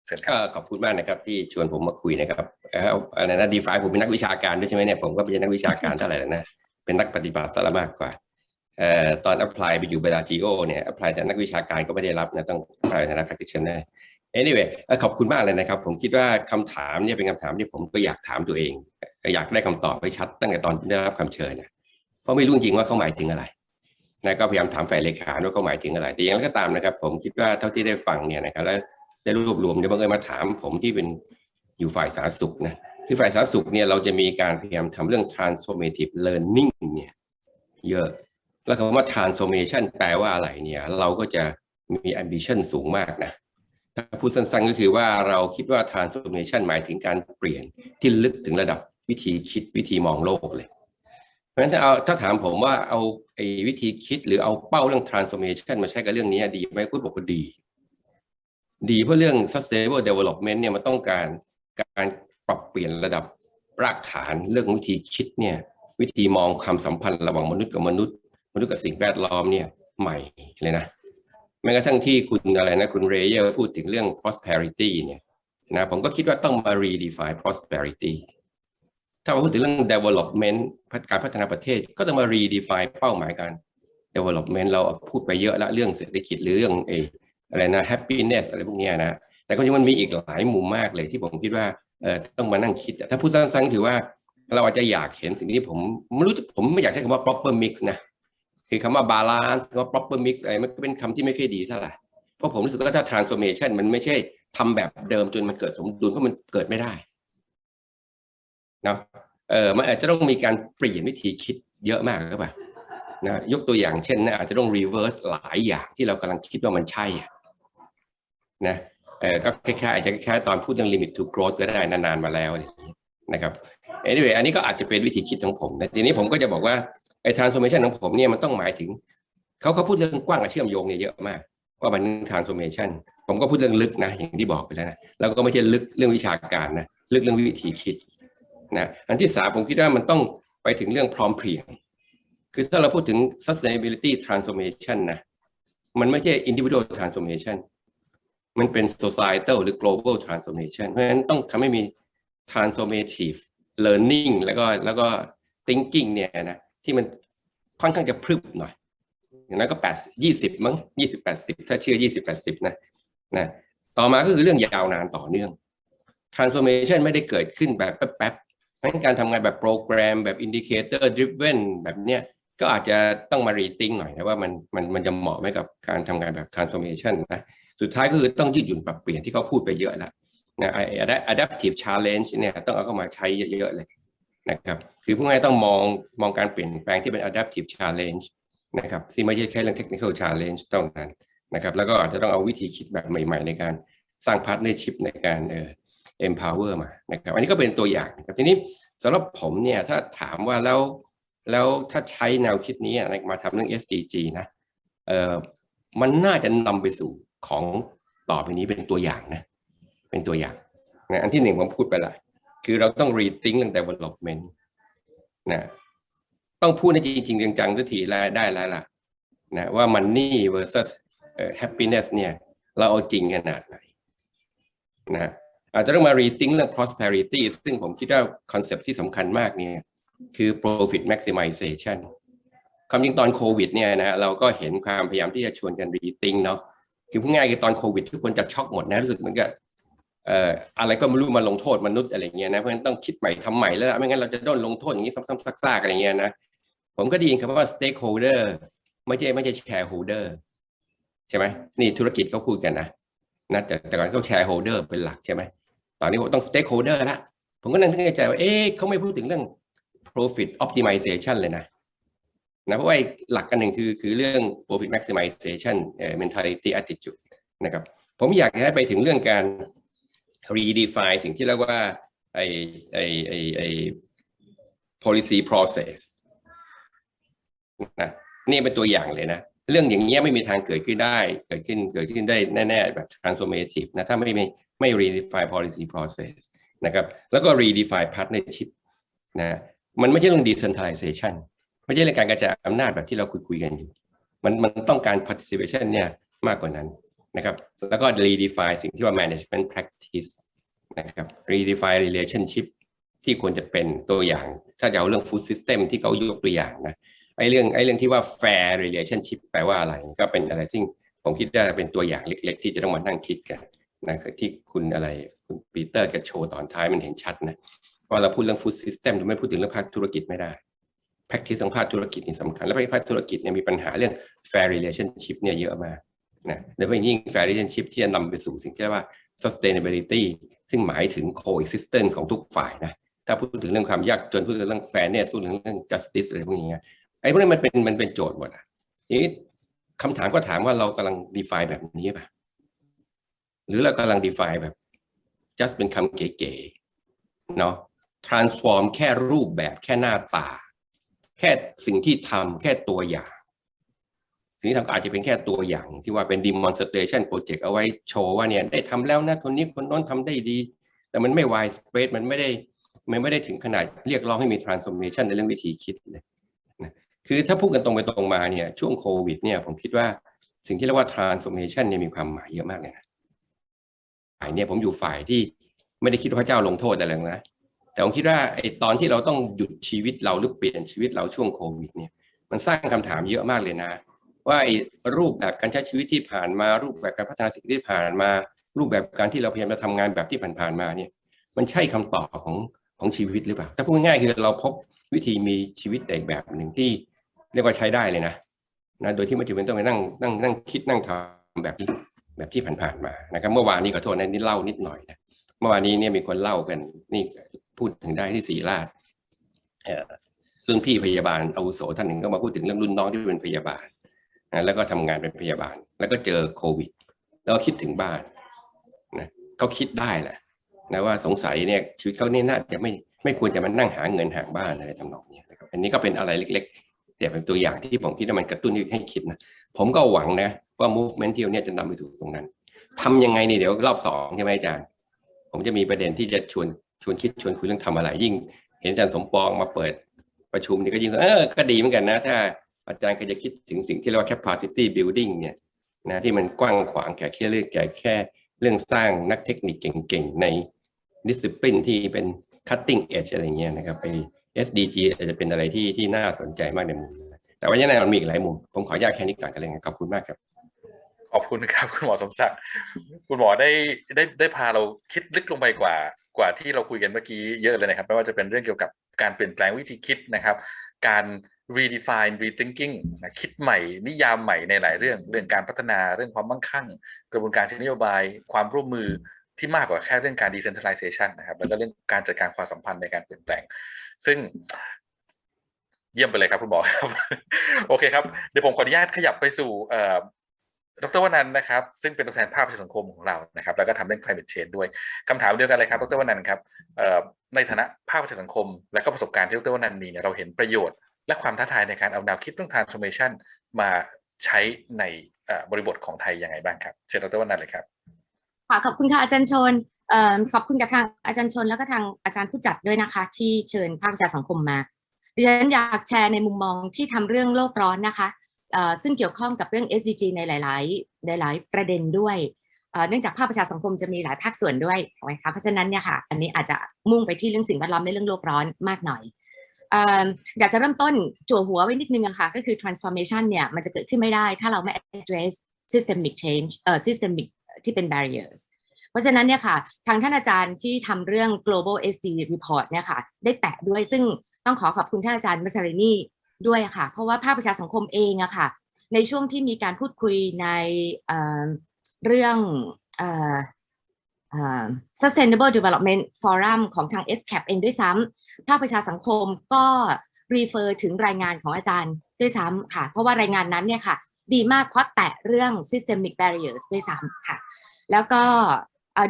เชิญครับขอบคุณมากนะครับที่ชวนผมมาคุยนะครับอะไรนะ define ผมเป็นนักวิชาการด้วยใช่ไหมเนี่ยผมก็เป็นนักวิชาการเท่าไหร่แล้วนะเป็นนักปฏิบัติซะมากกว่าตอน apply ไปอยู่เบลาจิโอเนี่ย apply แต่นักวิชาการก็ไม่ได้รับนะต้อง apply ในฐานะ practitioner anyway ขอบคุณมากเลยนะครับผมคิดว่าคำถามเนี่ยเป็นคำถามที่ผมก็อยากถามตัวเองอยากได้คำตอบให้ชัดตั้งแต่ตอนได้รับคำเชิญนะเพราะไม่รู้จริงว่าเขาหมายถึงอะไรนะก็พยายามถามฝ่ายเลขาว่าเขาหมายถึงอะไรแต่อย่างไรก็ตามนะครับผมคิดว่าเท่าที่ได้ฟังเนี่ยนะครับแล้วได้รวบรวมเนี่ยบางคนมาถามผมที่เป็นอยู่ฝ่ายสาธารณสุขนะคือฝ่ายสาธารณสุขเนี่ยเราจะมีการพยายามทำเรื่อง transformative learning เนี่ยเยอะแล้วคำว่า transformation แปลว่าอะไรเนี่ยเราก็จะมี ambition สูงมากนะถ้าพูดสั้นๆก็คือว่าเราคิดว่า transformation หมายถึงการเปลี่ยนที่ลึกถึงระดับวิธีคิดวิธีมองโลกเลยเพราะฉะนั้นถ้าถามผมว่าเอาวิธีคิดหรือเอาเป้าเรื่อง transformation มาใช้กับเรื่องนี้ดีไหมคุณบอกว่าดีเพราะเรื่อง sustainable development เนี่ยมันต้องการปรับเปลี่ยนระดับรากฐานเรื่องวิธีคิดเนี่ยวิธีมองความสัมพันธ์ระหว่างมนุษย์กับมนุษย์กับสิ่งแวดล้อมเนี่ยใหม่เลยนะแม้กระทั่งที่คุณอะไรนะคุณเรเยอร์พูดถึงเรื่อง prosperity เนี่ยนะผมก็คิดว่าต้องมา redefine prosperity ถ้าเราพูดถึงเรื่อง development การพัฒนาประเทศก็ต้องมา redefine เป้าหมายการ development เราพูดไปเยอะละเรื่องเศรษฐกิจหรือเรื่องอะไรนะ happiness อะไรพวกนี้นะแต่ก็ยังมันมีอีกหลายมุมมากเลยที่ผมคิดว่าต้องมานั่งคิดถ้าพูดสั้นๆคือว่าเราอาจจะอยากเห็นสิ่งที่ผมไม่อยากใช้คำว่า proper mix นะคือคำว่า balance คำว่า proper mix อะไรมันก็เป็นคำที่ไม่ค่อยดีเท่าไหร่เพราะผมรู้สึกว่าถ้า transformation มันไม่ใช่ทำแบบเดิมจนมันเกิดสมดุลเพราะมันเกิดไม่ได้นะมันอาจจะต้องมีการเปลี่ยนวิธีคิดเยอะมากครับนะยกตัวอย่างเช่นนะอาจจะต้อง reverse หลายอย่างที่เรากำลังคิดว่ามันใช่นะก็คล้ายๆอาจจะคล้ายๆตอนพูดเรื่อง limit to growth ก็ได้นานๆมาแล้วนะครับ anyway อันนี้ก็อาจจะเป็นวิธีคิดของผมแต่ทีนี้ผมก็จะบอกว่าไอ้ transformation ของผมเนี่ยมันต้องหมายถึงเขาพูดเรื่องกว้างกับเชื่อมโยงเนี่ยเยอะมากว่ามัน transformation ผมก็พูดเรื่องลึกนะอย่างที่บอกไปแล้วนะแล้วก็ไม่ใช่ลึกเรื่องวิชาการนะลึกเรื่องวิธีคิดนะอันที่3ผมคิดว่ามันต้องไปถึงเรื่องพร้อมเพรียงคือถ้าเราพูดถึง sustainability transformation นะมันไม่ใช่ individual transformation มันเป็น societal หรือ global transformation เพราะฉะนั้นต้องทำให้มี transformative learning แล้วก็ thinking เนี่ยนะที่มันค่อนข้างจะพรึบหน่อยอย่างนั้นก็20มั้ง20-80ถ้าเชื่อ20-80นะต่อมาก็คือเรื่องยาวนานต่อเนื่อง transformation ไม่ได้เกิดขึ้นแบบแป๊บๆเพราะฉะนั้นการทำงานแบบโปรแกรมแบบ indicator driven แบบเนี้ยก็อาจจะต้องมา rethink หน่อยนะว่ามันจะเหมาะไหมกับการทำงานแบบ transformation นะสุดท้ายก็คือต้องยืดหยุ่นปรับเปลี่ยนที่เขาพูดไปเยอะแล้วนะ adaptive challenge เนี่ยต้องเอาเข้ามาใช้เยอะๆเลยนะครับคือพวกนี้ต้องมองการเปลี่ยนแปลงที่เป็น adaptive challenge นะครับที่ไม่ใช่แค่เรื่อง technical challenge เท่านั้นนะครับแล้วก็อาจจะต้องเอาวิธีคิดแบบใหม่ๆในการสร้าง partnership ในการempower มานะครับอันนี้ก็เป็นตัวอย่างนะครับทีนี้สำหรับผมเนี่ยถ้าถามว่าแล้วถ้าใช้แนวคิดนี้มาทำเรื่อง SDG นะมันน่าจะนำไปสู่ของต่อไปนี้เป็นตัวอย่างนะเป็นตัวอย่างนะอันที่1ผมพูดไปละคือเราต้อง rethink เรื่อง development นะต้องพูดในจริงๆจังๆทุกทีได้แล้วล่ะนะว่า money versus happiness เนี่ยเราเอาจริงขนาดไหนนะอาจจะต้องมา rethink เรื่อง prosperity ซึ่งผมคิดว่าคอนเซ็ปต์ที่สำคัญมากเนี่ยคือ profit maximization ความจริงตอนโควิดเนี่ยนะเราก็เห็นความพยายามที่จะชวนกันรีทิงเนาะคือพูดง่ายคือตอนโควิดทุกคนจะช็อกหมดนะรู้สึกเหมือนกับอะไรก็ไม่รู้มาลงโทษมนุษย์อะไรเงี้ยนะเพราะฉะนั้นต้องคิดใหม่ทำใหม่แล้วไม่งั้นเราจะโดนลงโทษอย่างนี้ซ้ำๆซากๆอะไรเงี้ยนะผมก็ได้ยินคำว่า stakeholder ไม่ใช่ shareholder ใช่ไหมนี่ธุรกิจเขาพูดกันนะแต่ก่อนเขา shareholder เป็นหลักใช่ไหมตอนนี้ผมต้อง stakeholder ละผมก็นั่งนึกในใจว่าเขาไม่พูดถึงเรื่อง profit optimization เลยนะเพราะว่าหลักกันหนึ่งคือเรื่อง profit maximization mentality attitude นะครับผมอยากให้ไปถึงเรื่องการ redefine สิ่งที่เรียกว่าpolicy process นะนี่เป็นตัวอย่างเลยนะเรื่องอย่างเงี้ยไม่มีทางเกิดขึ้นได้แน่ๆแบบ transformative นะถ้าไม่ redefine policy process นะครับแล้วก็ redefine partnership นะมันไม่ใช่เรื่อง decentralization ไม่ใช่เรื่องการกระจายอำนาจแบบที่เราคุยกันอยู่มันต้องการ participation เนี่ยมากกว่านั้นนะครับแล้วก็ redefine สิ่งที่ว่า management practice นะครับ redefine relationship ที่ควรจะเป็นตัวอย่างถ้าจะเอาเรื่อง food system ที่เขายกตัวอย่างนะไอ้เรื่องที่ว่า fair relationship แปลว่าอะไรก็เป็นอะไรซึ่งผมคิดว่าเป็นตัวอย่างเล็กๆที่จะต้องมานั่งคิดกันนะที่คุณปีเตอร์แกโชว์ตอนท้ายมันเห็นชัดนะว่าเราพูดเรื่อง food system เราไม่พูดถึงเรื่องภาคธุรกิจไม่ได้ practice ของภาคธุรกิจนี่สำคัญและภาคธุรกิจเนี่ยมีปัญหาเรื่อง fair relationship เนี่ยเยอะมากนะโดยเฉพาะยิ่ง fair relationship ที่จะนำไปสู่สิ่งที่เรียกว่า sustainability ซึ่งหมายถึง coexistence ของทุกฝ่ายนะถ้าพูดถึงเรื่องความยากจนพูดถึงเรื่อง fairness พูดถึงเรื่อง justice อะไรพวกนี้ไอ้พวกนี้มันเป็นโจทย์หมดอ่ะนี่คำถามก็ถามว่าเรากำลัง define แบบนี้ป่ะหรือเรากำลัง define แบบ just เป็นคำเก๋ๆเนาะ transform แค่รูปแบบแค่หน้าตาแค่สิ่งที่ทำแค่ตัวอย่างสิ่งที่ทำอาจจะเป็นแค่ตัวอย่างที่ว่าเป็น demonstration project เอาไว้โชว์ว่าเนี่ยได้ทำแล้วนะคนนี้คนโน้นทำได้ดีแต่มันไม่ wide spread มันไม่ได้ถึงขนาดเรียกร้องให้มี transformation ในเรื่องวิธีคิดเลยนะคือถ้าพูดกันตรงไปตรงมาเนี่ยช่วงโควิดเนี่ยผมคิดว่าสิ่งที่เรียกว่า transformation เนี่ยมีความหมายเยอะมากเลยนะฝ่ายเนี่ยผมอยู่ฝ่ายที่ไม่ได้คิดว่าพระเจ้าลงโทษอะไรนะแต่ผมคิดว่าไอ้ตอนที่เราต้องหยุดชีวิตเราหรือเปลี่ยนชีวิตเราช่วงโควิดเนี่ยมันสร้างคำถามเยอะมากเลยนะว่าไอ้รูปแบบการใช้ชีวิตที่ผ่านมารูปแบบการพัฒนาสิ่งที่ผ่านมารูปแบบการที่เราพยายามจะทำงานแบบที่ผ่านๆมาเนี่ยมันใช่คำตอบของชีวิตหรือเปล่าถ้าพูดง่ายๆคือเราพบวิธีมีชีวิตอีกแบบหนึ่งที่เรียกว่าใช้ได้เลยนะโดยที่ไม่จำเป็นต้องไปนั่งคิดนั่งทำแบบที่ผ่านๆมานะครับเมื่อวานนี้ขอโทษนะนี่เล่านิดหน่อยนะเมื่อวานนี้เนี่ยมีคนเล่ากันนี่พูดถึงได้ที่ศรีราชรุ่นพี่พยาบาลอาวุโสท่านหนึ่งก็มาพูดถึงเรื่องรุ่นน้องที่เป็นพยาบาลแล้วก็ทำงานเป็นพยาบาลแล้วก็เจอโควิดแล้วก็คิดถึงบ้านนะเขาคิดได้แหละนะว่าสงสัยเนี่ยชีวิตเขาเนี่ยน่าจะไม่ควรจะมานั่งหาเงินหาบ้านอะไรทำนองนี้นะครับอันนี้ก็เป็นอะไรเล็กๆแต่เป็นตัวอย่างที่ผมคิดว่ามันกระตุ้นให้คิดนะผมก็หวังนะว่า movement ที่เนี่ยจะนำไปสู่ตรงนั้นทำยังไงนี่เดี๋ยวรอบ2ใช่ไหมอาจารย์ผมจะมีประเด็นที่จะชวนคิดชวนคุยเรื่องทำอะไรยิ่งเห็นอาจารย์สมปองมาเปิดประชุมนี่ก็ยิ่งก็ดีเหมือนกันนะถ้าอาจารย์ก็จะคิดถึงสิ่งที่เรียกว่า capacity building เนี่ยนะที่มันกว้างขวางแค่เรื่องสร้างนักเทคนิคเก่งๆใน discipline ที่เป็น cutting edge อะไรเงี้ยนะครับไป SDG อาจจะเป็นอะไรที่น่าสนใจมากในมุมแต่ว่ายังไงมันมีอีกหลายมุมผมขออนุญาตแค่นี้ก่อนกันเลยขอบคุณมากครับขอบคุณครับคุณหมอสมศักดิ์คุณหมอได้พาเราคิดลึกลงไปกว่าที่เราคุยกันเมื่อกี้เยอะเลยนะครับไม่ว่าจะเป็นเรื่องเกี่ยวกับการเปลี่ยนแปลงวิธีคิดนะครับการ redefine rethinking คิดใหม่นิยามใหม่ในหลายเรื่องการพัฒนาเรื่องความมั่งคั่งกระบวนการเชิงนโยบายความร่วมมือที่มากกว่าแค่เรื่องการ decentralization นะครับแล้วก็เรื่องการจัดการความสัมพันธ์ในการเปลี่ยนแปลงซึ่งเยี่ยมไปเลยครับคุณหมอครับโอเคครับเดี๋ยวผมขออนุญาตขยับไปสู่ดร.วนันท์นะครับซึ่งเป็นตัวแทนภาคประชาสังคมของเรานะครับแล้วก็ทำเรื่อง climate change ด้วยคำถามเดียวกันเลยครับดร.วนันท์ครับในฐานะภาคประชาสังคมและก็ประสบการณ์ที่ดร.วนันท์มีเนี่ยเราเห็นประโยชน์และความท้าทายในการเอาแนวคิดเรื่อง transformation มาใช้ในบริบทของไทยยังไงบ้างครับเชิญดร.วนันท์เลยครับขอบคุณค่ะอาจารย์ชนขอบคุณกับทางอาจารย์ชนแล้วก็ทางอาจารย์ผู้จัดด้วยนะคะที่เชิญภาคประชาสังคมมาดิฉันอยากแชร์ในมุมมองที่ทำเรื่องโลกร้อนนะคะซึ่งเกี่ยวข้องกับเรื่อง SDG ในหลายประเด็นด้วยเนื่องจากภาคประชาสังคมจะมีหลายภาคส่วนด้วยถูกไหมคะเพราะฉะนั้นเนี่ยค่ะอันนี้อาจจะมุ่งไปที่เรื่องสิ่งแวดล้อมในเรื่องโลกร้อนมากหน่อย อยากจะเริ่มต้นจั่วหัวไว้นิดนึงอะค่ะก็คือ transformation เนี่ยมันจะเกิดขึ้นไม่ได้ถ้าเราไม่ address systemic change systemic ที่เป็น barriers เพราะฉะนั้นเนี่ยค่ะทางท่านอาจารย์ที่ทำเรื่อง global SD report เนี่ยค่ะได้แตะด้วยซึ่งต้องขอบคุณท่านอาจารย์ Messerli ด้วยค่ะเพราะว่าภาคประชาสังคมเองอะค่ะในช่วงที่มีการพูดคุยในเรื่องSustainable Development Forum ของทาง SCAP เองด้วยซ้ำภาคประชาสังคมก็refer ถึงรายงานของอาจารย์ด้วยซ้ำค่ะเพราะว่ารายงานนั้นเนี่ยค่ะดีมากเพราะแตะเรื่อง systemic barriers ด้วยซ้ำค่ะแล้วก็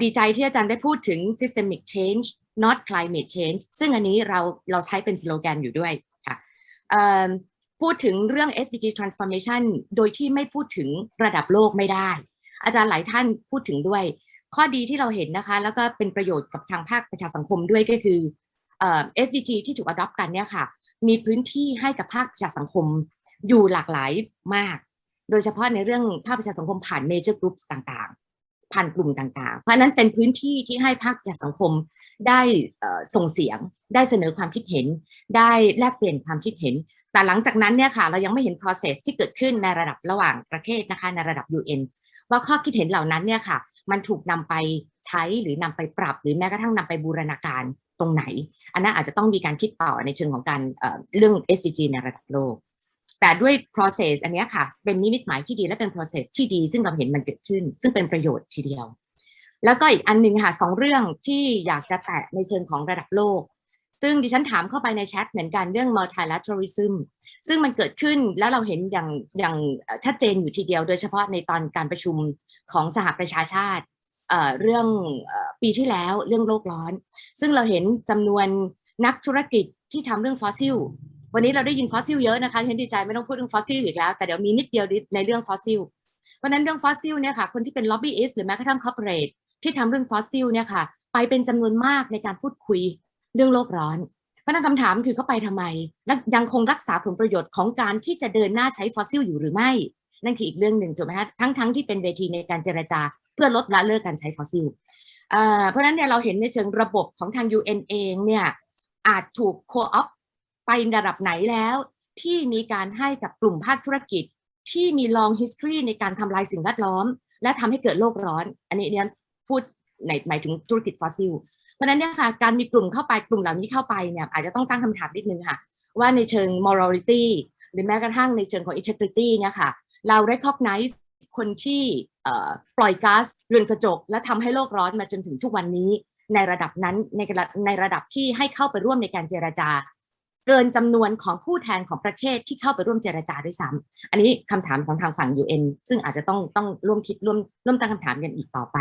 ดีใจที่อาจารย์ได้พูดถึง systemic change not climate change ซึ่งอันนี้เราใช้เป็นสโลแกนอยู่ด้วยค่ะพูดถึงเรื่อง SDG transformation โดยที่ไม่พูดถึงระดับโลกไม่ได้อาจารย์หลายท่านพูดถึงด้วยข้อดีที่เราเห็นนะคะแล้วก็เป็นประโยชน์กับทางภาคประชาสังคมด้วยก็คือSDG ที่ถูก adopt กันเนี่ยค่ะมีพื้นที่ให้กับภาคประชาสังคมอยู่หลากหลายมากโดยเฉพาะในเรื่องภาคประชาสังคมผ่าน major groups ต่างๆผ่านกลุ่มต่างๆเพราะนั้นเป็นพื้นที่ที่ให้ภาคประชาสังคมได้ส่งเสียงได้เสนอความคิดเห็นได้แลกเปลี่ยนความคิดเห็นแต่หลังจากนั้นเนี่ยค่ะเรายังไม่เห็น process ที่เกิดขึ้นในระดับระหว่างประเทศนะคะในระดับ UN ว่าข้อคิดเห็นเหล่านั้นเนี่ยค่ะมันถูกนำไปใช้หรือนำไปปรับหรือแม้กระทั่งนำไปบูรณาการตรงไหนอันนั้นอาจจะต้องมีการคิดต่อในเชิงของการเรื่อง SDG ในระดับโลกแต่ด้วย process อันนี้ค่ะเป็นนิมิตหมายที่ดีและเป็น process ที่ดีซึ่งเราเห็นมันเกิดขึ้นซึ่งเป็นประโยชน์ทีเดียวแล้วก็อีกอันนึงค่ะ2เรื่องที่อยากจะแตะในเชิงของระดับโลกซึ่งดิฉันถามเข้าไปในแชทเหมือนกันเรื่อง multilateralism ซึ่งมันเกิดขึ้นแล้วเราเห็นอย่างชัดเจนอยู่ทีเดียวโดยเฉพาะในตอนการประชุมของสหประชาชาติเรื่องปีที่แล้วเรื่องโลกร้อนซึ่งเราเห็นจำนวนนักธุรกิจที่ทำเรื่องฟอสซิลวันนี้เราได้ยินฟอสซิลเยอะนะคะฉันดีใจไม่ต้องพูดเรื่องฟอสซิลอีกแล้วแต่เดี๋ยวมีนิดเดียวในเรื่องฟอสซิลเพราะนั้นเรื่องฟอสซิลเนี่ยค่ะคนที่เป็นล็อบบี้อิสต์หรือแม้กระทั่งคอร์ปอเรทที่ทำเรื่องฟอสซิลเนี่ยค่ะไปเป็นจำนวนมากในการพูดคุยเรื่องโลกร้อนเพราะนั้นคำถามคือเขาไปทำไมและยังคงรักษาผลประโยชน์ของการที่จะเดินหน้าใช้ฟอสซิลอยู่หรือไม่นั่นคืออีกเรื่องหนึ่งถูกไหมคะทั้งที่เป็นเวทีในการเจรจาเพื่อลดละเลิกการใช้ฟอสซิลเพราะฉะนั้นเนี่ยเราเห็นในเชิงระบบของทาง UN เองเนี่ยอาจถูกโคออปไประดับไหนแล้วที่มีการให้กับกลุ่มภาคธุรกิจที่มี long history ในการทำลายสิ่งแวดล้อมและทำให้เกิดโลกร้อนอันนี้เนี่ยพูดหมายถึงธุรกิจฟอสซิลเพราะฉะนั้นเนี่ยค่ะการมีกลุ่มเข้าไปกลุ่มเหล่านี้เข้าไปเนี่ยอาจจะต้องตั้งคำถามนิดนึงค่ะว่าในเชิง morality หรือแม้กระทั่งในเชิงของ integrity เนี่ยค่ะเรา recognize คนที่ปล่อยก๊าซเรือนกระจกและทำให้โลกร้อนมาจนถึงทุกวันนี้ในระดับนั้นในระดับที่ให้เข้าไปร่วมในการเจรจาเกินจำนวนของผู้แทนของประเทศที่เข้าไปร่วมเจรจาด้วยซ้ำอันนี้คำถามของทางฝั่ง UN ซึ่งอาจจะต้องร่วมคิดร่วมตั้งคำถามกันอีกต่อไป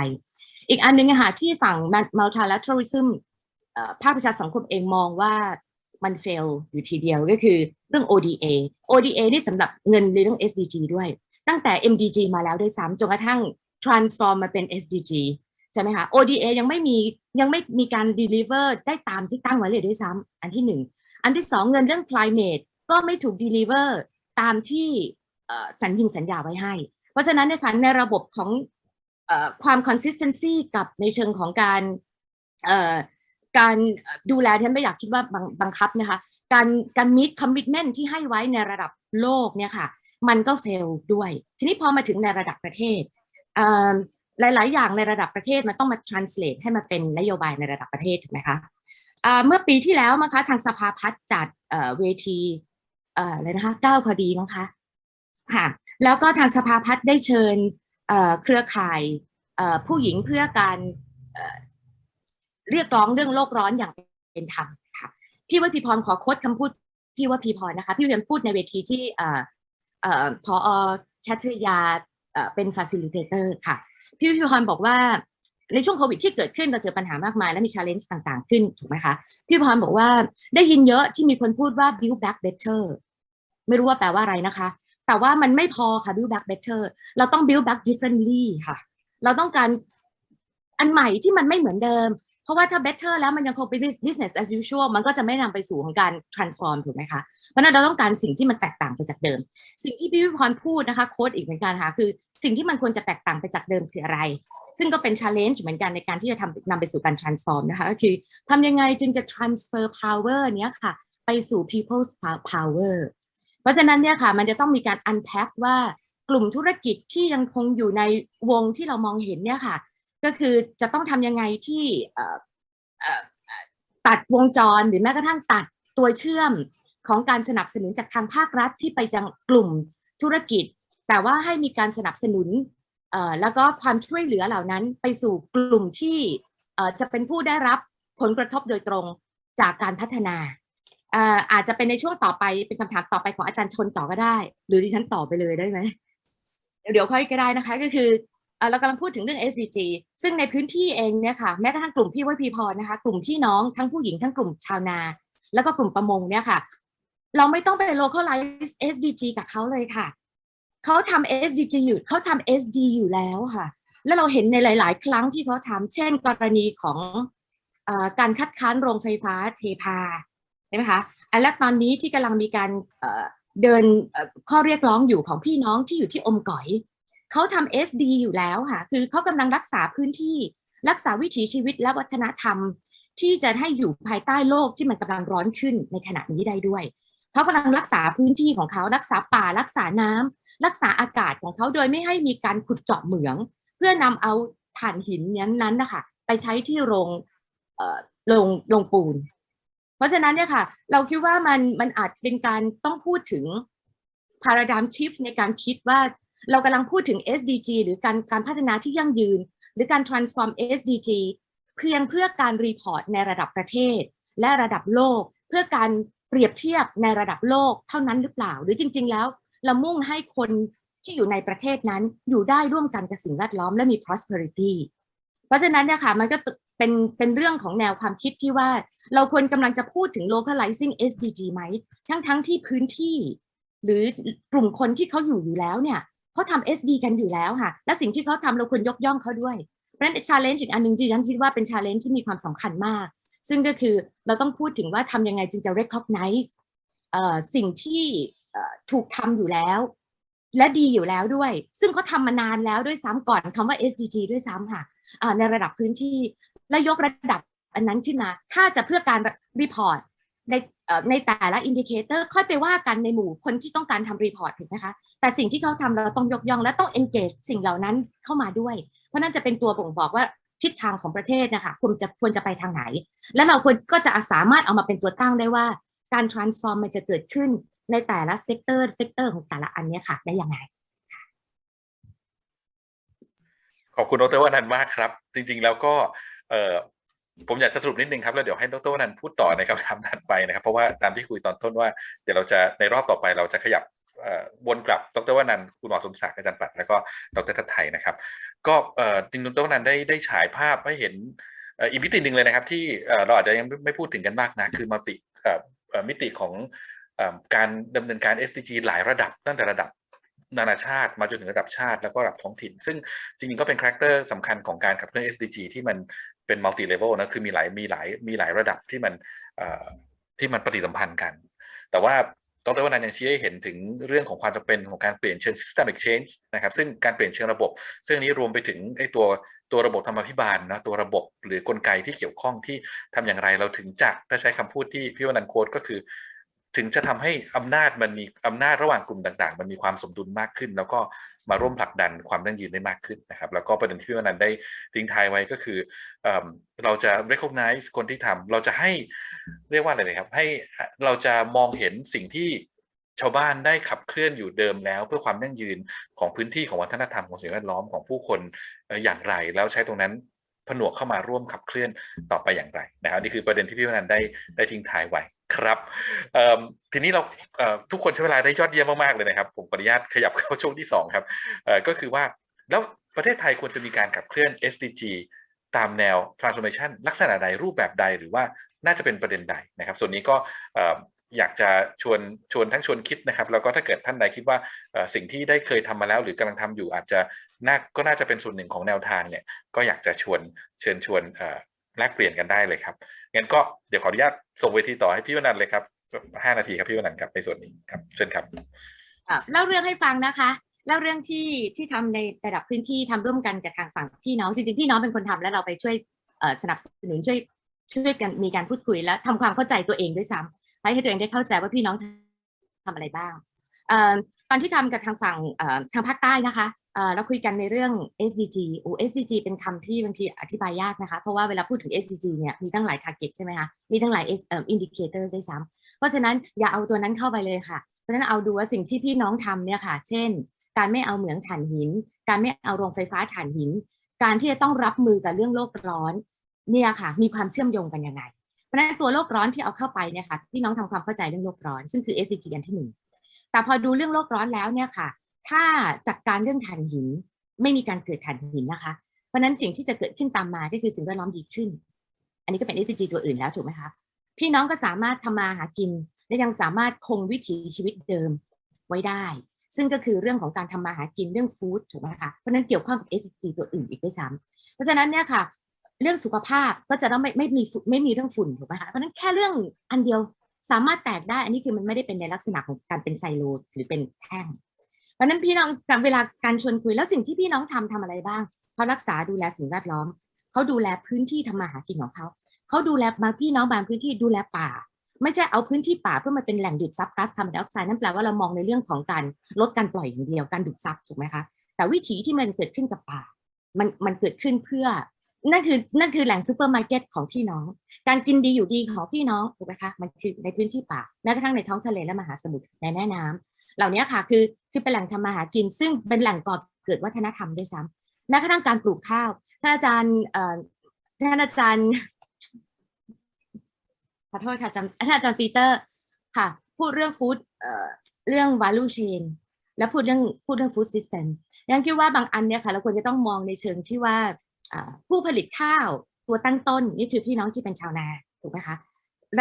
อีกอันนึงค่ะที่ฝั่ง multilateralism ภาคประชาสังคมเองมองว่ามัน fail อยู่ทีเดียวก็คือเรื่อง ODA นี่สำหรับเงินในเรื่อง SDG ด้วยตั้งแต่ MDG มาแล้วด้วยซ้ำจนกระทั่ง transform มาเป็น SDG ใช่ไหมคะ ODA ยังไม่มีการ deliver ได้ตามที่ตั้งไว้เลยด้วยซ้ำอันที่หนึ่งอันที่สองเงินเรื่อง climate ก็ไม่ถูก deliver ตามที่สัญญาไว้ให้เพราะฉะนั้นเนี่ยค่ะในระบบของความ consistency กับในเชิงของการดูแลฉันไม่อยากคิดว่าบังคับนะคะการ meet commitment ที่ให้ไว้ในระดับโลกเนี่ยค่ะมันก็ fail ด้วยทีนี้พอมาถึงในระดับประเทศหลายๆอย่างในระดับประเทศมันต้องมา translate ให้มันเป็นนโยบายในระดับประเทศถูกไหมคะเมื่อปีที่แล้วนะคะทางสภาพัฒน์จัดเวทีอะไรนะคะ9พอดีมั้งคะค่ะแล้วก็ทางสภาพัฒน์ได้เชิญเครือข่ายผู้หญิงเพื่อการเรียกร้องเรื่องโลกร้อนอย่างเป็นธรรมค่ะพี่วพีพรขอโค้ดคำพูดพี่วพีพรนะคะพี่วพีพรพูดในเวทีที่ผอ.แคทริยาเป็น facilitator ค่ะพี่วพีพรบอกว่าในช่วงโควิดที่เกิดขึ้นเราเจอปัญหามากมายและมี challenge ต่างๆขึ้นถูกไหมคะพี่วพีพรบอกว่าได้ยินเยอะที่มีคนพูดว่า build back better ไม่รู้ว่าแปลว่าอะไรนะคะแต่ว่ามันไม่พอค่ะ build back better เราต้อง build back differently ค่ะเราต้องการอันใหม่ที่มันไม่เหมือนเดิมเพราะว่าถ้า better แล้วมันยังคงเป็น business as usual มันก็จะไม่นำไปสู่ของการ transform ถูกไหมคะเพราะนั้นเราต้องการสิ่งที่มันแตกต่างไปจากเดิมสิ่งที่พี่วิพรพูดนะคะโค้ดอีกเหมือนกันค่ะคือสิ่งที่มันควรจะแตกต่างไปจากเดิมคืออะไรซึ่งก็เป็น challenge เหมือนกันในการที่จะนำไปสู่การ transform นะคะก็คือทำยังไงจึงจะ transfer power เนี้ยค่ะ ไปสู่ people's power เพราะฉะนั้นเนี่ยค่ะมันจะต้องมีการ unpack ว่ากลุ่มธุรกิจที่ยังคงอยู่ในวงที่เรามองเห็นเนี่ยค่ะก็คือจะต้องทำยังไงที่ตัดวงจรหรือแม้กระทั่งตัดตัวเชื่อมของการสนับสนุนจากทางภาครัฐที่ไปยังกลุ่มธุรกิจแต่ว่าให้มีการสนับสนุนแล้วก็ความช่วยเหลือเหล่านั้นไปสู่กลุ่มที่จะเป็นผู้ได้รับผลกระทบโดยตรงจากการพัฒนาอาจจะเป็นในช่วงต่อไปเป็นคำถามต่อไปของอาจารย์ชนต่อก็ได้หรือดิฉันต่อไปเลยได้ไหมเดี๋ยวค่อยก็ได้นะคะก็คือเรากำลังพูดถึงเรื่อง SDG ซึ่งในพื้นที่เองเนี่ยค่ะแม้กระทั่งกลุ่มพี่ไว้พีพรนะคะกลุ่มพี่น้องทั้งผู้หญิงทั้งกลุ่มชาวนาแล้วก็กลุ่มประมงเนี่ยค่ะเราไม่ต้องไป localize SDG กับเขาเลยค่ะเขาทำ SDG อยู่เขาทำ SD อยู่แล้วค่ะแล้วเราเห็นในหลายๆครั้งที่เขาทำเช่นกรณีของการคัดค้านโรงไฟฟ้าเทพาใช่ไหมคะและตอนนี้ที่กำลังมีการเดินข้อเรียกร้องอยู่ของพี่น้องที่อยู่ที่อมก๋อยเขาทำ SD อยู่แล้วค่ะคือเขากำลังรักษาพื้นที่รักษาวิถีชีวิตและวัฒนธรรมที่จะให้อยู่ภายใต้โลกที่มันกำลังร้อนขึ้นในขณะนี้ได้ด้วยเขากำลังรักษาพื้นที่ของเขารักษาป่ารักษาน้ำรักษาอากาศของเขาโดยไม่ให้มีการขุดเจาะเหมืองเพื่อนำเอาถ่านหินนั้นนะคะไปใช้ที่โรงปูนเพราะฉะนั้นเนี่ยค่ะเราคิดว่ามันอาจเป็นการต้องพูดถึง paradigm shift ในการคิดว่าเรากำลังพูดถึง SDG หรือการพัฒนาที่ยั่งยืนหรือการ transform SDG เพื่อการรีพอร์ตในระดับประเทศและระดับโลกเพื่อการเปรียบเทียบในระดับโลกเท่านั้นหรือเปล่าหรือจริงๆแล้วเรามุ่งให้คนที่อยู่ในประเทศนั้นอยู่ได้ร่วมกันกับสิ่งแวดล้อมและมี prosperity เพราะฉะนั้นเนี่ยค่ะมันก็เป็นเรื่องของแนวความคิดที่ว่าเราควรกำลังจะพูดถึง localizing SDG ไหมทั้งที่พื้นที่หรือกลุ่มคนที่เขาอยู่แล้วเนี่ยเขาทำ SD กันอยู่แล้วค่ะและสิ่งที่เขาทำเราควรยกย่องเขาด้วยเพราะฉะนั้น challenge อีกอันหนึ่งที่ฉันคิดว่าเป็น challenge ที่มีความสำคัญมากซึ่งก็คือเราต้องพูดถึงว่าทำยังไงจึงจะ recognize สิ่งที่ถูกทำอยู่แล้วและดีอยู่แล้วด้วยซึ่งเขาทำมานานแล้วด้วยซ้ำก่อนคำว่า SDG ด้วยซ้ำค่ะในระดับพื้นที่และยกระดับอันนั้นขึ้นมาถ้าจะเพื่อการรีพอร์ตในแต่ละอินดิเคเตอร์ค่อยไปว่ากันในหมู่คนที่ต้องการทำรีพอร์ตถูกไหมคะแต่สิ่งที่เขาทำเราต้องยกย่องและต้อง engage สิ่งเหล่านั้นเข้ามาด้วยเพราะนั่นจะเป็นตัวบ่งบอกว่าทิศทางของประเทศนะคะควรจะไปทางไหนและเราก็จะสามารถเอามาเป็นตัวตั้งได้ว่าการ transform มันจะเกิดขึ้นในแต่ละเซกเตอร์ของแต่ละอันนี้ค่ะได้ยังไงขอบคุณดร.วนันท์มากครับจริงๆแล้วก็ผมอยากจะสรุปนิดนึงครับแล้วเดี๋ยวให้ดร.วนันท์พูดต่อในคำถามถัดไปนะครับเพราะว่าตามที่คุยตอนต้นว่าเดี๋ยวเราจะในรอบต่อไปเราจะขยับวนกลับดร.วนันท์คุณหมอสมศักดิ์อาจารย์ปัตย์แล้วก็ดร.ทัตไทยนะครับก็จริงๆดร.วนันท์ได้ฉายภาพให้เห็นอีกมิติหนึ่งเลยนะครับที่เราอาจจะยังไม่พูดถึงกันมากนะคือมิติของการดำเนินการ SDG หลายระดับตั้งแต่ระดับนานาชาติมาจนถึงระดับชาติแล้วก็ระดับท้องถิ่นซึ่งจริงๆก็เป็นคาแรคเตอร์สำคัญของการขับเคลื่อน SDG ที่มันเป็น multi level นะคือมีหลายระดับที่มันปฏิสัมพันธ์กันแต่ว่าดร.วนันท์ยังชี้ให้เห็นถึงเรื่องของความจำเป็นของการเปลี่ยนเชิง systemic change นะครับซึ่งการเปลี่ยนเชิงระบบซึ่งนี้รวมไปถึงไอ้ตัวระบบธรรมาภิบาลนะตัวระบบหรือกลไกที่เกี่ยวข้องที่ทำอย่างไรเราถึงจะถ้าใช้คำพูดที่พี่วนันท์โค้ดก็คือถึงจะทำให้อำนาจระหว่างกลุ่มต่างๆมันมีความสมดุลมากขึ้นแล้วก็มาร่วมผลักดันความยั่งยืนได้มากขึ้นนะครับแล้วก็ประเด็นที่พี่วนันท์ได้ทิ้งท้ายไว้ก็คือเราจะ recognize คนที่ทำเราจะให้เรียกว่าอะไรนะครับให้เราจะมองเห็นสิ่งที่ชาวบ้านได้ขับเคลื่อนอยู่เดิมแล้วเพื่อความยั่งยืนของพื้นที่ของวัฒนธรรมของสิ่งแวดล้อมของผู้คนอย่างไรแล้วใช้ตรงนั้นผนวกเข้ามาร่วมขับเคลื่อนต่อไปอย่างไรนะครับนี่คือประเด็นที่พี่วนันท์ได้ทิ้งท้ายไว้ครับทีนี้เราทุกคนใช้เวลาได้ยอดเยี่ยมมากๆเลยนะครับผมขออนุญาตขยับเข้าช่วงที่2ครับก็คือว่าแล้วประเทศไทยควรจะมีการขับเคลื่อน SDG ตามแนว transformation ลักษณะใดรูปแบบใดหรือว่าน่าจะเป็นประเด็นใดนะครับส่วนนี้ก็อยากจะชวนคิดนะครับแล้วก็ถ้าเกิดท่านใดคิดว่าสิ่งที่ได้เคยทำมาแล้วหรือกำลังทำอยู่อาจจะน่าจะเป็นส่วนหนึ่งของแนวทางเนี่ยก็อยากจะเชิญชวนแลกเปลี่ยนกันได้เลยครับงั้นก็เดี๋ยวขออนุญาตส่งเวทีต่อให้พี่วนันท์เลยครับ5 นาทีครับพี่วนันท์ครับในส่วนนี้ครับเชิญครับเล่าเรื่องให้ฟังนะคะเล่าเรื่องที่ทำในระดับพื้นที่ทำร่วมกันกับทางฝั่งพี่น้องจริงๆพี่น้องเป็นคนทำแล้วเราไปช่วยสนับสนุนช่วยกันมีการพูดคุยและทำความเข้าใจตัวเองด้วยซ้ำ ให้ตัวเองได้เข้าใจว่าพี่น้องทำอะไรบ้างตอนที่ทำกับทางฝั่งทางภาคใต้นะคะเราคุยกันในเรื่อง SDG SDG เป็นคำที่บางทีอธิบายยากนะคะเพราะว่าเวลาพูดถึง SDG เนี่ยมีตั้งหลาย target ใช่ไหมคะมีตั้งหลายindicator ด้วยซ้ำเพราะฉะนั้นอย่าเอาตัวนั้นเข้าไปเลยค่ะเพราะฉะนั้นเอาดูว่าสิ่งที่พี่น้องทำเนี่ยค่ะเช่นการไม่เอาเหมืองถ่านหินการไม่เอาโรงไฟฟ้าถ่านหินการที่จะต้องรับมือกับเรื่องโลกร้อนเนี่ยค่ะมีความเชื่อมโยงกันยังไงเพราะฉะนั้นตัวโลกร้อนที่เอาเข้าไปเนี่ยค่ะพี่น้องทำความเข้าใจเรื่องโลกร้อนซึ่งคือ SDG อันที่ 1แต่พอดูเรื่องโลกร้อนแล้วเนี่ยค่ะถ้าจัดการเรื่องถ่านหินไม่มีการเกิดถ่านหินนะคะเพราะนั้นสิ่งที่จะเกิดขึ้นตามมาก็คือสิ่งแวดล้อมดีขึ้นอันนี้ก็เป็น SDG ตัวอื่นแล้วถูกไหมคะพี่น้องก็สามารถทำมาหากินและยังสามารถคงวิถีชีวิตเดิมไว้ได้ซึ่งก็คือเรื่องของการทำมาหากินเรื่องฟู้ดถูกไหมคะเพราะนั้นเกี่ยวข้องกับ SDG ตัวอื่นอีกด้วยซ้ำเพราะฉะนั้นเนี่ยค่ะเรื่องสุขภาพก็จะต้องไม่มีเรื่องฝุ่นถูกไหมคะเพราะนั้นแค่เรื่องอันเดียวสามารถแตกได้อันนี้คือมันไม่ได้เป็นในลักษณะของการเป็นไซโลหรือเป็นแท่งเพราะนั้นพี่น้องเวลาการชวนคุยแล้วสิ่งที่พี่น้องทำอะไรบ้างเขารักษาดูแลสิ่งแวดล้อมเขาดูแลพื้นที่ทำมาหากินของเขาดูแลบางพี่น้องบางพื้นที่ดูแลป่าไม่ใช่เอาพื้นที่ป่าเพื่อมาเป็นแหล่งดูดซับก๊าซคาร์บอนไดออกไซด์นั่นแปลว่าเรามองในเรื่องของการลดการปล่อยอย่างเดียวการดูดซับถูกไหมคะแต่วิถีที่มันเกิดขึ้นกับป่ามันเกิดขึ้นเพื่อนั่นคือแหล่งซูเปอร์มาร์เก็ตของพี่น้องการกินดีอยู่ดีของพี่น้องถูกไหมคะมันคือในพื้นที่ป่าแม้กระทั่งในท้องทะเลและมหาสมุทรในแม่น้ำเหล่านี้ค่ะคือเป็นแหล่งทำมาหากินซึ่งเป็นแหล่งก่อเกิดวัฒนธรรมด้วยซ้ำแม้กระทั่งการปลูกข้าวท่านอาจารย์ขอโทษค่ะท่านอาจารย์ปีเตอร์ค่ะพูดเรื่องฟู้ดเรื่อง value chain และพูดเรื่องฟู้ดซิสเต็มยังคิดว่าบางอันเนี่ยค่ะเราควรจะต้องมองในเชิงที่ว่าผู้ผลิตข้าวตัวตั้งต้นนี่คือพี่น้องที่เป็นชาวนาถูกไหมคะ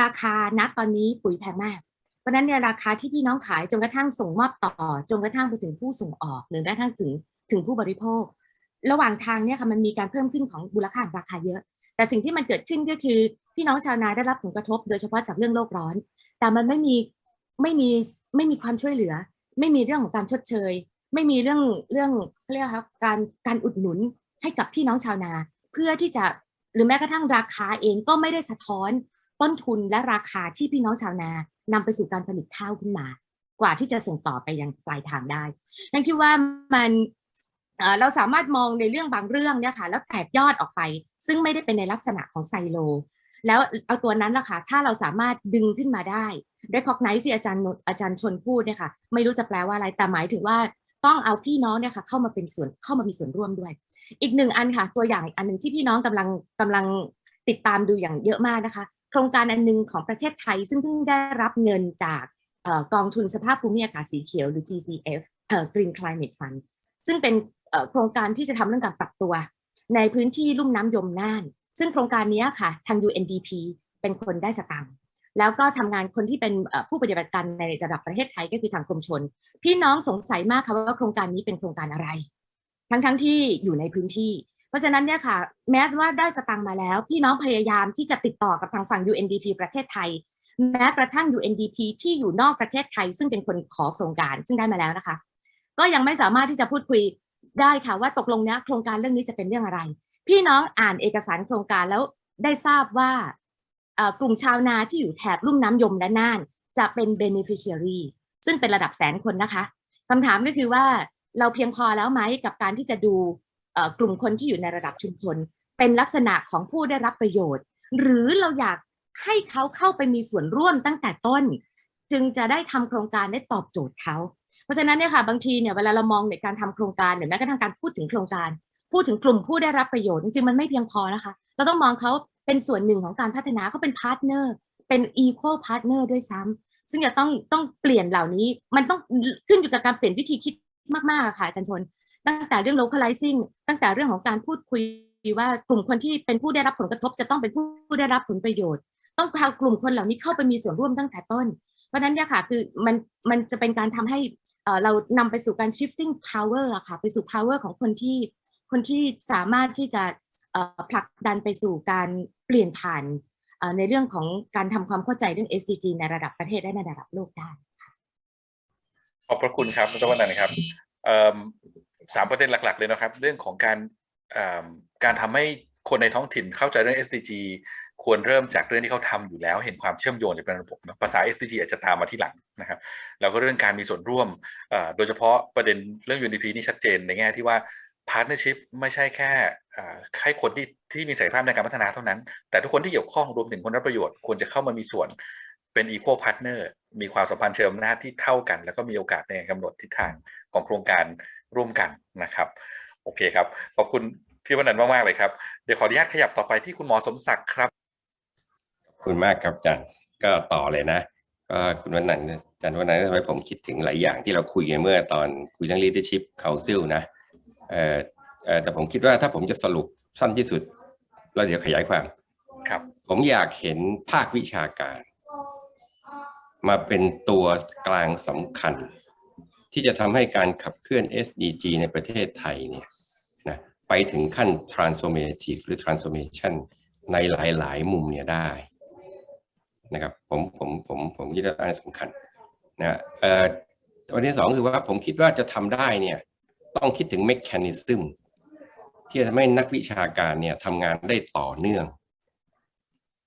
ราคาณตอนนี้ปุ๋ยแพงมากเพราะนั้นเนี่ยราคาที่พี่น้องขายจนกระทั่งส่งมอบต่อจนกระทั่งไปถึงผู้ส่งออกหรือแม้กระทั่งถึงผู้บริโภคระหว่างทางเนี่ยค่ะมันมีการเพิ่มขึ้นของมูลค่าราคาเยอะแต่สิ่งที่มันเกิดขึ้นก็คือพี่น้องชาวนาได้รับผลกระทบโดยเฉพาะจากเรื่องโลกร้อนแต่มันไม่มีความช่วยเหลือไม่มีเรื่องของการชดเชยไม่มีเรื่องเขาเรียกว่าการอุดหนุนให้กับพี่น้องชาวนาเพื่อที่จะหรือแม้กระทั่งราคาเองก็ไม่ได้สะท้อนต้นทุนและราคาที่พี่น้องชาวนานำไปสู่การผลิตข้าวขึ้นมากว่าที่จะส่งต่อไปยังปลายทางได้นั่นคิดว่ามันเราสามารถมองในเรื่องบางเรื่องเนี่ยค่ะแล้วแตกยอดออกไปซึ่งไม่ได้เป็นในลักษณะของไซโลแล้วเอาตัวนั้นล่ะค่ะถ้าเราสามารถดึงขึ้นมาได้ recognize ที่อาจารย์ชนพูดเนี่ยค่ะไม่รู้จะแปลว่าอะไรแต่หมายถึงว่าต้องเอาพี่น้องเนี่ยค่ะเข้ามามีส่วนร่วมด้วยอีกหนึ่งอันค่ะตัวอย่างอีกอันหนึ่งที่พี่น้องกำลังติดตามดูอย่างเยอะมากนะคะโครงการอันนึงของประเทศไทยซึ่งเพิ่งได้รับเงินจากกองทุนสภาพภูมิอากาศสีเขียวหรือ GCF Green Climate Fund ซึ่งเป็นโครงการที่จะทำเรื่องการปรับตัวในพื้นที่ลุ่มน้ำยมน่านซึ่งโครงการนี้ค่ะทาง UNDP เป็นคนได้สตางค์แล้วก็ทำงานคนที่เป็นผู้ปฏิบัติการในระดับประเทศไทยก็คือทางกรมชลพี่น้องสงสัยมากค่ะว่าโครงการนี้เป็นโครงการอะไรทั้งที่อยู่ในพื้นที่เพราะฉะนั้นเนี่ยค่ะแม้ว่าได้สตางค์มาแล้วพี่น้องพยายามที่จะติดต่อกับทางฝั่ง UNDP ประเทศไทยแม้กระทั่ง UNDP ที่อยู่นอกประเทศไทยซึ่งเป็นคนขอโครงการซึ่งได้มาแล้วนะคะก็ยังไม่สามารถที่จะพูดคุยได้ค่ะว่าตกลงเนี้ยโครงการเรื่องนี้จะเป็นเรื่องอะไรพี่น้องอ่านเอกสารโครงการแล้วได้ทราบว่ากลุ่มชาวนาที่อยู่แถบลุ่มน้ำยมและน่านจะเป็น beneficiaries ซึ่งเป็นระดับแสนคนนะคะคำถามก็คือว่าเราเพียงพอแล้วไหมกับการที่จะดูกลุ่มคนที่อยู่ในระดับชุมชนเป็นลักษณะของผู้ได้รับประโยชน์หรือเราอยากให้เขาเข้าไปมีส่วนร่วมตั้งแต่ต้นจึงจะได้ทำโครงการได้ตอบโจทย์เขาเพราะฉะนั้นเนี่ยค่ะบางทีเนี่ยเวลาเรามองในการทำโครงการหรือแม้กระทั่งการพูดถึงโครงการพูดถึงกลุ่มผู้ได้รับประโยชน์จริงๆมันไม่เพียงพอนะคะเราต้องมองเขาเป็นส่วนหนึ่งของการพัฒนาเขาเป็นพาร์ทเนอร์เป็น equal partner ด้วยซ้ำซึ่งจะต้องเปลี่ยนเหล่านี้มันต้องขึ้นอยู่กับการเปลี่ยนวิธีคิดมากๆค่ะอาจารย์ชนตั้งแต่เรื่อง localizing ตั้งแต่เรื่องของการพูดคุยว่ากลุ่มคนที่เป็นผู้ได้รับผลกระทบจะต้องเป็นผู้ได้รับผลประโยชน์ต้องพากลุ่มคนเหล่านี้เข้าไปมีส่วนร่วมตั้งแต่ต้นเพราะนั้นเนี่ยค่ะคือมันจะเป็นการทำให้เรานำไปสู่การ shifting power อะค่ะไปสู่ power ของคนที่สามารถที่จะผลักดันไปสู่การเปลี่ยนผ่านในเรื่องของการทำความเข้าใจเรื่อง SDG ในระดับประเทศและในระดับโลกได้ขอบพระคุณครับดร.วันนะครับ3 ประเด็นหลักๆเลยนะครับเรื่องของการทำให้คนในท้องถิ่นเข้าใจเรื่อง SDG ควรเริ่มจากเรื่องที่เขาทำอยู่แล้วเห็นความเชื่อมโยงในระบบภาษา SDG อาจจะตามมาที่หลังนะครับแล้วก็เรื่องการมีส่วนร่วมโดยเฉพาะประเด็นเรื่อง UNDP นี่ชัดเจนในแง่ที่ว่า partnership ไม่ใช่แค่ให้คนที่มีศักยภาพในการพัฒนาเท่านั้นแต่ทุกคนที่เกี่ยวข้องรวมถึงคนรับประโยชน์ควรจะเข้ามามีส่วนเป็น equal partner มีความสัมพันธ์เชิงอำนาจที่เท่ากันแล้วก็มีโอกาสในการกำหนดทิศทางของโครงการร่วมกันนะครับโอเคครับขอบคุณพี่วนันท์มากๆเลยครับเดี๋ยวขออนุญาตขยับต่อไปที่คุณหมอสมศักดิ์ครับขอบคุณมากครับอาจารย์ก็ต่อเลยนะก็คุณวนันท์อาจารย์วนันท์ทำให้ผมคิดถึงหลายอย่างที่เราคุยกันเมื่อตอนคุยเรื่อง leadership council นะแต่ผมคิดว่าถ้าผมจะสรุปสั้นที่สุดเราเดี๋ยวขยายความครับผมอยากเห็นภาควิชาการมาเป็นตัวกลางสำคัญที่จะทำให้การขับเคลื่อน SDG ในประเทศไทยเนี่ยนะไปถึงขั้น transformative หรือ transformation ในหลายๆมุมเนี่ยได้นะครับผมคิดว่าอันสำคัญนะประเด็นที่สองคือว่าผมคิดว่าจะทำได้เนี่ยต้องคิดถึง mechanism ที่จะทำให้นักวิชาการเนี่ยทำงานได้ต่อเนื่อง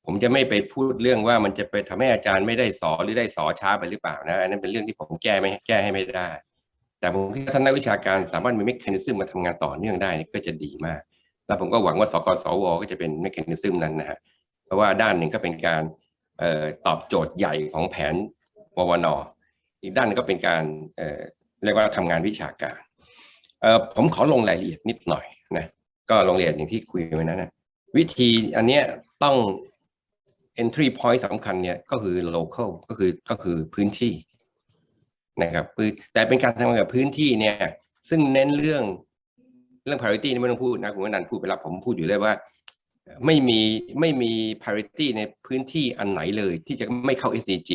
ผมจะไม่ไปพูดเรื่องว่ามันจะไปทำให้อาจารย์ไม่ได้สอนหรือได้สอนช้าไปหรือเปล่านะอันนั้นเป็นเรื่องที่ผมแก้ให้ไม่ได้แต่ผมคิดว่าท่านนักวิชาการสามารถมี mechanism มาทำงานต่อเนื่องได้ก็จะดีมากแล้วผมก็หวังว่าสกสวก็จะเป็น mechanism นั้นนะฮะเพราะว่าด้านหนึ่งก็เป็นการตอบโจทย์ใหญ่ของแผนววน.อีกด้านนึงก็เป็นการเรียกว่าทำงานวิชาการผมขอลงรายละเอียดนิดหน่อยนะก็ลงรายละเอียดอย่างที่คุยไปนั้นนะวิธีอันเนี้ยต้อง entry point สำคัญเนี่ยก็คือ local ก็คือพื้นที่นะครับแต่เป็นการทำงานกับพื้นที่เนี่ยซึ่งเน้นเรื่อง priority นี่ไม่ต้องพูดนะคุณวนันท์พูดไปแล้วผมพูดอยู่เลยว่าไม่มี priority ในพื้นที่อันไหนเลยที่จะไม่เข้า SDG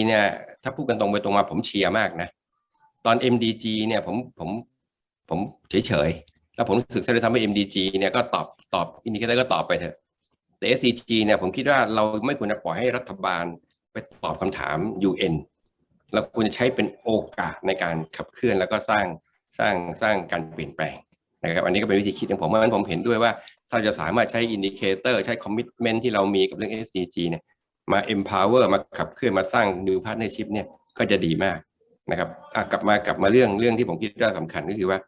เนี่ยถ้าพูดกันตรงไปตรงมาผมเชียร์มากนะตอน MDG เนี่ยผมเฉยๆแล้วผมรู้สึกถ้าเราทำให้ MDG เนี่ยก็ตอบอินดิเคเตอร์ก็ตอบไปเถอะแต่ SDG เนี่ยผมคิดว่าเราไม่ควรจะปล่อยให้รัฐบาลไปตอบคำถาม UN เราควรจะใช้เป็นโอกาสในการขับเคลื่อนแล้วก็สร้างการเปลี่ยนแปลงนะครับอันนี้ก็เป็นวิธีคิดของผมเพราะฉะนั้นผมเห็นด้วยว่าถ้าจะสามารถใช้อินดิเคเตอร์ใช้ commitment ที่เรามีกับเรื่อง SDG เนี่ยมา empower มาขับเคลื่อนมาสร้าง new partnership เนี่ยก็จะดีมากนะครับกลับมาเรื่องที่ผมคิดว่าสำคัญก็คือว่า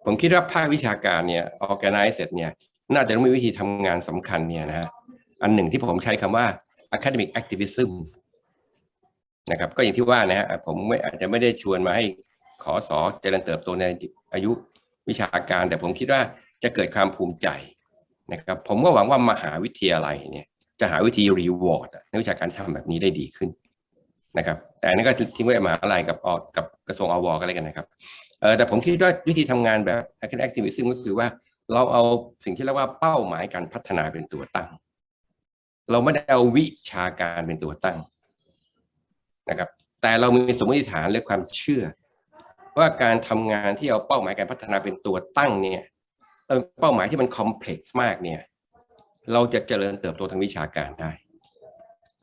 ผมคิดว่าภาควิชาการเนี่ย organize เนี่ยน่าจะมีวิธีทำงานสำคัญเนี่ยนะอันหนึ่งที่ผมใช้คำว่า academic activism นะครับก็อย่างที่ว่านะฮะผมอาจจะไม่ได้ชวนมาให้ขอสอเจริญเติบโตในอายุวิชาการแต่ผมคิดว่าจะเกิดความภูมิใจนะครับผมก็หวังว่ามหาวิทยาลัยเนี่ยจะหาวิธี reward นักวิชาการทำแบบนี้ได้ดีขึ้นนะครับแต่อันนี้ก็ทิ้งไว้มหาวิทยาลัยกับกระทรวงอว.ก็แล้วกันนะครับแต่ผมคิดว่าวิธีทำงานแบบ academic activism ก็คือว่าเราเอาสิ่งที่เรียกว่าเป้าหมายการพัฒนาเป็นตัวตั้งเราไม่ได้เอาวิชาการเป็นตัวตั้งนะครับแต่เรามีสมมติฐานและความเชื่อว่าการทำงานที่เอาเป้าหมายการพัฒนาเป็นตัวตั้งเนี่ยเป้าหมายที่มันคอมเพล็กซ์มากเนี่ยเราจะเจริญเติบโตทางวิชาการได้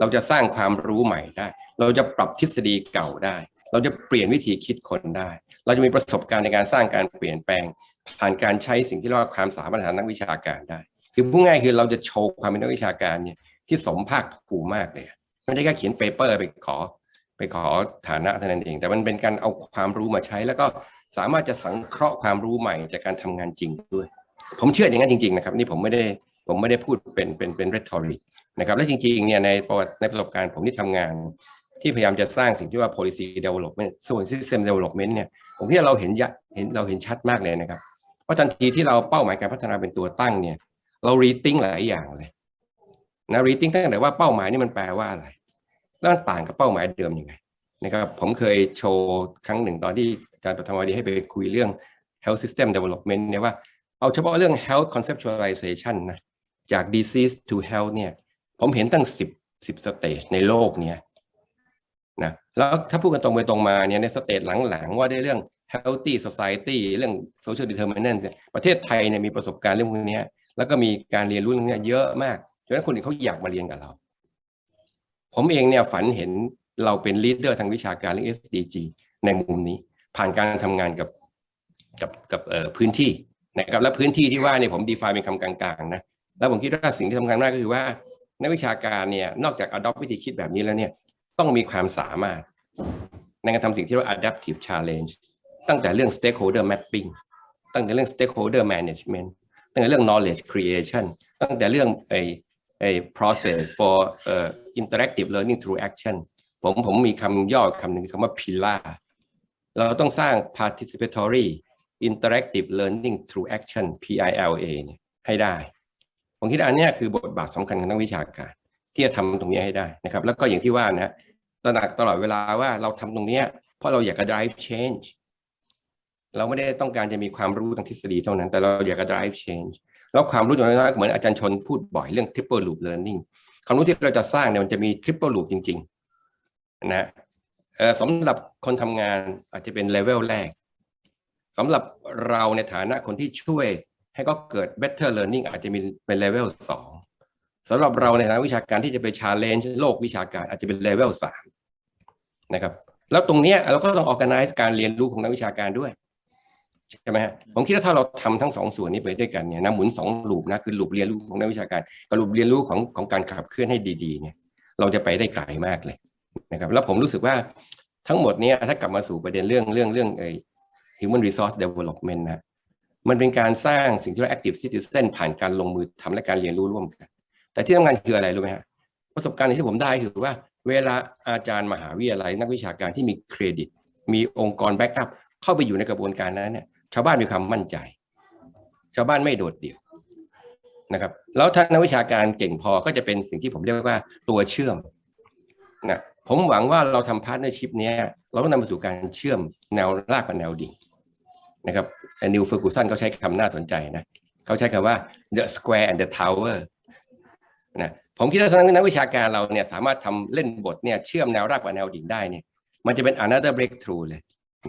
เราจะสร้างความรู้ใหม่ได้เราจะปรับทฤษฎีเก่าได้เราจะเปลี่ยนวิธีคิดคนได้เราจะมีประสบการณ์ในการสร้างการเปลี่ยนแปลงผ่านการใช้สิ่งที่เรียกว่าความสามารถทางนักวิชาการได้คือพูดง่ายคือเราจะโชว์ความเป็นนักวิชาการเนี่ยที่สมภาคภูมิมากเลยไม่ได้แค่เขียนเปเปอร์ไปขอฐานะเท่านั้นเองแต่มันเป็นการเอาความรู้มาใช้แล้วก็สามารถจะสังเคราะห์ความรู้ใหม่จากการทำงานจริงด้วยผมเชื่ออย่างนั้นจริงๆนะครับนี่ผมไม่ได้พูดเป็น rhetoric นะครับและจริงๆเนี่ยในประสบการณ์ผมที่ทำงานที่พยายามจะสร้างสิ่งที่ว่า policy development ส่วน system development เนี่ยผมคิดว่าเราเห็นชัดมากเลยนะครับว่าทันทีที่เราเป้าหมายการพัฒนาเป็นตัวตั้งเนี่ยเรา rethink หลายอย่างเลยนะ rethink ตั้งแต่ว่าเป้าหมายนี่มันแปลว่าอะไรแล้วมันต่างกับเป้าหมายเดิมยังไงนะครับผมเคยโชว์ครั้งหนึ่งตอนที่อาจารย์ปฐมวดีให้ไปคุยเรื่อง health system development เนี่ยว่าเอาเฉพาะเรื่อง health conceptualization นะจาก disease to health เนี่ยผมเห็นตั้ง10 stage ในโลกเนี้ยนะแล้วถ้าพูดกันตรงไปตรงมาเนี่ยในสเตจหลังๆว่าได้เรื่อง healthy society เรื่อง social determinants ประเทศไทยเนี่ยมีประสบการณ์เรื่องพวกนี้แล้วก็มีการเรียนรู้เรื่องนี้เยอะมากจนคนอื่นเขาอยากมาเรียนกับเราผมเองเนี่ยฝันเห็นเราเป็นลีดเดอร์ทางวิชาการเรื่อง SDG ในมุมนี้ผ่านการทำงานกับพื้นที่นะครับและพื้นที่ที่ว่าเนี่ยผม define เป็นคำกลางๆนะ แล้วผมคิดว่าสิ่งที่สำคัญมากก็คือว่านักวิชาการเนี่ยนอกจาก adopt วิธีคิดแบบนี้แล้วเนี่ยต้องมีความสามารถในการทำสิ่งที่เรียกว่า adaptive challenge ตั้งแต่เรื่อง stakeholder mapping ตั้งแต่เรื่อง stakeholder management ตั้งแต่เรื่อง knowledge creation ตั้งแต่เรื่องprocess for interactive learning through action ผมมีคำย่อคำหนึ่งคำว่า pillar เราต้องสร้าง participatory interactive learning through action PILA เนี่ยให้ได้ผมคิดอันนี้คือบทบาทสำคัญของนักวิชาการที่จะทำตรงนี้ให้ได้นะครับแล้วก็อย่างที่ว่านะตระหนักตลอดเวลาว่าเราทำตรงนี้เพราะเราอยากจะ drive change เราไม่ได้ต้องการจะมีความรู้ทางทฤษฎีเท่านั้นแต่เราอยากจะ drive change แล้วความรู้ตรงนั้นเหมือนอาจารย์ชนพูดบ่อยเรื่อง triple loop learning ความรู้ที่เราจะสร้างเนี่ยมันจะมี triple loop จริงๆนะสำหรับคนทำงานอาจจะเป็นเลเวลแรกสำหรับเราในฐานะคนที่ช่วยให้ก็เกิด better learning อาจจะมีเป็นเลเวล2สำหรับเราในฐานะวิชาการที่จะไป challenge โลกวิชาการอาจจะเป็นเลเวล3นะครับแล้วตรงนี้เราก็ต้อง organize การเรียนรู้ของนักวิชาการด้วยใช่ไหมฮะผมคิดว่าถ้าเราทำทั้ง2ส่วนนี้ไปด้วยกันเนี่ยนะหมุน2ลูปนะคือลูปเรียนรู้ของนักวิชาการกับลูปเรียนรู้ของการขับเคลื่อนให้ดีๆเนี่ยเราจะไปได้ไกลมากเลยนะครับแล้วผมรู้สึกว่าทั้งหมดนี้ถ้ากลับมาสู่ประเด็นเรื่องhuman resource development นะมันเป็นการสร้างสิ่งที่เรียก active citizen ผ่านการลงมือทำและการเรียนรู้ร่วมกันแต่ที่สำคัญคืออะไรรู้ไหมฮะประสบการณ์ที่ผมได้คือว่าเวลาอาจารย์มหาวิทยาลัยนักวิชาการที่มีเครดิตมีองค์กรแบ็กอัพเข้าไปอยู่ในกระบวนการนั้นเนี่ยชาวบ้านมีความมั่นใจชาวบ้านไม่โดดเดี่ยวนะครับแล้วถ้านักวิชาการเก่งพอก็จะเป็นสิ่งที่ผมเรียกว่าตัวเชื่อมนะผมหวังว่าเราทำพาร์ทเนอร์ชิพนี้เราต้องนำไปสู่การเชื่อมแนวรากกับแนวดิ่งนะครับนิวเฟอร์กูสันเขาใช้คำน่าสนใจนะเขาใช้คำว่า the square and the tower นะผมคิดว่านักวิชาการเราเนี่ยสามารถทำเล่นบทเนี่ยเชื่อมแนวรากกับแนวดิ่งได้เนี่ยมันจะเป็น another breakthrough เลย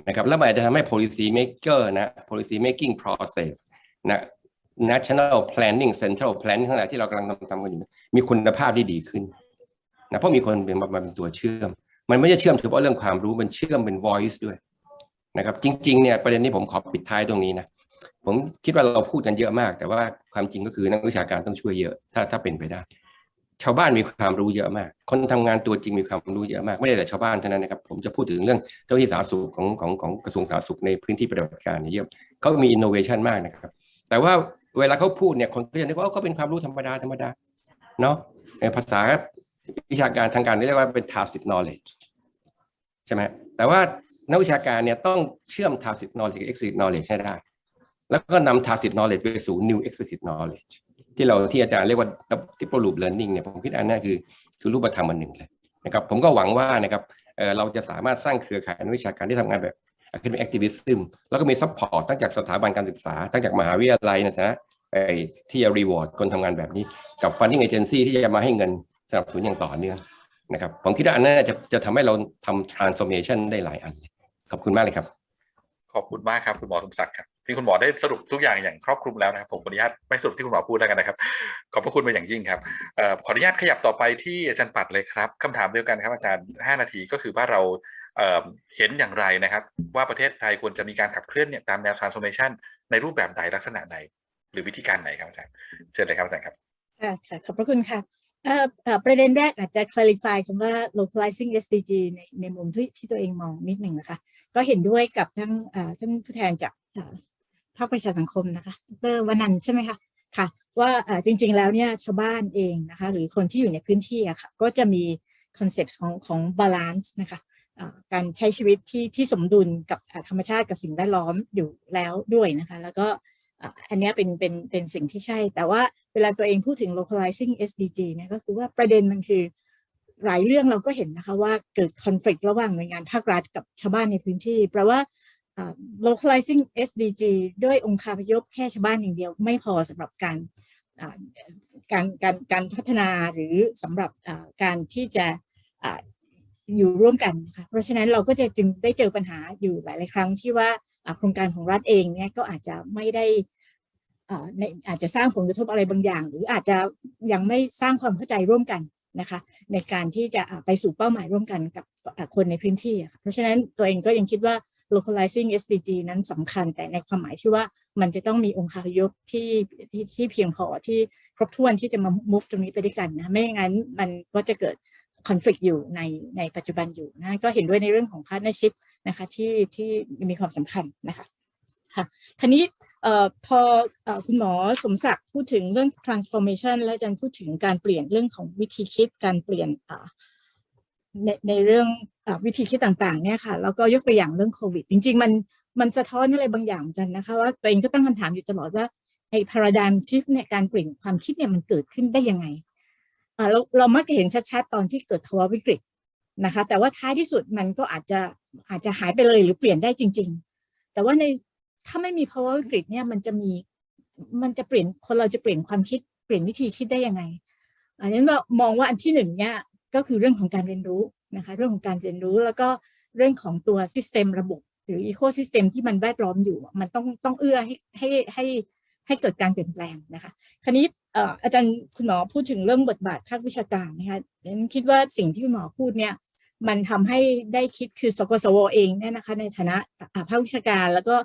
นะครับแล้วมันอาจจะทำให้ policy maker นะ policy making process นะ national planning central planning ทั้งหลายที่เรากำลังทำกันอยู่มีคุณภาพที่ดีขึ้นนะเพราะมีคนเป็นตัวเชื่อมมันไม่ใช่เชื่อมเฉพาะเรื่องความรู้มันเชื่อมเป็น voice ด้วยนะครับจริงๆเนี่ยประเด็นนี้ผมขอปิดท้ายตรงนี้นะผมคิดว่าเราพูดกันเยอะมากแต่ว่าความจริงก็คือนักวิชาการต้องช่วยเยอะถ้าเป็นไปได้ชาวบ้านมีความรู้เยอะมากคนทำงานตัวจริงมีความรู้เยอะมากไม่ได้แต่ชาวบ้านเท่านั้นนะครับผมจะพูดถึงเรื่องเจ้าหน้าที่สาธารณสุขของกระทรวงสาธารณสุขในพื้นที่ปฏิบัติการเยอะเขามี innovation มากนะครับแต่ว่าเวลาเขาพูดเนี่ยคนก็จะนึกว่าก็เป็นความรู้ธรรมดาเนาะในภาษาวิชาการทางการเรียกว่าเป็น tacit knowledge ใช่ไหมแต่ว่านักวิชาการเนี่ยต้องเชื่อม tacit knowledge กับ explicit knowledge ให้ได้แล้วก็นำ tacit knowledge ไปสู่ new explicit knowledge ที่อาจารย์เรียกว่า triple loop learning เนี่ยผมคิดอันนั้นคือรูปธรรมอันหนึ่งเลยนะครับผมก็หวังว่านะครับเราจะสามารถสร้างเครือข่ายนักวิชาการที่ทำงานแบบ academic activism แล้วก็มี support ทั้งจากสถาบันการศึกษาทั้งจากมหาวิทยาลัยนะที่จะ reward คนทำงานแบบนี้กับ funding agency ที่จะมาให้เงินสนับสนุนอย่างต่อเนื่องนะครับผมคิดว่าอันนั้นจะทำให้เราทำ transformation ได้หลายอันขอบคุณมากเลยครับขอบคุณมากครับคุณหมอสมศักดิ์ครับที่คุณหมอได้สรุปทุกอย่างอย่างครอบคลุมแล้วนะครับผมขออนุญาตไม่สรุปที่คุณหมอพูดแล้วกันนะครับขอบพระคุณเป็นอย่างยิ่งครับขออนุญาตขยับต่อไปที่อาจารย์ปัดเลยครับคำถามเดียวกันครับอาจารย์5 นาทีก็คือว่าเราเห็นอย่างไรนะครับว่าประเทศไทยควรจะมีการขับเคลื่อนเนี่ยตามแนว transformation ในรูปแบบใดลักษณะใดหรือวิธีการไหนครับอาจารย์เชิญเลยครับอาจารย์ครับค่ะขอบพระคุณค่ะประเด็นแรกอาจจะ clarify คำว่า localizing SDG ในมุมที่ตัวเองมองนิดหนึ่งนะคะก็เห็นด้วยกับท่านผู้แทนจากภาคประชาสังคมนะคะดร.วนันท์ใช่ไหมคะค่ะว่าจริงๆแล้วเนี่ยชาวบ้านเองนะคะหรือคนที่อยู่ในพื้นที่อะค่ะก็จะมีคอนเซปต์ของ balance นะคะการใช้ชีวิตที่สมดุลกับธรรมชาติกับสิ่งแวดล้อมอยู่แล้วด้วยนะคะแล้วก็อันนี้เป็นสิ่งที่ใช่แต่ว่าเวลาตัวเองพูดถึง localizing SDG เนี่ยก็คือว่าประเด็นมันคือหลายเรื่องเราก็เห็นนะคะว่าเกิด conflict ระหว่างหน่วยงานภาครัฐกับชาวบ้านในพื้นที่แปลว่าlocalizing SDG ด้วยองค์คาพยพแค่ชาวบ้านอย่างเดียวไม่พอสำหรับการพัฒนาหรือสำหรับการที่จะอยู่ร่วมกันนะคะเพราะฉะนั้นเราก็จะจึงได้เจอปัญหาอยู่หลายๆครั้งที่ว่าโครงการของรัฐเองเนี่ยก็อาจจะไม่ได้อาจจะสร้างผลกระทบอะไรบางอย่างหรืออาจจะยังไม่สร้างความเข้าใจร่วมกันนะคะในการที่จะไปสู่เป้าหมายร่วมกันกับคนในพื้นที่เพราะฉะนั้นตัวเองก็ยังคิดว่า localizing SDG นั้นสำคัญแต่ในความหมายที่ว่ามันจะต้องมีองค์คาพยพที่เพียงพอที่ครบถ้วนที่จะมา move ตรงนี้ไปด้วยกันนะไม่อย่างนั้นมันก็จะเกิด conflict อยู่ในปัจจุบันอยู่นะก็เห็นด้วยในเรื่องของ partnership นะคะที่มีความสำคัญนะคะค่ะทีนี้พอคุณหมอสมศักดิ์พูดถึงเรื่อง transformation และอาจารย์พูดถึงการเปลี่ยนเรื่องของวิธีคิดการเปลี่ยนในเรื่องวิธีคิดต่างๆเนี่ยค่ะแล้วก็ยกตัวอย่างเรื่องโควิดจริงๆมันสะท้อนอะไรบางอย่างกันนะคะว่าตัวเองก็ตั้งคำถามอยู่ตลอดว่าไอ้ paradigm shift เนี่ยการเปลี่ยนความคิดเนี่ยมันเกิดขึ้นได้ยังไงเรามักจะเห็นชัดๆตอนที่เกิดภาวะวิกฤตนะคะแต่ว่าท้ายที่สุดมันก็อาจจะหายไปเลยหรือเปลี่ยนได้จริงๆแต่ว่าถ้าไม่มีภาวะวิกฤตเนี่ยมันจะเปลี่ยนคนเราจะเปลี่ยนความคิดเปลี่ยนวิธีคิดได้ยังไงอันนี้เรามองว่าอันที่หนึ่งเนี่ยก็คือเรื่องของการเรียนรู้นะคะเรื่องของการเรียนรู้แล้วก็เรื่องของตัว system ระบบหรือ ecosystem ที่มันแวดล้อมอยู่มันต้องเอื้อให้เกิดการเปลี่ยนแปลงนะคะคราวนี้อาจารย์คุณหมอพูดถึงเรื่องบทบาทภาควิชาการนะคะผมคิดว่าสิ่งที่คุณหมอพูดเนี่ยมันทำให้ได้คิดคือสกสวเองเนี่ยนะคะในฐานะภาควิชาการแล้วก็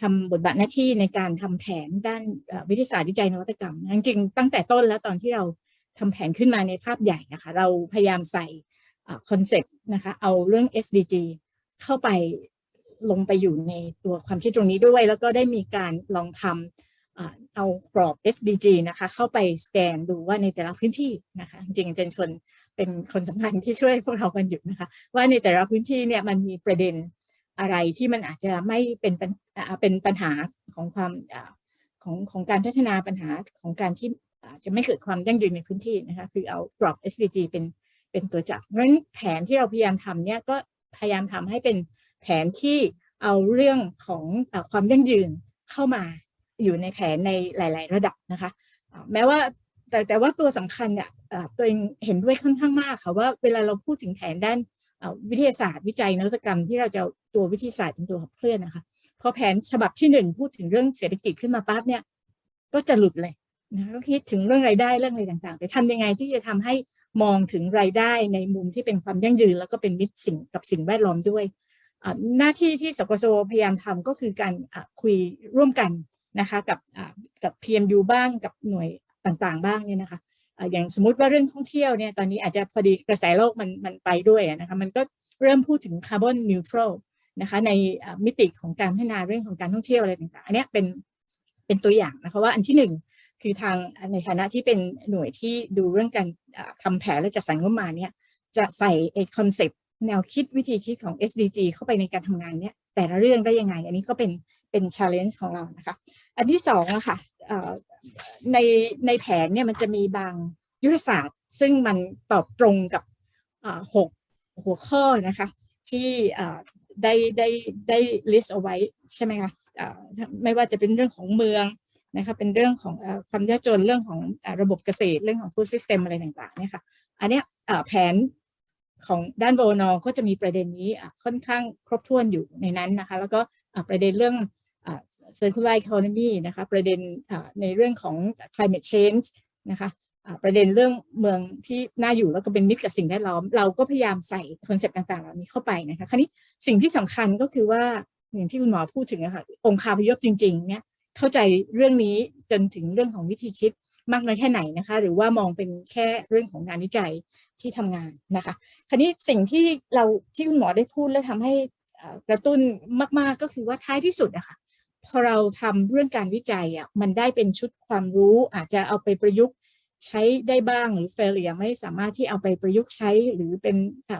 ทำบทบาทหน้าที่ในการทำแผนด้านวิทยาศาสตร์วิจัยนวัตกรรมจริงๆตั้งแต่ต้นแล้วตอนที่เราทำแผนขึ้นมาในภาพใหญ่นะคะเราพยายามใส่คอนเซ็ปต์นะคะเอาเรื่อง SDG เข้าไปลงไปอยู่ในตัวความคิดตรงนี้ด้วยแล้วก็ได้มีการลองทำเอากรอบ SDG นะคะเข้าไปสแกนดูว่าในแต่ละพื้นที่นะคะจริงๆเจนชวนเป็นคนสำคัญที่ช่วยพวกเรากันอยู่นะคะว่าในแต่ละพื้นที่เนี่ยมันมีประเด็นอะไรที่มันอาจจะไม่เป็นปัญหาของความของการพัฒนาปัญหาของการที่จะไม่เกิดความยั่งยืนในพื้นที่นะคะคือเอากรอบ SDG เป็นตัวจับเพราะฉะนั้นแผนที่เราพยายามทำเนี่ยก็พยายามทำให้เป็นแผนที่เอาเรื่องของความยั่งยืนเข้ามาอยู่ในแผนในหลายๆระดับนะคะแม้ว่าแต่ว่าตัวสำคัญเนี่ยตัวเองเห็นด้วยค่อนข้างมากค่ะว่าเวลาเราพูดถึงแผนด้านวิทยาศาสตร์วิจัยนวัตกรรมที่เราจะตัววิทยาศาสตร์เป็นตัวขับเคลื่อนนะคะพอแผนฉบับที่1พูดถึงเรื่องเศรษฐกิจขึ้นมาปั๊บเนี่ยก็จะหลุดเลยนะก็คิดถึงเรื่องรายได้เรื่องอะไรต่างๆแต่ทำยังไงที่จะทำให้มองถึงรายได้ในมุมที่เป็นความยั่งยืนแล้วก็เป็นมิตรกับสิ่งแวดล้อมด้วยหน้าที่ที่สกสวพยายามทำก็คือการคุยร่วมกันนะคะกับ PMU บ้างกับหน่วยต่างๆบ้างเนี่ยนะคะอย่างสมมุติว่าเรื่องท่องเที่ยวเนี่ยตอนนี้อาจจะพอดีกระแสโลกมันไปด้วยนะคะมันก็เริ่มพูดถึงคาร์บอนนิวทรัลนะคะในมิติของการพัฒนาเรื่องของการท่องเที่ยวอะไรต่างๆอันนี้เป็นตัวอย่างนะคะว่าอันที่1คือทางในฐานะที่เป็นหน่วยที่ดูเรื่องการทำแผนและจัดสรรงบประมาณเนี่ยจะใส่คอนเซปต์แนวคิดวิธีคิดของ SDG เข้าไปในการทำงานเนี่ยแต่ละเรื่องได้ยังไงอันนี้ก็เป็น challenge ของเรานะคะอันที่2อะค่ะในแผนเนี่ยมันจะมีบางยุทธศาสตร์ซึ่งมันตอบตรงกับ6หัวข้อนะคะที่ได้ list เอาไว้ใช่ไหมคะไม่ว่าจะเป็นเรื่องของเมืองนะคะเป็นเรื่องของความยากจนเรื่องของระบบเกษตรเรื่องของ food system อะไรต่างๆเนี่ยค่ะอันเนี้ยแผนของด้าน วนก็จะมีประเด็นนี้ค่อนข้างครบถ้วนอยู่ในนั้นนะคะแล้วก็ประเด็นเรื่องcircular economy นะคะประเด็นในเรื่องของ climate change นะคะประเด็นเรื่องเมืองที่น่าอยู่แล้วก็เป็นมิตรกับสิ่งแวดล้อมเราก็พยายามใส่คอนเซปต์ต่างๆเหล่านี้เข้าไปนะคะคราวนี้สิ่งที่สำคัญก็คือว่าอย่างที่คุณหมอพูดถึงนะคะองค์คาพยพจริงๆเนี่ยเข้าใจเรื่องนี้จนถึงเรื่องของวิธีคิดมากน้อยแค่ไหนนะคะหรือว่ามองเป็นแค่เรื่องของงานวิจัยที่ทำงานนะคะคราวนี้สิ่งที่คุณหมอได้พูดและทำให้กระตุ้นมากๆก็คือว่าท้ายที่สุดนะคะพอเราทำเรื่องการวิจัยมันได้เป็นชุดความรู้อาจจะเอาไปประยุกต์ใช้ได้บ้างหรือ failure ไม่สามารถที่เอาไปประยุกต์ใช้หรือเป็น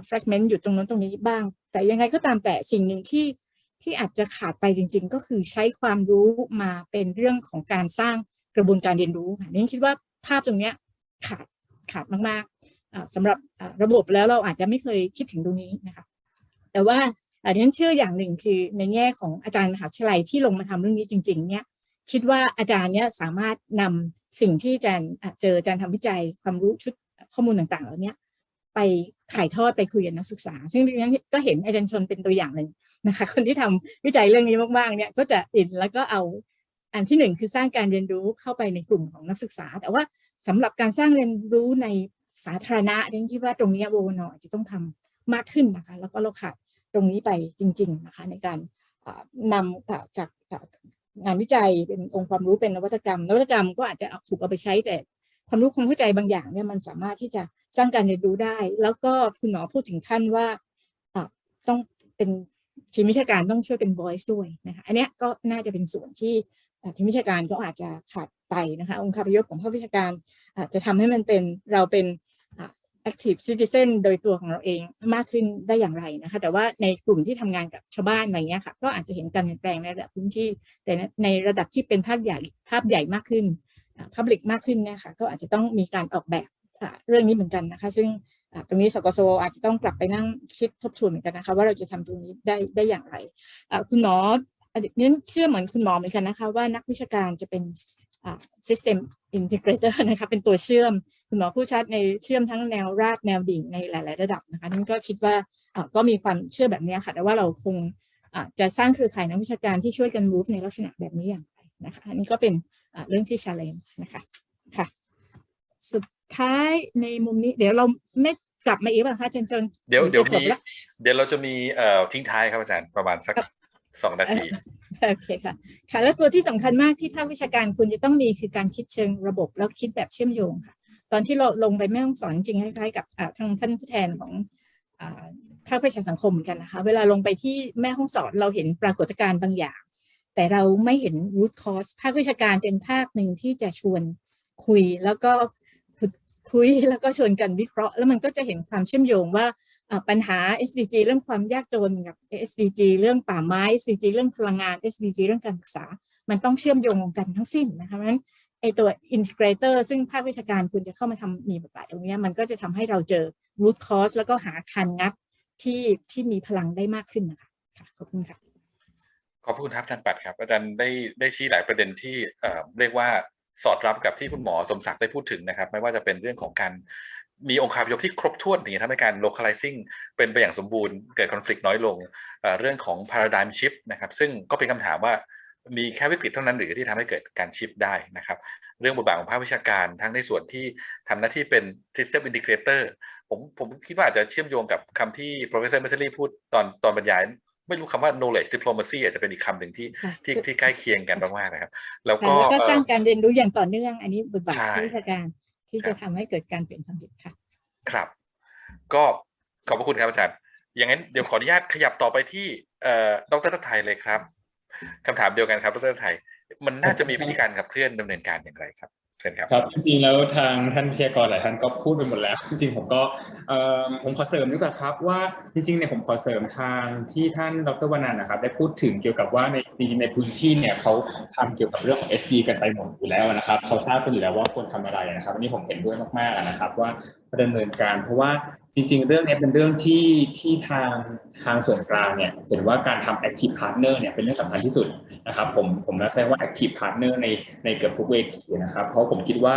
fragment อยู่ตรงนั้นตรงนี้บ้างแต่ยังไงก็ตามแต่สิ่งหนึ่งที่อาจจะขาดไปจริงๆก็คือใช้ความรู้มาเป็นเรื่องของการสร้างกระบวนการเรียนรู้ค่ะนี่คิดว่าภาพตรงนี้ขาดมากๆสำหรับระบบแล้วเราอาจจะไม่เคยคิดถึงตรงนี้นะคะแต่ว่าดิฉันเชื่ออย่างหนึ่งคือในแง่ของอาจารย์มหาวิทยาลัยที่ลงมาทำเรื่องนี้จริงๆเนี่ยคิดว่าอาจารย์เนี่ยสามารถนำสิ่งที่อาจารย์ทำวิจัยความรู้ชุดข้อมูลต่างๆเหล่านี้ไปถ่ายทอดไปคุยกับนักศึกษาซึ่งดิฉันก็เห็นอาจารย์ชนเป็นตัวอย่างหนึ่งนะคะคนที่ทำวิจัยเรื่องนี้มากๆเนี่ยก็จะอินแล้วก็เอาอันที่1คือสร้างการเรียนรู้เข้าไปในกลุ่มของนักศึกษาแต่ว่าสำหรับการสร้างเรียนรู้ในสาธารณะดิฉันคิดว่าตรงนี้วนจะต้องทำมากขึ้นนะคะแล้วก็เราขาด ตรงนี้ไปจริงๆนะคะในการนำจากงานวิจัยเป็นองค์ความรู้เป็นนวัตกรรมก็อาจจะถูกเอาไปใช้แต่ความรู้ความเข้าใจบางอย่างเนี่ยมันสามารถที่จะสร้างการเรียนรู้ได้แล้วก็คุณหมอพูดถึงขั้นว่าต้องเป็นทีมวิชาการต้องช่วยเป็น voice ด้วยนะคะอันนี้ก็น่าจะเป็นส่วนที่ทีมวิชาการก็อาจจะขาดไปนะคะองค์คาพยพของภาควิชาการจะทำให้มันเป็นเราเป็นactive citizen โดยตัวของเราเองมากขึ้นได้อย่างไรนะคะแต่ว่าในกลุ่มที่ทำงานกับชาวบ้านอะไรเงี้ยค่ะก็อาจจะเห็นการเปลี่ยนแปลงในระดับพื้นที่แต่ในระดับที่เป็นภาพใหญ่มากขึ้นpublic มากขึ้นเนี่ยค่ะก็อาจจะต้องมีการออกแบบเรื่องนี้เหมือนกันนะคะซึ่งตรงนี้สกสวอาจจะต้องกลับไปนั่งคิดทบทวนเหมือนกันนะคะว่าเราจะทำตรงนี้ได้อย่างไรคุณหมอเนี่ยเชื่อเหมือนคุณหมอเหมือนกันนะคะว่านักวิชาการจะเป็นsystem integrator นะคะเป็นตัวเชื่อมคุณหมอผู้ชัดในเชื่อมทั้งแนวราบแนวดิ่งในหลายๆระดับนะคะนั่นก็คิดว่าก็มีความเชื่อแบบนี้ค่ะแต่ว่าเราคงจะสร้างเครือข่ายนักวิชาการที่ช่วยกัน move ในลักษณะแบบนี้อย่างไรนะคะอันนี้ก็เป็นเรื่องที่ challenge นะคะค่ะสุดท้ายในมุมนี้เดี๋ยวเราไม่กลับมาอีกป่ะคะจนเดี๋ยวเราจะมีทิ้งท้ายครับอาจารย์ประมาณสัก2 นาทีโอเคค่ะแล้วตัวที่สำคัญมากที่ภาควิชาการควรจะต้องมีคือการคิดเชิงระบบแล้วคิดแบบเชื่อมโยงค่ะตอนที่เราลงไปแม่ฮ่องสอนจริงคล้ายๆกับทางท่านผู้แทนของภาคประชาสังคมเหมือนกันนะคะเวลาลงไปที่แม่ฮ่องสอนเราเห็นปรากฏการณ์บางอย่างแต่เราไม่เห็น root cause ภาควิชาการเป็นภาคหนึ่งที่จะชวนคุยแล้วก็แล้วก็ชวนกันวิเคราะห์แล้วมันก็จะเห็นความเชื่อมโยงว่าปัญหา SDG เรื่องความยากจนกับ SDG เรื่องป่าไม้ SDG เรื่องพลังงาน SDG เรื่องการศึกษามันต้องเชื่อมโยงกันทั้งสิ้นนะคะเพราะฉะนั้นไอตัว integrator ซึ่งภาควิชาการควรจะเข้ามามีบทบาทตรงนี้มันก็จะทำให้เราเจอ root cause แล้วก็หาคันงัดที่มีพลังได้มากขึ้นนะคะขอบคุณค่ะขอบคุณครับอาจารย์ปัดครับอาจารย์ได้ชี้หลายประเด็นที่เรียกว่าสอดรับกับที่คุณหมอสมศักดิ์ได้พูดถึงนะครับไม่ว่าจะเป็นเรื่องของการมีองค์คาพยพที่ครบถ้วนอย่างนี้ทำให้การ localizing เป็นไปอย่างสมบูรณ์เกิด conflict น้อยลงเรื่องของ paradigm shift นะครับซึ่งก็เป็นคำถามว่ามีแค่วิกฤตเท่านั้นหรือที่ทำให้เกิดการ shift ได้นะครับเรื่องบทบาทของภาควิชาการทั้งในส่วนที่ทำหน้าที่เป็น system integrator ผมคิดว่าอาจจะเชื่อมโยงกับคำที่ professor Messerli พูดตอนบรรยายไม่รู้คำว่า knowledge diplomacy อาจจะเป็นอีกคำหนึ่งที่ใกล้เคียงกันมากๆนะครับแล้วก็สร้างการเรียนรู้อย่างต่อเนื่องอันนี้บทบาทวิชาการที่จะทำให้เกิดการเปลี่ยนความคิดค่ะครับก็ขอบพระคุณครับอาจารย์อย่างนั้นเดี๋ยวขออนุญาตขยับต่อไปที่ดร.ไทยเลยครับคำถามเดียวกันครับดร.ไทยมันน่าจะมีวิธีการขับเคลื่อนดำเนินการอย่างไรครับเชิญครับครับจริงๆแล้วทางท่านวิทยากรหลายท่านก็พูดไปหมดแล้วจริงๆผมก็ผมขอเสริมดีกว่าครับว่าจริงๆเนี่ยผมขอเสริมทางที่ท่านดร.วนันท์นะครับได้พูดถึงเกี่ยวกับว่าจริงๆในพื้นที่เนี่ยเขาทำเกี่ยวกับเรื่องของ SC กันไปหมดอยู่แล้วนะครับเขาทราบกันอยู่แล้วว่าควรทำอะไรนะครับอันนี้ผมเห็นด้วยมากๆนะครับว่าดำเนินการเพราะว่าจริงๆเรื่องนี้เป็นเรื่องที่ทางส่วนกลางเนี่ยเห็นว่าการทำ active partner เนี่ยเป็นเรื่องสำคัญที่สุดนะครับผมน่าใช้ว่า active partner ในเกือบทุกเวทีนะครับเพราะผมคิดว่า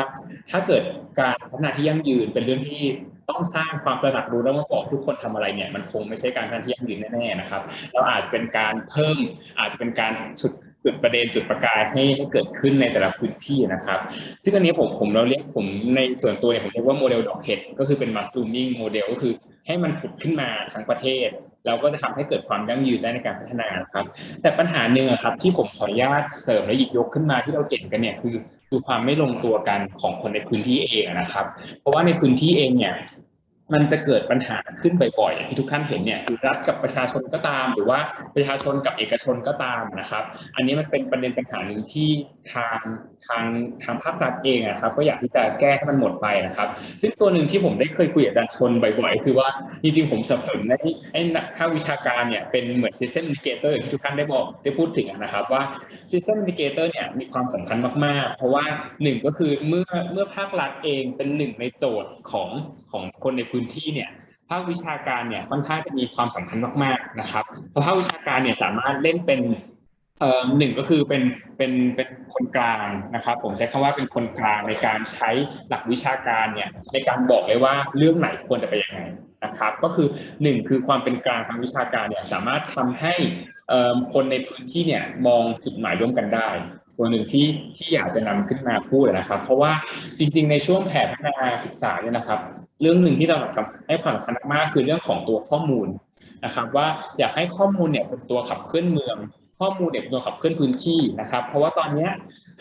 ถ้าเกิดการพัฒนาที่ยั่งยืนเป็นเรื่องที่ต้องสร้างความตระหนักรู้แล้วมาบอกทุกคนทำอะไรเนี่ยมันคงไม่ใช่การพัฒนาที่ยั่งยืนแน่ๆนะครับเราอาจจะเป็นการเพิ่มอาจจะเป็นการจุดประเด็นจุดประกายให้เกิดขึ้นในแต่ละพื้นที่นะครับซึ่งอันนี้ผมในส่วนตัวเนี่ยผมเรียกว่าโมเดลดอกเห็ดก็คือเป็น mushrooming โมเดลก็คือให้มันผุดขึ้นมาทั้งประเทศเราก็จะทำให้เกิดความยั่งยืนได้ในการพัฒนาครับแต่ปัญหาหนึ่งครับที่ผมขออนุญาตเสริมและหยิบยกขึ้นมาที่เราเห็นกันเนี่ยคือความไม่ลงตัวกันของคนในพื้นที่เองนะครับเพราะว่าในพื้นที่เองเนี่ยมันจะเกิดปัญหาขึ้นบ่อยๆที่ทุกท่านเห็นเนี่ยคือรัฐกับประชาชนก็ตามหรือว่าประชาชนกับเอกชนก็ตามนะครับอันนี้มันเป็นประเด็นปัญหาหนึ่งที่ทางภาครัฐเองนะครับก็อยากที่จะแก้ให้มันหมดไปนะครับซึ่งตัวหนึ่งที่ผมได้เคยคุยกับอาจารย์ชนบ่อยๆคือว่าจริงๆผมสนับสนุนให้นักภาควิชาการเนี่ยเป็นเหมือน system integrator ที่ทุกท่านได้พูดถึงนะครับว่า system integrator เนี่ยมีความสำคัญมากๆเพราะว่าหนึ่งก็คือเมื่อภาครัฐเองเป็นหนึ่งในโจทย์ของคนในพื้นที่เนี่ยภาควิชาการเนี่ยค่อนข้างจะมีความสำคัญมากๆนะครับเพราะภาควิชาการเนี่ยสามารถเล่นเป็นหนึ่งก็คือเป็นคนกลางนะครับผมใช้คำว่าเป็นคนกลางในการใช้หลักวิชาการเนี่ยในการบอกเลยว่าเรื่องไหนควรจะไปยังไงนะครับก็คือหนึ่งคือความเป็นกลางทางวิชาการเนี่ยสามารถทำให้คนในพื้นที่เนี่ยมองจุดหมายร่วมกันได้ตัวหนึ่งที่อยากจะนำขึ้นมาพูดนะครับเพราะว่าจริงๆในช่วงแผนพัฒนาศึกษาเนี่ยนะครับเรื่องหนึ่งที่เราให้ความสำคัญมากคือเรื่องของตัวข้อมูล นะครับว่าอยากให้ข้อมูลเนี่ยเป็นตัวขับเคลื่อนเมืองข้อมูลเนี่ยเป็นตัวขับเคลื่อนพื้นที่นะครับเพราะว่าตอนนี้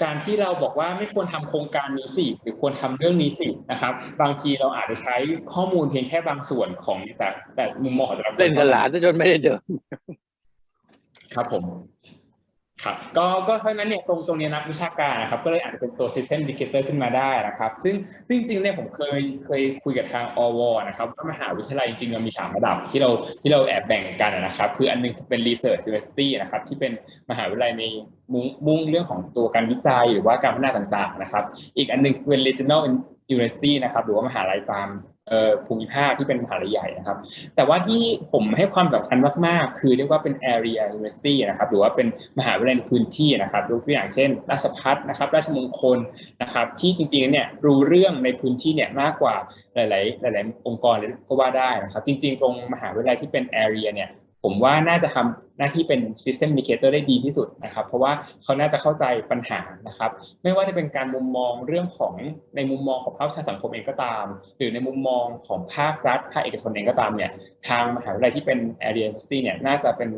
การที่เราบอกว่าไม่ควรทำโครงการนี้สิหรือควรทำเรื่องนี้สินะครับบางทีเราอาจจะใช้ข้อมูลเพียงแค่บางส่วนของแต่มุมมองของแต่ละคนเล่นกับหลานจนไม่ได้เดินครับผมครับก็เพราะนั้นเนี่ยตรงนี้นักวิชาการนะครับก็เลยอาจจะเป็นตัว System Indicator ขึ้นมาได้นะครับซึ่งจริงๆเนี่ยผมเคยคุยกับทางอวนะครับว่ามหาวิทยาลัยจริงๆเรามี3ระดับที่เราแอบแบ่งกันนะครับคืออันนึงเป็น Research University นะครับที่เป็นมหาวิทยาลัยในมุ่งเรื่องของตัวการวิจัยหรือว่าการพัฒนาต่างๆนะครับอีกอันนึงเป็น Regional University นะครับหรือว่ามหาวิทยาลัยตามภูมิภาคที่เป็นมหาวิทยาลัยใหญ่นะครับแต่ว่าที่ผมให้ความสำคัญมากๆคือเรียกว่าเป็น Area University นะครับหรือว่าเป็นมหาวิทยาลัยในพื้นที่นะครับยกตัวอย่างเช่นราชภัฏนะครับราชมงคลนะครับที่จริงๆเนี่ยรู้เรื่องในพื้นที่เนี่ยมากกว่าหลายองค์กรเลยก็ว่าได้นะครับจริงๆตรงมหาวิทยาลัยที่เป็น Area เนี่ยผมว่าน่าจะทำหน้าที่เป็น System Indicator ได้ดีที่สุดนะครับเพราะว่าเขาน่าจะเข้าใจปัญหานะครับไม่ว่าจะเป็นการมุมมองเรื่องของในมุมมองของภาคประชาสังคมเองก็ตามหรือในมุมมองของภาครัฐภาคเอกชนเองก็ตามเนี่ยทางมหาวิทยาลัยที่เป็น Area University เนี่ยน่าจะเป็น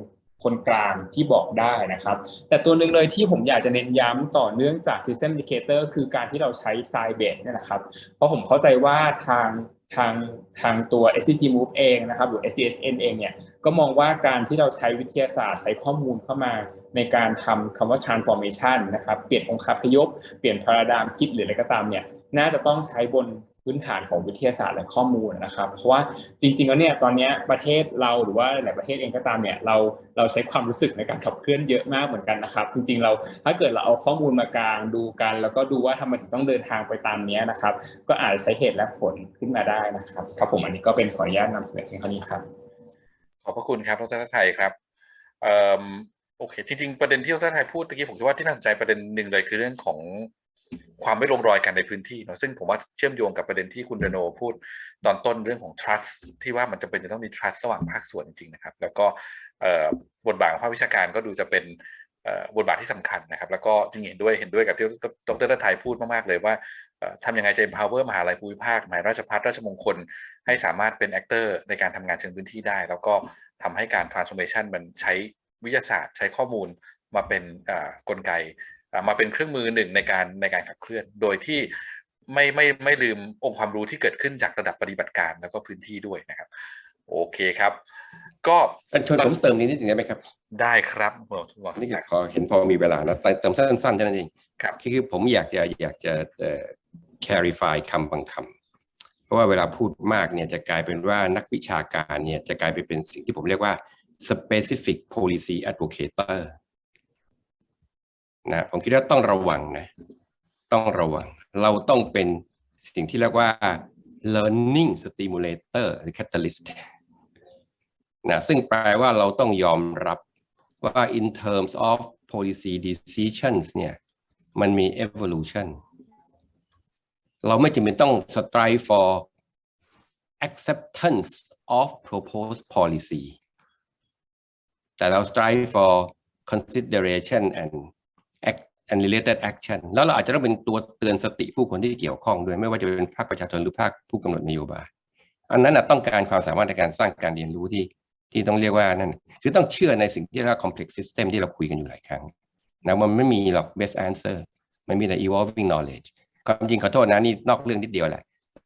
คนกลางที่บอกได้นะครับแต่ตัวหนึ่งเลยที่ผมอยากจะเน้นย้ำต่อเนื่องจาก System Indicator คือการที่เราใช้ Science Base เนี่ยนะครับเพราะผมเข้าใจว่าทางตัว SDG Move เองนะครับหรือ SDSN เองเนี่ยก็มองว่าการที่เราใช้วิทยาศาสตร์ใช้ข้อมูลเข้ามาในการทำคำว่า transformation นะครับเปลี่ยนองค์คาพยพเปลี่ยนพาราไดม์คิดหรืออะไรก็ตามเนี่ยน่าจะต้องใช้บนพื้นฐานของวิทยาศาสตร์และข้อมูลนะครับเพราะว่าจริงๆแล้วเนี่ยตอนนี้ประเทศเราหรือว่าหลายประเทศเองก็ตามเนี่ยเราใช้ความรู้สึกในการขับเคลื่อนเยอะมากเหมือนกันนะครับจริงๆเราถ้าเกิดเราเอาข้อมูลมากลางดูกันแล้วก็ดูว่าทำไมถึงต้องเดินทางไปตามนี้นะครับก็อาจจะใช้เหตุและผลขึ้นมาได้นะครับครับผมอันนี้ก็เป็นขออนุญาตนำเสนอเพียงเท่านี้ครับขอบพระคุณครับดร.ไทยครับโอเคจริงๆประเด็นที่ดร.ไทยพูดเมื่อกี้ผมคิดว่าที่น่าสนใจประเด็นหนึ่งเลยคือเรื่องของความไม่ลงรอยกันในพื้นที่เนาะซึ่งผมว่าเชื่อมโยงกับประเด็นที่คุณเรโนพูดตอนต้นเรื่องของ trust ที่ว่ามันจะเป็นจะต้องมี trust ระหว่างภาคส่วนจริงๆนะครับแล้วก็บทบาทของภาควิชาการก็ดูจะเป็นบทบาทที่สำคัญนะครับแล้วก็จริงเห็นด้วยกับที่ดร.ไทยพูดมากๆเลยว่าทำยังไงจะ empower มหาวิทยาลัยภูมิภาคมหาราชภัฏราชมงคลให้สามารถเป็น actor ในการทำงานเชิงพื้นที่ได้แล้วก็ทำให้การ transformation มันใช้วิทยาศาสตร์ใช้ข้อมูลมาเป็นกลไกมาเป็นเครื่องมือหนึ่งในการขับเคลื่อนโดยที่ไม่ลืมองค์ความรู้ที่เกิดขึ้นจากระดับปฏิบัติการแล้วก็พื้นที่ด้วยนะครับโอเคครับก็ชวนผมเติมนิดนึงได้ไหมครับได้ครับนี่พอเห็นพอมีเวลานะเติมสั้นๆเท่านั้นเองคือผมอยากจะclarify คำบางคำเพราะว่าเวลาพูดมากเนี่ยจะกลายเป็นว่านักวิชาการเนี่ยจะกลายไปเป็นสิ่งที่ผมเรียกว่า specific policy advocator นะผมคิดว่าต้องระวังนะต้องระวังเราต้องเป็นสิ่งที่เรียกว่า learning stimulator หรือ catalyst นะซึ่งแปลว่าเราต้องยอมรับว่า in terms of policy decisions เนี่ยมันมี evolution เราไม่จำเป็นต้อง strive for acceptance of proposed policy แต่เรา strive for consideration and related action แล้วเราอาจจะต้องเป็นตัวเตือนสติผู้คนที่เกี่ยวข้องด้วยไม่ว่าจะเป็นภาคประชาชนหรือภาคผู้กำหนดนโยบายอันนั้นต้องการความสามารถในการสร้างการเรียนรู้ที่ต้องเรียกว่านั่นคือต้องเชื่อในสิ่งที่เรียกว่า complex system ที่เราคุยกันอยู่หลายครั้งนะมันไม่มีหรอก best answer มันมีแต่ evolving knowledge ความจริงขอโทษนะนี่นอกเรื่องนิดเดียวแหละ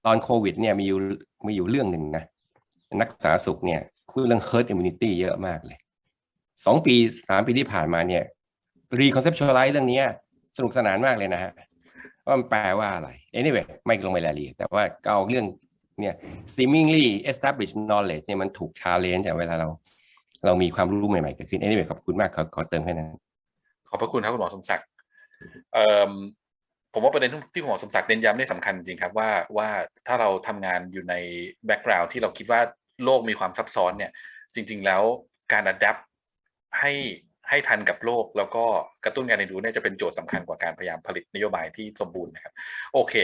ตอนโควิดเนี่ยมีอยู่เรื่องหนึ่งนะนักสาธารณสุขเนี่ยคุยเรื่อง herd immunity เยอะมากเลย2 ปี 3 ปีที่ผ่านมาเนี่ยreconceptualize เรื่องนี้สนุกสนานมากเลยนะฮะว่ามันแปลว่าอะไร anyway ไม่ลงไปรายละเอียดแต่ว่าเอาเรื่องเนี่ย seemingly established knowledge เนี่ยมันถูก challenge จากเวลาเรามีความรู้ใหม่ๆเกิดขึ้น anyway ขอบคุณมากขอเติมแค่นั้นขอบพระคุณครับคุณหมอสมศักดิ์ผมว่าประเด็นที่คุณหมอสมศักดิ์เน้นย้ำนี่สำคัญจริงครับว่าถ้าเราทำงานอยู่ใน background ที่เราคิดว่าโลกมีความซับซ้อนเนี่ยจริงๆแล้วการ adapt ให้ทันกับโลกแล้วก็กระตุ้นการเรียนรู้เนี่ยจะเป็นโจทย์สำคัญกว่าการพยายามผลิตนโยบายที่สมบูรณ์นะครับโอเค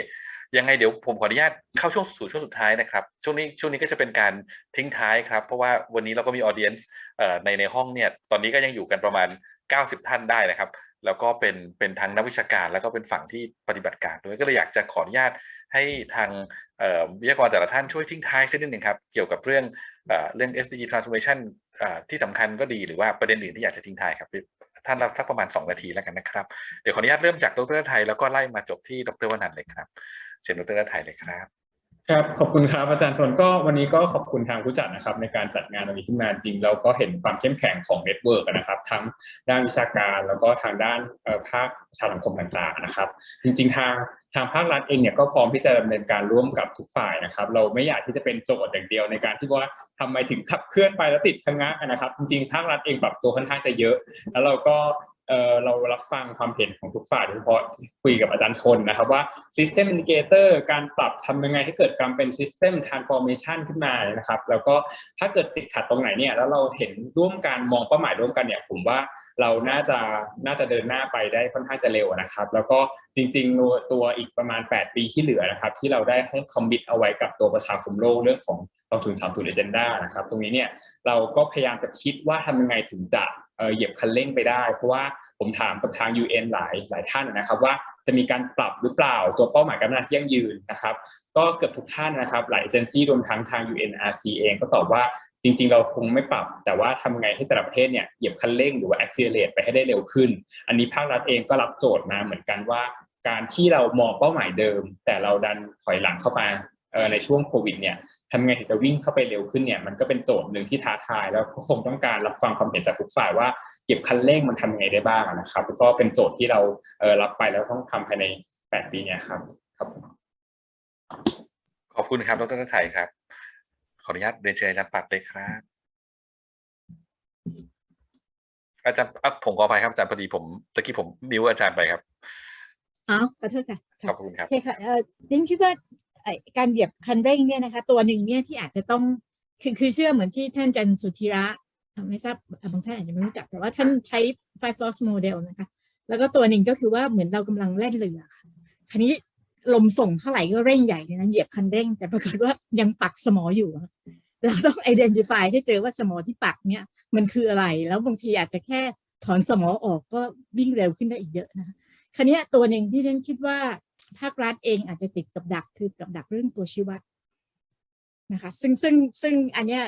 ยังไงเดี๋ยวผมขออนุญาตเข้าช่วงสุดท้ายนะครับช่วงนี้ก็จะเป็นการทิ้งท้ายครับเพราะว่าวันนี้เราก็มีออเดียนซ์ในห้องเนี่ยตอนนี้ก็ยังอยู่กันประมาณ90 ท่านได้นะครับแล้วก็เป็นทั้งนักวิชาการแล้วก็เป็นฝั่งที่ปฏิบัติการด้วยก็เลยอยากจะขออนุญาตให้ทางวิทยากรแต่ละท่านช่วยทิ้งท้ายสักนิดนึงครับเกี่ยวกับเรื่อง เรื่อง SDG transformation ที่สำคัญก็ดีหรือว่าประเด็นอื่นที่อยากจะทิ้งท้ายครับท่านรับสักประมาณ2 นาทีแล้วกันนะครับเดี๋ยวขออนุญาตเริ่มจากดร.ไทยแล้วก็ไล่มาจบที่ดร.วนันท์เลยครับเชิญดร.ไทยเลยครับครับขอบคุณครับอาจารย์ชนก็วันนี้ก็ขอบคุณทางผู้จัดนะครับในการจัดงานวันนี้ขึ้นมาจริงเราก็เห็นความเข้มแข็งของเน็ตเวิร์กนะครับทั้งด้านวิชาการแล้วก็ทางด้านภาคประชาสังคมต่างๆนะครับจริงๆทางภาครัฐเองเนี่ยก็พร้อมที่จะดำเนินการร่วมกับทุกฝ่ายนะครับเราไม่อยากที่จะเป็นโจทย์อย่างเดียวในการที่ว่าทำไมถึงขับเคลื่อนไปแล้วติดชะงักนะครับจริงๆภาครัฐเองปรับตัวค่อนข้างจะเยอะแล้วเราก็เรารับฟังความเห็นของทุกฝ่ายโดยเฉพาะคุยกับอาจารย์ชนนะครับว่า System Indicator การปรับทำยังไงให้เกิดการเป็น System Transformation ขึ้นมานะครับแล้วก็ถ้าเกิดติดขัดตรงไหนเนี่ยแล้วเราเห็นร่วมกันมองเป้าหมายร่วมกันเนี่ยผมว่าเราน่าจะเดินหน้าไปได้ค่อนข้างจะเร็วนะครับแล้วก็จริงๆตัวอีกประมาณ8 ปีที่เหลือนะครับที่เราได้ให้คอมมิตเอาไว้กับตัวประชาคมโลกเรื่องของ2030 Agenda นะครับตรงนี้เนี่ยเราก็พยายามจะคิดว่าทำยังไงถึงจะเหยียบคันเร่งไปได้เพราะว่าผมถามกับทาง UN หลายท่านนะครับว่าจะมีการปรับหรือเปล่าตัวเป้าหมายการพัฒนาที่ยั่งยืนนะครับก็เกือบทุกท่านนะครับหลายเอเจนซี่รวมทั้งทาง UNRC เองก็ตอบว่าจริงๆเราคงไม่ปรับแต่ว่าทำไงให้แต่ละประเทศเนี่ยเหยียบคันเร่งหรือว่า accelerate ไปให้ได้เร็วขึ้นอันนี้ภาครัฐเองก็รับโจทย์มาเหมือนกันว่าการที่เรามองเป้าหมายเดิมแต่เราดันถอยหลังเข้ามาในช่วงโควิดเนี่ยทำไงถึงจะวิ่งเข้าไปเร็วขึ้นเนี่ยมันก็เป็นโจทย์หนึ่งที่ท้าทายแล้วก็คงต้องการรับฟังความเห็นจากทุกฝ่ายว่าเหยียบคันเร่งมันทำยังไงได้บ้างนะครับแล้วก็เป็นโจทย์ที่เรารับไปแล้วต้องทำภายใน8 ปีเนี่ยครับขอบคุณครับดร.ไทยครับขออนุญาตเรียนเชิญอาจารย์ปัดเลยครับอาจารย์ผมขออภัยครับอาจารย์พอดีผมตะกี้ผมบิ้วอาจารย์ไปครับขอโทษค่ะขอบคุณครับโอเคค่ะดิฉันคิดว่าการเหยียบคันเร่งเนี่ยนะคะตัวหนึ่งเนี่ยที่อาจจะต้องคือเชื่อเหมือนที่ท่านอาจารย์สุธีระไม่ทราบบางท่านอาจจะไม่รู้จักแต่ว่าท่านใช้ Five Force Model นะคะแล้วก็ตัวหนึ่งก็คือว่าเหมือนเรากำลังแล่นเรือค่ะคราวนี้ลมส่งเท่าไหร่ก็เร่งใหญ่เลยนะเหยียบคันเร่งแต่ปรากฏว่ายังปักสมออยู่เราต้อง identify ให้เจอว่าสมอที่ปักเนี่ยมันคืออะไรแล้วบางทีอาจจะแค่ถอนสมอออกก็วิ่งเร็วขึ้นได้อีกเยอะนะคะคราวนี้ตัวหนึ่งที่ฉันคิดว่าภาครัฐเองอาจจะติดกับดักคือกับดักเรื่องตัวชี้วัดนะคะซึ่งอันเนี้ย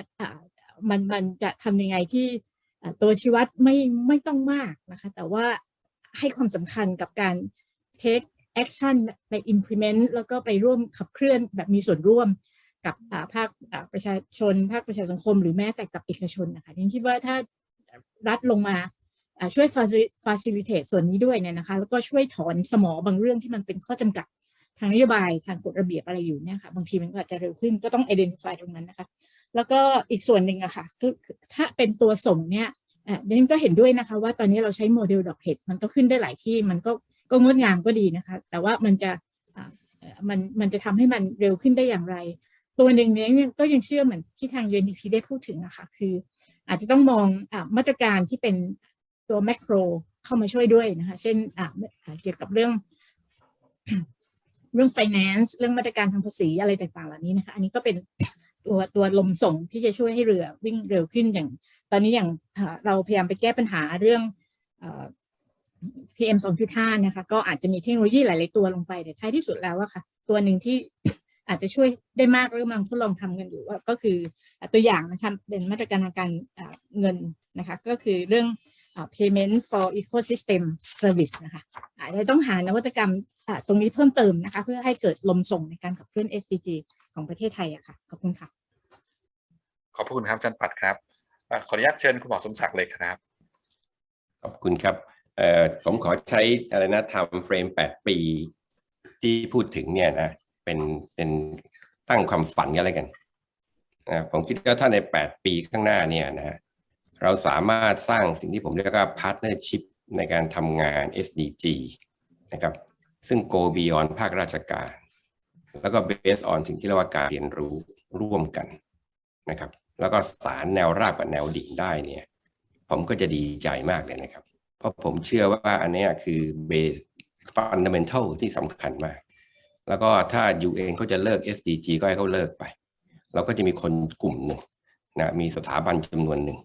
มันจะทำยังไงที่ตัวชี้วัดไม่ต้องมากนะคะแต่ว่าให้ความสำคัญกับการ take action ไป implement แล้วก็ไปร่วมขับเคลื่อนแบบมีส่วนร่วมกับภาคประชาชนภาคประชาสังคมหรือแม้แต่กับเอกชนนะคะฉันคิดว่าถ้ารัฐลงมาช่วย facilitate ส่วนนี้ด้วยเนี่ยนะคะแล้วก็ช่วยถอนสมอบางเรื่องที่มันเป็นข้อจำกัดทางนโยบายทางกฎระเบียบอะไรอยู่เนี่ยค่ะบางทีมันก็อาจจะเร็วขึ้นก็ต้อง identify ตรงนั้นนะคะแล้วก็อีกส่วนหนึ่งอะค่ะถ้าเป็นตัวส่งเนี่ยดิฉันก็เห็นด้วยนะคะว่าตอนนี้เราใช้โมเดลดอกเห็ดมันก็ขึ้นได้หลายที่มันก็งดงามก็ดีนะคะแต่ว่ามันจะทำให้มันเร็วขึ้นได้อย่างไรตัวหนึ่งเนี่ยก็ยังเชื่อเหมือนที่ทาง UNDP ได้พูดถึงอะค่ะคืออาจจะต้องมองมาตรการที่เป็นตัวแมคโครเข้ามาช่วยด้วยนะคะเช่นเกี่ยวกับเรื่อง finance เรื่องมาตรการทางภาษีอะไรต่างๆเหล่านี้นะคะอันนี้ก็เป็นตัวลมส่งที่จะช่วยให้เรือวิ่งเร็วขึ้นอย่างตอนนี้อย่างเราพยายามไปแก้ปัญหาเรื่องPM 2.5 นะคะก็อาจจะมีเทคโนโลยีหลายๆตัวลงไปแต่ท้ายที่สุดแล้วอะค่ะตัวหนึ่งที่อาจจะช่วยได้มากและกำลังทดลองทำกันอยู่ก็คือตัวอย่างนะคะเป็นมาตรการทางการเงินนะคะก็คือเรื่อง payment for ecosystem service นะคะอาจจะต้องหานวัตกรรมตรงนี้เพิ่มเติมนะคะเพื่อให้เกิดลมส่งในการขับเคลื่อน SDG ของประเทศไทยอะค่ะขอบคุณค่ะขอบคุณครับอาจารย์ปัดครับขออนุญาตเชิญคุณหมอสมศักดิ์เลยครับขอบคุณครับผมขอใช้อะไรนะไทม์เฟรม8 ปีที่พูดถึงเนี่ยนะเป็นตั้งความฝันกันอะไรกันผมคิดว่าถ้าใน8 ปีข้างหน้าเนี่ยนะเราสามารถสร้างสิ่งที่ผมเรียกว่า partnership ในการทำงาน SDG นะครับซึ่ง go beyond ภาคราชการแล้วก็ based on สิ่งที่เรียกว่าการเรียนรู้ร่วมกันนะครับแล้วก็สารแนวราบกับแนวดิ่งได้เนี่ยผมก็จะดีใจมากเลยนะครับเพราะผมเชื่อว่าอันนี้คือเบส fundamental ที่สำคัญมากแล้วก็ถ้า UN เขาจะเลิก SDG ก็ให้เขาเลิกไปเราก็จะมีคนกลุ่มหนึ่งนะมีสถาบันจำนวนหนึ่ง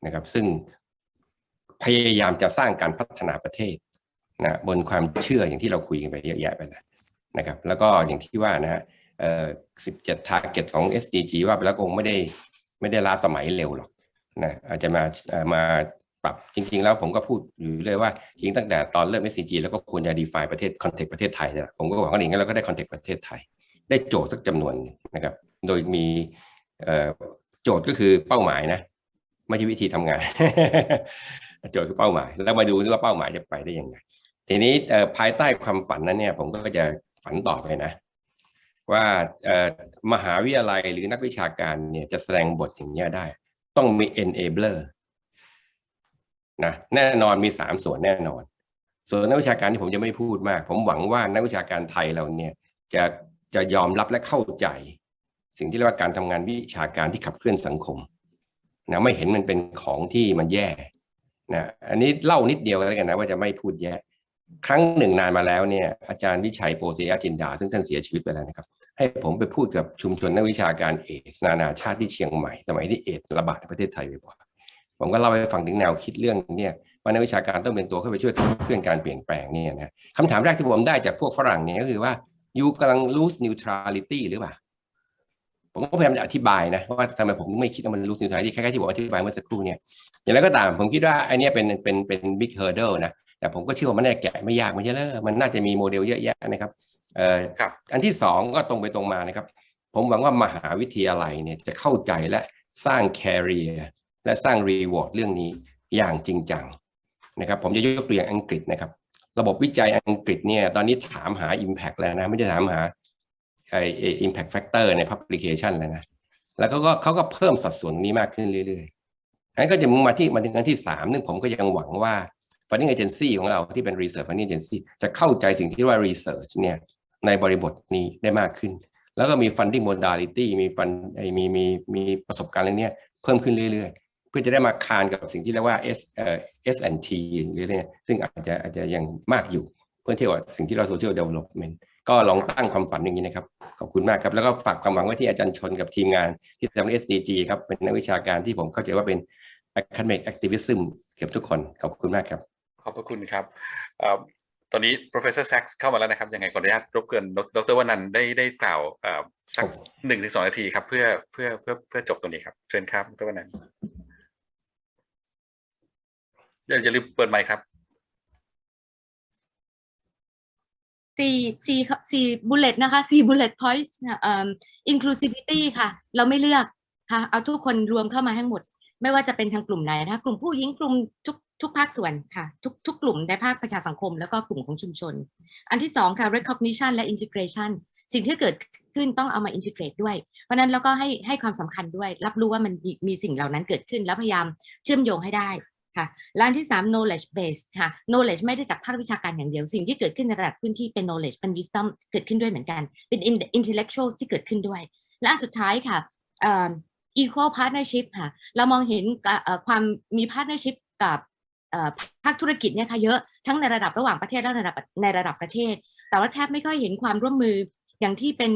นะครับซึ่งพยายามจะสร้างการพัฒนาประเทศนะบนความเชื่ออย่างที่เราคุยกันไปเยอะแยะไปแล้วนะครับแล้วก็อย่างที่ว่านะฮะ17 target ของ SDG ว่าไปแล้วคงไม่ได้ ไม่ได้ล้าสมัยเร็วหรอกนะอาจจะมาปรับจริงๆแล้วผมก็พูดอยู่เลยว่าจริงตั้งแต่ตอนเริ่ม SDG แล้วก็ควรจะ define ประเทศ context ประเทศไทยนะผมก็บอกว่าอย่างนั้นเราก็ได้ context ประเทศไทยได้โจทย์สักจำนวนนะครับโดยมีโจทย์ก็คือเป้าหมายนะไม่ใช่วิธีทำงาน โจทย์คือเป้าหมายแล้วมาดูว่าเป้าหมายจะไปได้ยังไงทีนี้ภายใต้ความฝันนั้นเนี่ยผมก็จะฝันต่อไปนะว่ามหาวิทยาลัยหรือนักวิชาการเนี่ยจะแสดงบทอย่างนี้ได้ต้องมี enabler นะแน่นอนมี3ส่วนแน่นอนส่วนนักวิชาการที่ผมจะไม่พูดมากผมหวังว่านักวิชาการไทยเราเนี่ยจะยอมรับและเข้าใจสิ่งที่เรียกว่าการทำงานวิชาการที่ขับเคลื่อนสังคมนะไม่เห็นมันเป็นของที่มันแย่นะอันนี้เล่านิดเดียวแล้วกันนะว่าจะไม่พูดแย่ครั้งหนึ่งนานมาแล้วเนี่ยอาจารย์วิชัยโปเซียจินดาซึ่งท่านเสียชีวิตไปแล้วนะครับให้ผมไปพูดกับชุมชนนักวิชาการเอดส์นานาชาติที่เชียงใหม่สมัยที่เอดส์ระบาดในประเทศไทยบ่อยๆผมก็เล่าให้ฟังถึงแนวคิดเรื่องเนี่ยว่านักวิชาการต้องเป็นตัวเข้าไปช่วยขับเคลื่อนการเปลี่ยนแปลงเนี่ยนะคำถามแรกที่ผมได้จากพวกฝรั่งเนี่ยก็คือว่ายูกำลัง lose neutrality หรือเปล่าผมก็พยายามจะอธิบายนะว่าทำไมผมไม่คิดว่ามัน lose neutrality คล้ายๆที่ผมอธิบายเมื่อสักครู่เนี่ยอย่างไรก็ตามผมคิดว่าไอ้นี่เป็น big hurdle นะแต่ผมก็เชื่อว่ามันน่าแกะไม่ยากไม่ใช่เหรอมันน่าจะมีโมเดลเยอะแยะนะครับอันที่2ก็ตรงไปตรงมานะครับผมหวังว่ามหาวิทยาลัยเนี่ยจะเข้าใจและสร้าง career และสร้าง reward เรื่องนี้อย่างจริงจังนะครับผมจะยกตัวอย่างอังกฤษนะครับระบบวิจัยอังกฤษเนี่ยตอนนี้ถามหา impact แล้วนะไม่ได้ถามหาimpact factor ใน publication แล้วนะแล้วเขาก็เพิ่มสัดส่วนนี้มากขึ้นเรื่อยๆงั้นก็จะมาถึงอันที่3ซึ่งผมก็ยังหวังว่า funding agency ของเราที่เป็น research funding agency จะเข้าใจสิ่งที่เรียกว่า research เนี่ยในบริบทนี้ได้มากขึ้นแล้วก็มี funding modality มีประสบการณ์เรื่องนี้เพิ่มขึ้นเรื่อยๆเพื่อจะได้มาคานกับสิ่งที่เรียกว่า S&T หรือเนี่ยซึ่งอาจจะยังมากอยู่เพื่อเทียบกับสิ่งที่เรา social development ก็ลองตั้งความฝันอย่างนี้นะครับขอบคุณมากครับแล้วก็ฝากความหวังไว้ที่อาจารย์ชนกับทีมงานที่ทำ SDG ครับเป็นนักวิชาการที่ผมเข้าใจว่าเป็น academic activism เกือบทุกคนขอบคุณมากครับขอบพระคุณครับตอนนี้ Professor Sachs เข้ามาแล้วนะครับยังไงขออนุญาตรบกวนดร.วนันท์ได้กล่าวสัก 1-2 นาทีครับเพื่อจบตรงนี้ครับเชิญครับดร.วนันท์อย่าลืมเปิดไมค์ครับ4 bullet นะคะ4 bullet point inclusivity ค่ะเราไม่เลือกค่ะเอาทุกคนรวมเข้ามาทั้งหมดไม่ว่าจะเป็นทางกลุ่มไหนนะคะกลุ่มผู้หญิงกลุ่มทุกภาคส่วนค่ะทุกกลุ่มในภาคประชาสังคมแล้วก็กลุ่มของชุมชนอันที่2ค่ะ recognition และ integration สิ่งที่เกิดขึ้นต้องเอามา integrate ด้วยเพราะนั้นแล้วก็ให้ความสำคัญด้วยรับรู้ว่ามันมีสิ่งเหล่านั้นเกิดขึ้นแล้วพยายามเชื่อมโยงให้ได้ค่ะและอันที่3 knowledge base ค่ะ knowledge ไม่ได้จากภาควิชาการอย่างเดียวสิ่งที่เกิดขึ้นในระดับพื้นที่เป็น knowledge เป็น wisdom เกิดขึ้นด้วยเหมือนกันเป็น intellectual ที่เกิดขึ้นด้วยและอันสุดท้ายค่ะequal partnership ค่ะเรามองเห็นความมี partnership กับภาคธุรกิจเนี่ยค่ะเยอะทั้งในระดับระหว่างประเทศและในระดับประเทศแต่ว่าแทบไม่ค่อยเห็นความร่วมมืออย่างที่เป็น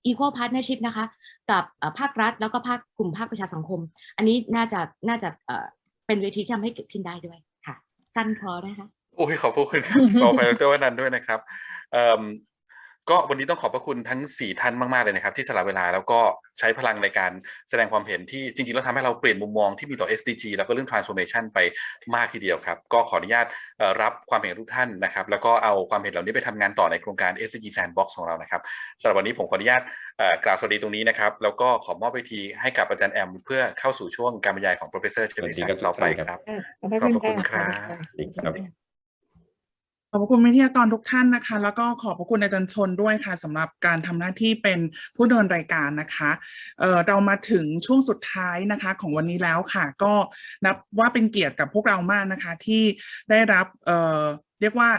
equal partnership นะคะกับภาครัฐแล้วก็กลุ่มภาคประชาสังคมอันนี้น่าจะเป็นเวทีที่ทำให้เกิดขึ้นได้ด้วยค่ะสั้นพอนะคะโอ้ยขอบพระคุณครับขออภัยดร.วนันท์ด้วยนะครับก็วันนี้ต้องขอบพระคุณทั้ง4ท่านมากๆเลยนะครับที่สละเวลาแล้วก็ใช้พลังในการแสดงความเห็นที่จริงๆแล้วทำให้เราเปลี่ยนมุมมองที่มีต่อ SDG แล้วก็เรื่อง transformation ไปมากทีเดียวครับก็ขออนุญาตรับความเห็นทุกท่านนะครับแล้วก็เอาความเห็นเหล่านี้ไปทำงานต่อในโครงการ SDG Sandbox ของเรานะครับสำหรับวันนี้ผมขออนุญาตกล่าวสวัสดีตรงนี้นะครับแล้วก็ขอมอบเวทีให้กับอาจารย์แอมเพื่อเข้าสู่ช่วงการบรรยายของ Professor Sachs ต่อไปครับขอบพระคุณครับขอบคุณวิทยากรทุกท่านนะคะแล้วก็ขอบพระคุณอาจารย์ชนด้วยค่ะสำหรับการทำหน้าที่เป็นผู้ดำเนินรายการนะคะเรามาถึงช่วงสุดท้ายนะคะของวันนี้แล้วค่ะก็นับว่าเป็นเกียรติกับพวกเรามากนะคะที่ได้รับเรียกว่า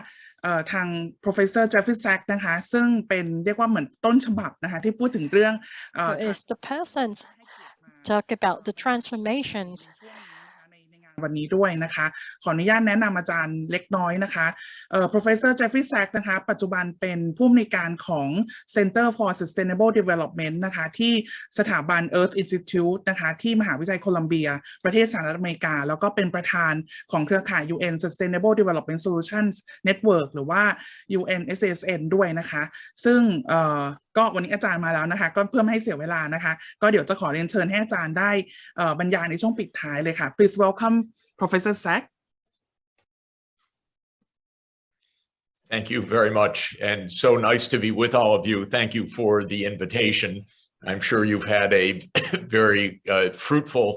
ทาง Professor Jeffrey Sachs นะคะซึ่งเป็นเรียกว่าเหมือนต้นฉบับนะคะที่พูดถึงเรื่อง is the person talk about the transformationsวันนี้ด้วยนะคะขออนุญาตแนะนำอาจารย์เล็กน้อยนะคะProfessor Jeffrey Sachs นะคะปัจจุบันเป็นผู้อำนวยการของ Center for Sustainable Development นะคะที่สถาบัน Earth Institute นะคะที่มหาวิทยาลัยโคลัมเบียประเทศสหรัฐอเมริกาแล้วก็เป็นประธานของเครือข่าย UN Sustainable Development Solutions Network หรือว่า UNSSN ด้วยนะคะซึ่ง ก็วันนี้อาจารย์มาแล้วนะคะก็เพื่อไม่ให้เสียเวลานะคะก็เดี๋ยวจะขอเรียนเชิญให้อาจารย์ได้บรรยายในช่วงปิดท้ายเลยค่ะ Please welcome Professor Sachs. Thank you very much, and so nice to be with all of you. Thank you for the invitation. I'm sure you've had a very fruitful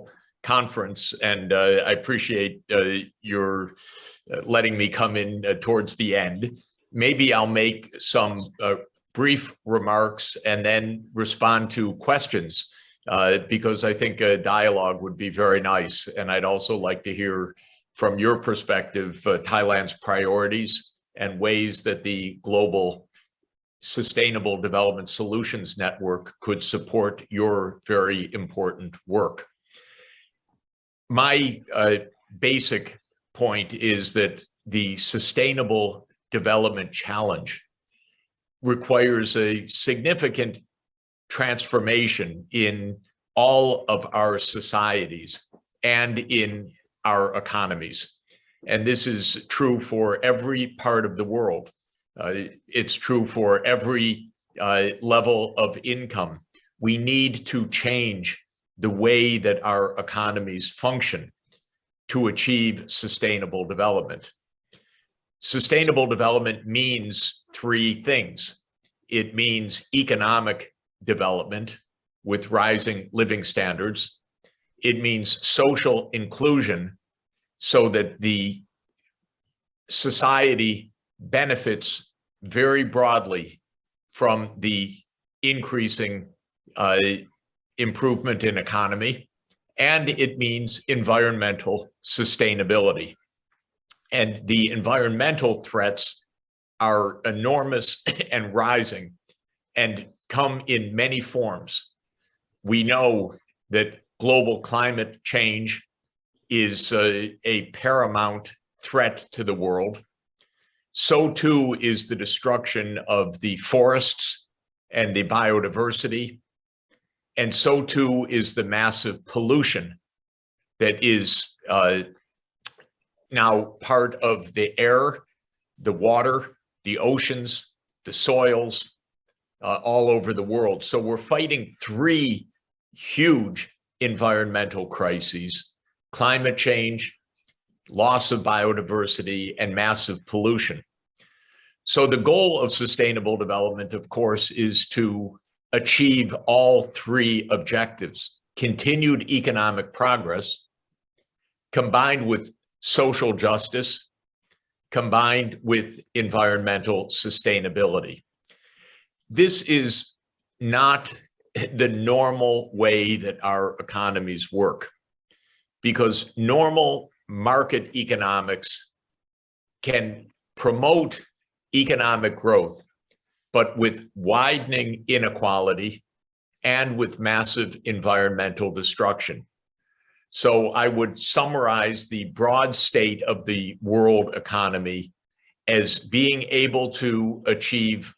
conference, and I appreciate your letting me come in towards the end. Maybe I'll make some brief remarks and then respond to questions, because I think a dialogue would be very nice. And I'd also like to hear from your perspective Thailand's priorities and ways that the global Sustainable Development Solutions Network could support your very important work. My basic point is that the Sustainable Development Challenge requires a significant transformation in all of our societies and in our economies. And this is true for every part of the world. It's true for every level of income. We need to change the way that our economies function to achieve sustainable development. Sustainable development means three things. It means economic development with rising living standards. It means social inclusion so that the society benefits very broadly from the increasing improvement in economy, and it means environmental sustainability. And the environmental threats are enormous and rising and come in many forms. We know that global climate change is a paramount threat to the world. So too is the destruction of the forests and the biodiversity. And so too is the massive pollution that is now part of the air, the water, the oceans, the soils, all over the world. So we're fighting three huge environmental crises: climate change, loss of biodiversity, and massive pollution. So the goal of sustainable development, of course, is to achieve all three objectives: continued economic progress, combined with social justice, combined with environmental sustainability. This is not the normal way that our economies work, because normal market economics can promote economic growth, but with widening inequality and with massive environmental destruction. So I would summarize the broad state of the world economy as being able to achieve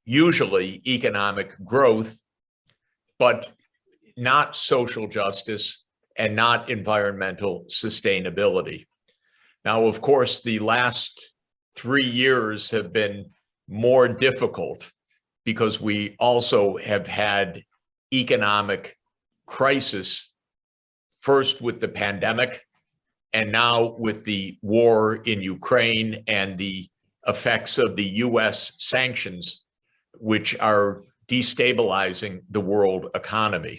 usually economic growth, but not social justice and not environmental sustainability. Now, of course, the last 3 years have been more difficult because we also have had economic crisis, first with the pandemic and now with the war in Ukraine and the effects of the US sanctions, which are destabilizing the world economy.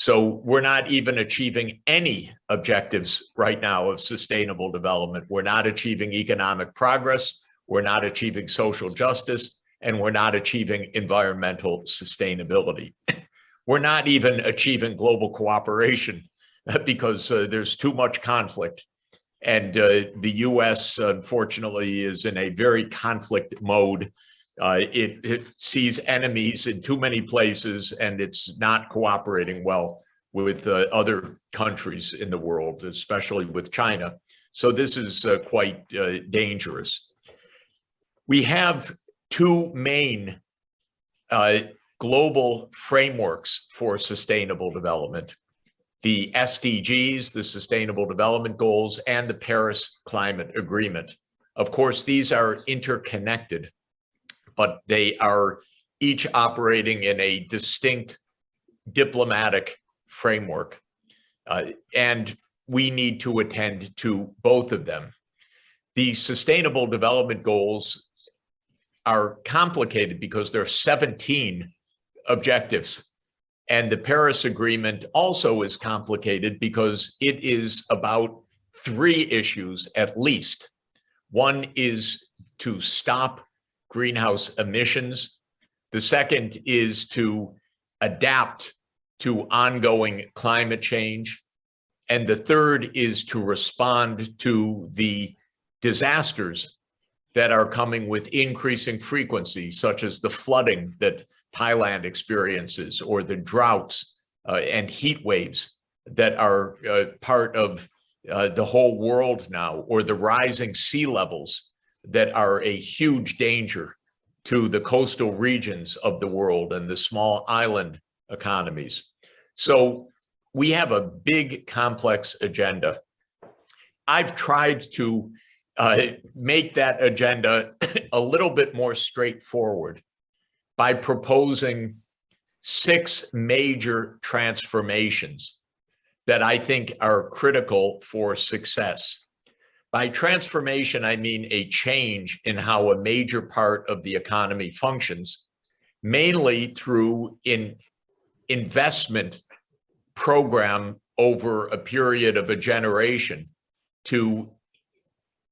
So we're not even achieving any objectives right now of sustainable development. We're not achieving economic progress, we're not achieving social justice, and we're not achieving environmental sustainability. We're not even achieving global cooperation because there's too much conflict. And the US, unfortunately, is in a very conflict mode. It sees enemies in too many places, and it's not cooperating well with other countries in the world, especially with China. So this is quite dangerous. We have two main global frameworks for sustainable development: the SDGs, the Sustainable Development Goals, and the Paris Climate Agreement. Of course, these are interconnected, but they are each operating in a distinct diplomatic framework. And we need to attend to both of them. The Sustainable Development Goals are complicated because there are 17 objectives. And the Paris Agreement also is complicated because it is about 3 issues at least. One is to stop greenhouse emissions. The second is to adapt to ongoing climate change. And the third is to respond to the disasters that are coming with increasing frequency, such as the flooding that Thailand experiences, or the droughts and heat waves that are part of the whole world now, or the rising sea levels that are a huge danger to the coastal regions of the world and the small island economies. So we have a big, complex agenda. I've tried to make that agenda a little bit more straightforward by proposing 6 major transformations that I think are critical for success. By transformation, I mean a change in how a major part of the economy functions, mainly through an investment program over a period of a generation to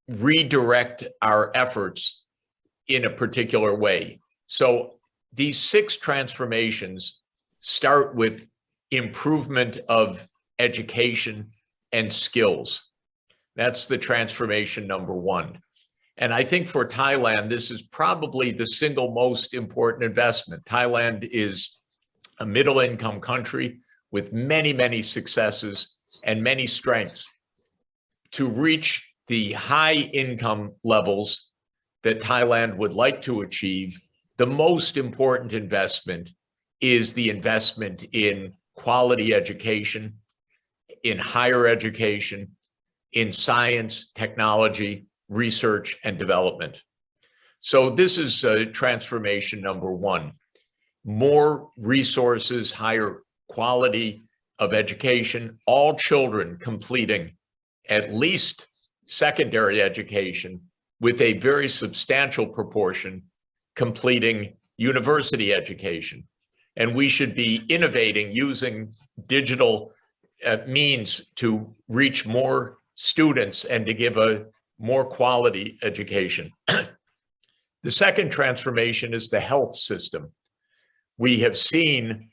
redirect our efforts in a particular way. So these 6 transformations start with improvement of education and skills. That's the transformation number 1. And I think for Thailand, this is probably the single most important investment. Thailand is a middle-income country with many, many successes and many strengths. To reach the high income levels that Thailand would like to achieve, the most important investment is the investment in quality education, in higher education, in science, technology, research, and development. So this is transformation number 1. More resources, higher quality of education, all children completing at least secondary education, with a very substantial proportion completing university education. And we should be innovating using digital means to reach more students and to give a more quality education. The second transformation is the health system. We have seen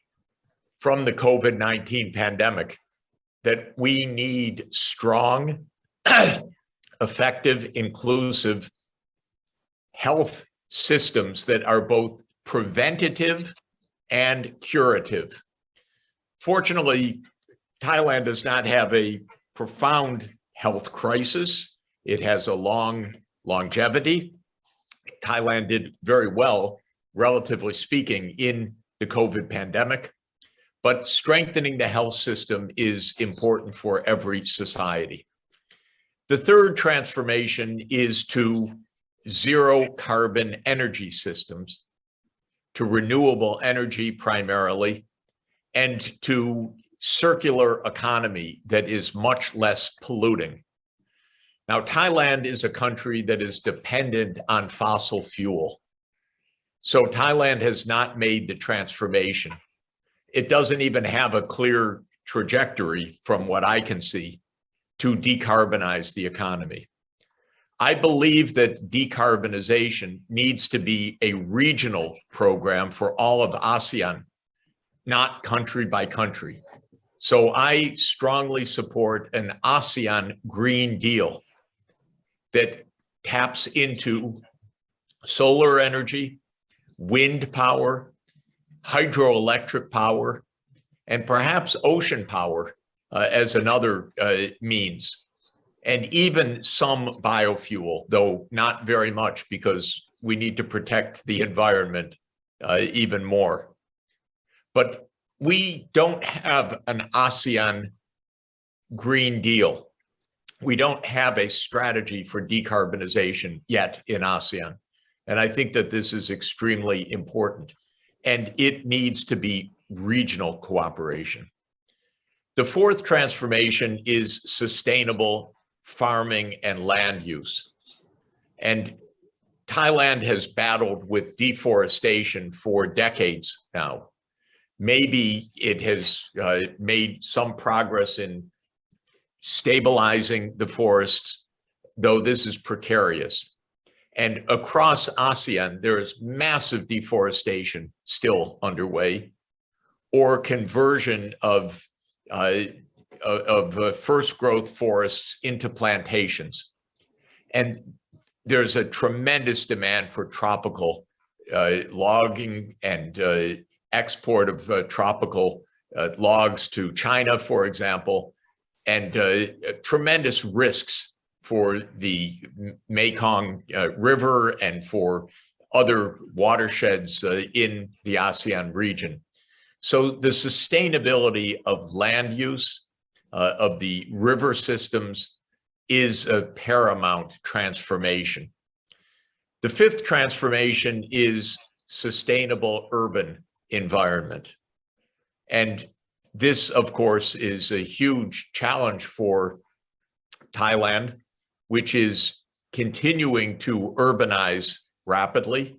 from the COVID-19 pandemic that we need strong, effective, inclusive health systems that are both preventative and curative. Fortunately, Thailand does not have a profound health crisis. It has a long longevity. Thailand did very well, relatively speaking, in the COVID pandemic. But strengthening the health system is important for every society. The third transformation is to zero carbon energy systems, to renewable energy primarily, and to circular economy that is much less polluting. Now, Thailand is a country that is dependent on fossil fuel. So Thailand has not made the transformation. It doesn't even have a clear trajectory, from what I can see, to decarbonize the economy. I believe that decarbonization needs to be a regional program for all of ASEAN, not country by country. So I strongly support an ASEAN Green Deal that taps into solar energy, wind power, hydroelectric power, and perhaps ocean power as another means, and even some biofuel, though not very much, because we need to protect the environment even more. But we don't have an ASEAN Green Deal. We don't have a strategy for decarbonization yet in ASEAN. And I think that this is extremely important. and it needs to be regional cooperation. The fourth transformation is sustainable farming and land use. And Thailand has battled with deforestation for decades now. Maybe it has made some progress in stabilizing the forests, though this is precarious. And across ASEAN, there is massive deforestation still underway, or conversion of first growth forests into plantations. And there's a tremendous demand for tropical logging and export of tropical logs to China, for example, and tremendous risks for the Mekong River and for other watersheds in the ASEAN region. So the sustainability of land use, of the river systems, is a paramount transformation. The fifth transformation is sustainable urban environment. And this, of course, is a huge challenge for Thailand, which is continuing to urbanize rapidly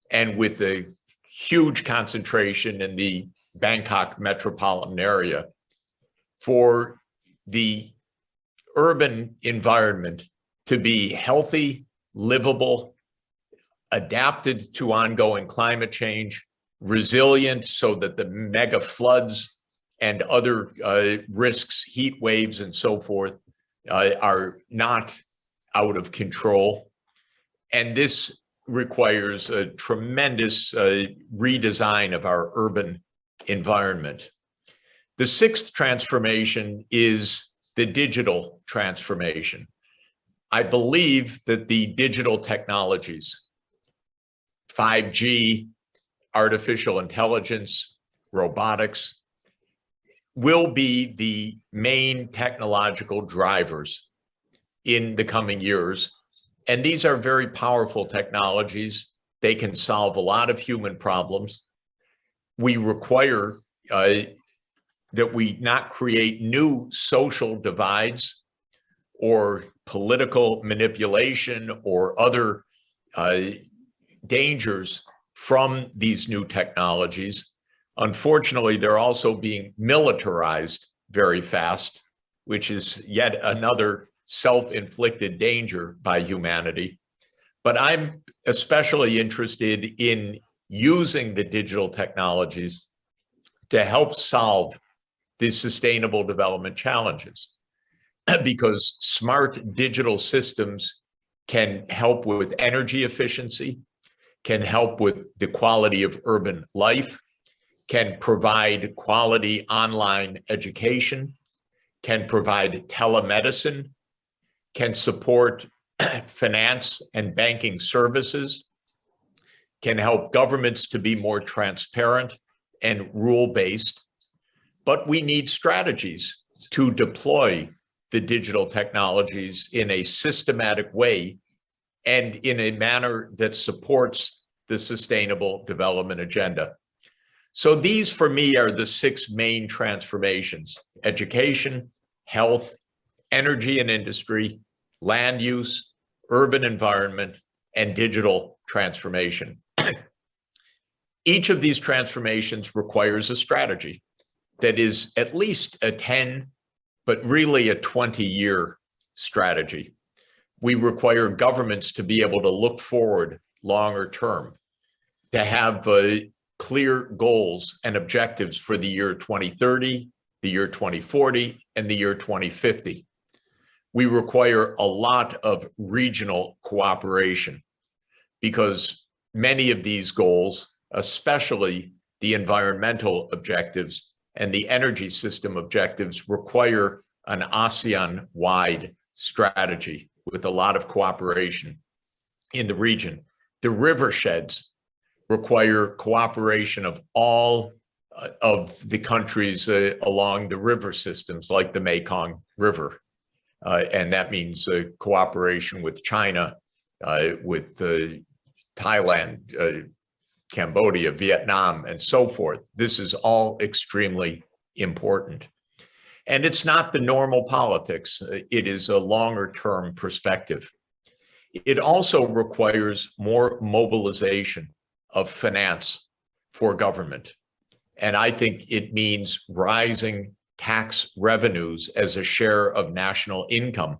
and with a huge concentration in the Bangkok metropolitan area. For the urban environment to be healthy, livable, adapted to ongoing climate change, resilient so that the mega floods and other risks, heat waves and so forth, are not out of control. And this requires a tremendous redesign of our urban environment. The sixth transformation is the digital transformation. I believe that the digital technologies, 5G, artificial intelligence, robotics, will be the main technological drivers in the coming years. And these are very powerful technologies. They can solve a lot of human problems. We require that we not create new social divides or political manipulation or other dangers from these new technologies. Unfortunately, they're also being militarized very fast, which is yet another self-inflicted danger by humanity. But I'm especially interested in using the digital technologies to help solve these sustainable development challenges, because smart digital systems can help with energy efficiency, can help with the quality of urban life, can provide quality online education, can provide telemedicine, can support finance and banking services, can help governments to be more transparent and rule-based. But we need strategies to deploy the digital technologies in a systematic way and in a manner that supports the Sustainable Development Agenda. So these, for me, are the six main transformations: education, health, energy and industry, land use, urban environment, and digital transformation. Each of these transformations requires a strategy that is at least a 10, but really a 20-year strategy. We require governments to be able to look forward longer term, to have clear goals and objectives for the year 2030, the year 2040, and the year 2050. We require a lot of regional cooperation because many of these goals, especially the environmental objectives and the energy system objectives, require an ASEAN-wide strategy with a lot of cooperation in the region. The riversheds require cooperation of all of the countries along the river systems, like the Mekong River. And that means cooperation with China, with Thailand, Cambodia, Vietnam, and so forth. This is all extremely important. And it's not the normal politics. It is a longer term perspective. It also requires more mobilization of finance for government. And I think it means rising tax revenues as a share of national income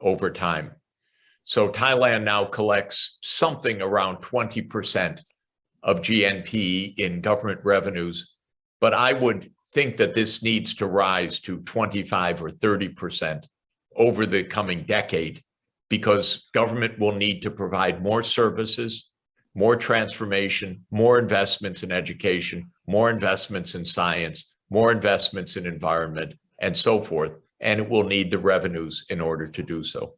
over time. So Thailand now collects something around 20% of GNP in government revenues, but I would think that this needs to rise to 25 or 30% over the coming decade, because government will need to provide more services, more transformation, more investments in education, more investments in science, more investments in environment, and so forth. And it will need the revenues in order to do so.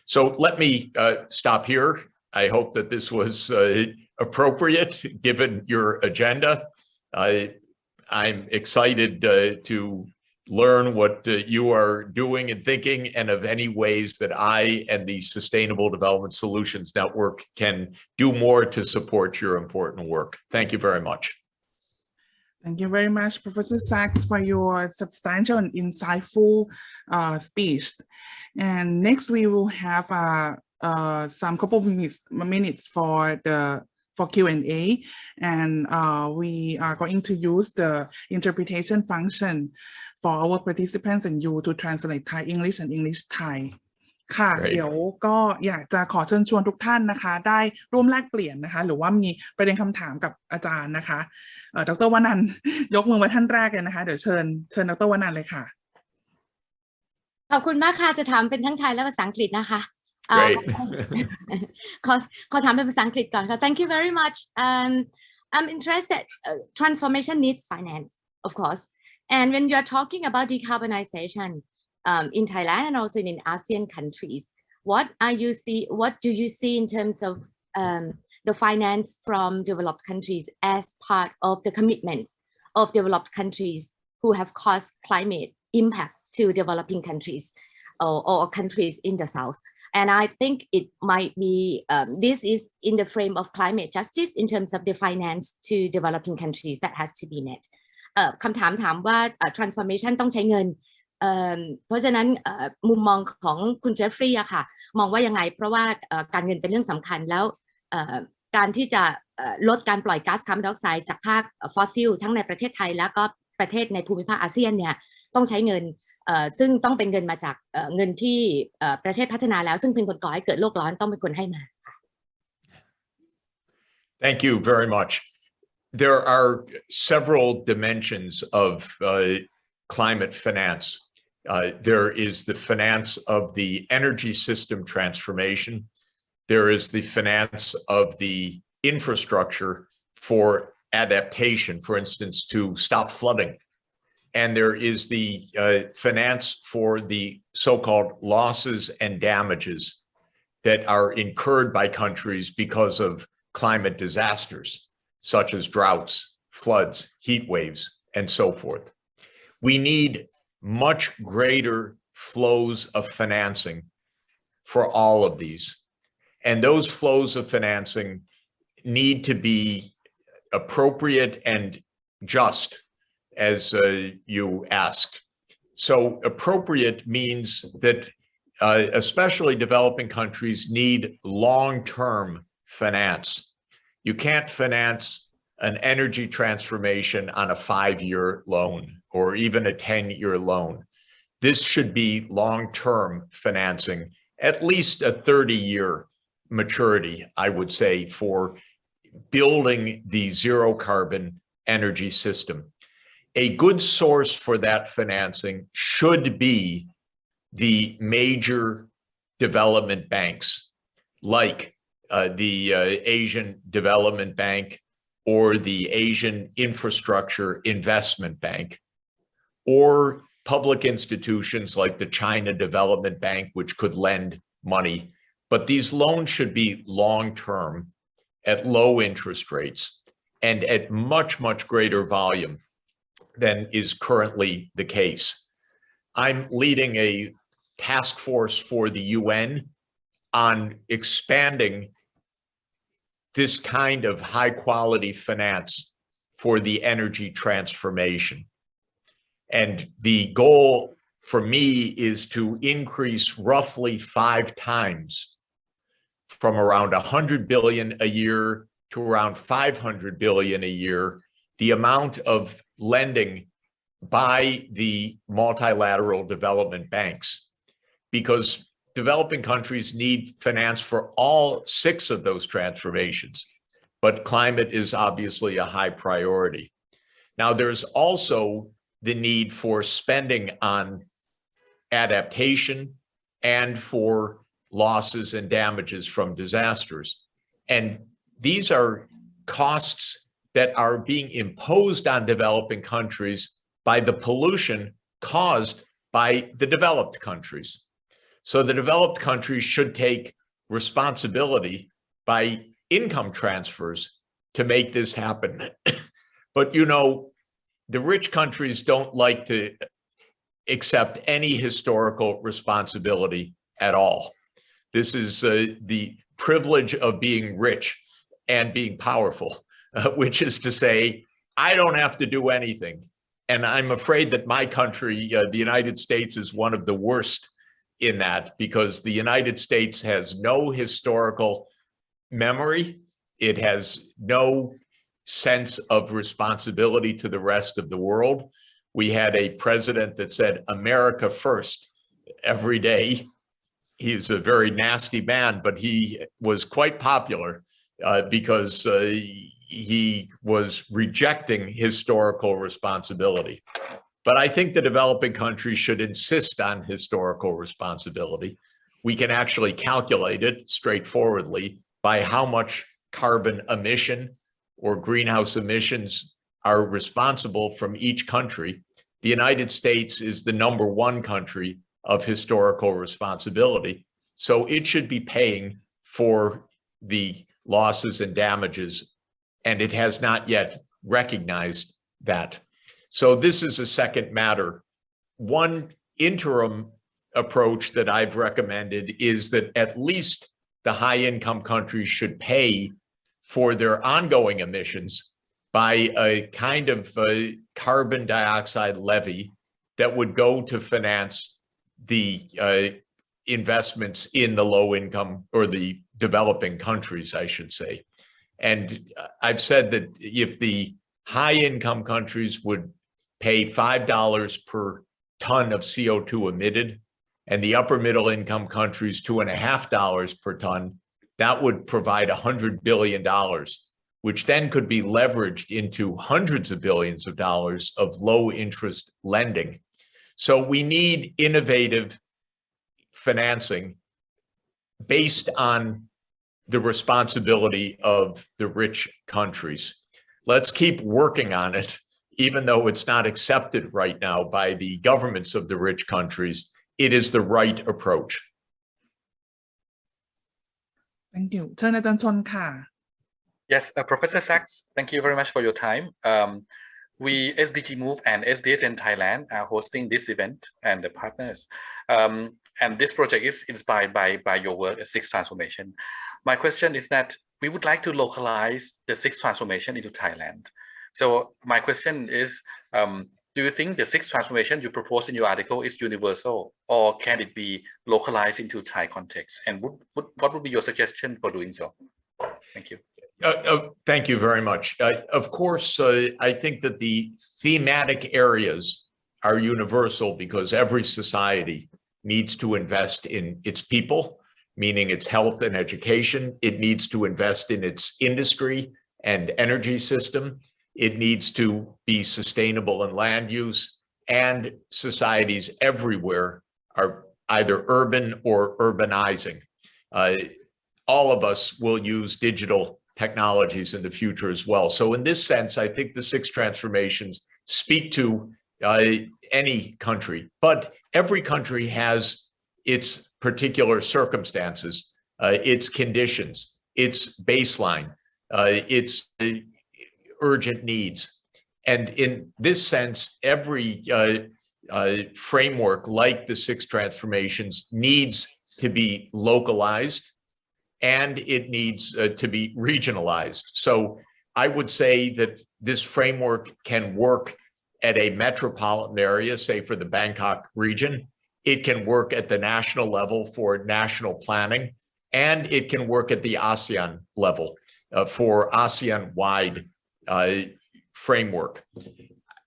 So let me stop here. I hope that this was appropriate given your agenda. I'm excited to learn what you are doing and thinking, and of any ways that I and the Sustainable Development Solutions Network can do more to support your important work. Thank you very much. Thank you very much, Professor Sachs, for your substantial and insightful speech. And next, we will have some couple of minutes for Q&A, and we are going to use the interpretation function for our participants and you to translate Thai English and English Thai ค่ะ เดี๋ยวก็อยากจะขอเชิญชวนทุกท่านนะคะได้ร่วมแลกเปลี่ยนนะคะหรือว่ามีประเด็นคำถามกับอาจารย์นะคะดร.วนันท์ยกมือไว้ท่านแรกเลยนะคะเดี๋ยวเชิญดร.วนันท์เลยค่ะขอบคุณมากค่ะจะถามเป็นทั้งไทยและภาษาอังกฤษนะคะ ขอถามเป็นภาษาอังกฤษก่อนค่ะ Thank you very much. I'm interested. Transformation needs finance, of course. And when you are talking about decarbonization in Thailand and also in ASEAN countries, what do you see in terms of the finance from developed countries as part of the commitment of developed countries who have caused climate impacts to developing countries or countries in the South? And I think it might be, this is in the frame of climate justice in terms of the finance to developing countries that has to be met. คำถามถามว่า transformation ต้องใช้เงินเพราะฉะนั้นมุมมองของคุณเจฟฟรีย์อะค่ะมองว่ายังไงเพราะว่าการเงินเป็นเรื่องสำคัญแล้วการที่จะลดการปล่อยก๊าซคาร์บอนไดออกไซด์จากภาคฟอสซิลทั้งในประเทศไทยแล้วก็ประเทศในภูมิภาคอาเซียนเนี่ยต้องใช้เงินซึ่งต้องเป็นเงินมาจากเงินที่ประเทศพัฒนาแล้วซึ่งเป็นคนก่อให้เกิดโลกร้อนต้องเป็นคนให้มา Thank you very much. There are several dimensions of climate finance. There is the finance of the energy system transformation. There is the finance of the infrastructure for adaptation, for instance, to stop flooding. And there is the finance for the so-called losses and damages that are incurred by countries because of climate disasters, such as droughts, floods, heat waves, and so forth. We need much greater flows of financing for all of these. And those flows of financing need to be appropriate and just, as you asked. So appropriate means that especially developing countries need long-term finance. You can't finance an energy transformation on a 5-year loan or even a 10-year loan. This should be long-term financing, at least a 30-year maturity, I would say, for building the zero carbon energy system. A good source for that financing should be the major development banks, like the Asian Development Bank or the Asian Infrastructure Investment Bank, or public institutions like the China Development Bank, which could lend money. But these loans should be long-term, at low interest rates, and at much, much greater volume than is currently the case. I'm leading a task force for the UN on expanding this kind of high quality finance for the energy transformation. And the goal for me is to increase roughly 5 times from around 100 billion a year to around 500 billion a year, the amount of lending by the multilateral development banks, because developing countries need finance for all 6 of those transformations, but climate is obviously a high priority. Now, there's also the need for spending on adaptation and for losses and damages from disasters. And these are costs that are being imposed on developing countries by the pollution caused by the developed countries. So the developed countries should take responsibility by income transfers to make this happen. But you know, the rich countries don't like to accept any historical responsibility at all. This is the privilege of being rich and being powerful, which is to say, I don't have to do anything. And I'm afraid that my country, the United States, is one of the worst in that, because the United States has no historical memory. It has no sense of responsibility to the rest of the world. We had a president that said, America first, every day. He's a very nasty man, but he was quite popular because he was rejecting historical responsibility. But I think the developing countries should insist on historical responsibility. We can actually calculate it straightforwardly by how much carbon emission or greenhouse emissions are responsible from each country. The United States is the #1 country of historical responsibility. So it should be paying for the losses and damages, and it has not yet recognized that. So this is a second matter. One interim approach that I've recommended is that at least the high-income countries should pay for their ongoing emissions by a kind of a carbon dioxide levy that would go to finance the investments in the low income, or the developing countries, I should say. And I've said that if the high income countries would pay $5 per ton of CO2 emitted, and the upper middle income countries $2.50 per ton, that would provide $100 billion, which then could be leveraged into hundreds of billions of dollars of low interest lending. So we need innovative financing based on the responsibility of the rich countries. Let's keep working on it, even though it's not accepted right now by the governments of the rich countries. It is the right approach. Thank you. เชิญอาจารย์ชนค่ะ Yes, Professor Sachs, thank you very much for your time. We, SDG Move and SDSN Thailand, are hosting this event and the partners. And this project is inspired by your work, Sixth Transformation. My question is that we would like to localize the Sixth Transformation into Thailand. So my question is, do you think the Sixth Transformation you propose in your article is universal, or can it be localized into Thai context? And what would be your suggestion for doing so? Thank you. Thank you very much. Of course, I think that the thematic areas are universal because every society needs to invest in its people, meaning its health and education. It needs to invest in its industry and energy system. It needs to be sustainable in land use, and societies everywhere are either urban or urbanizing. All of us will use digital technologies in the future as well. So in this sense, I think the six transformations speak to any country, but every country has its particular circumstances, its conditions, its baseline, its urgent needs. And in this sense, every framework like the six transformations needs to be localized and it needs to be regionalized. So I would say that this framework can work at a metropolitan area, say for the Bangkok region. It can work at the national level for national planning, and it can work at the ASEAN level for ASEAN-wide framework.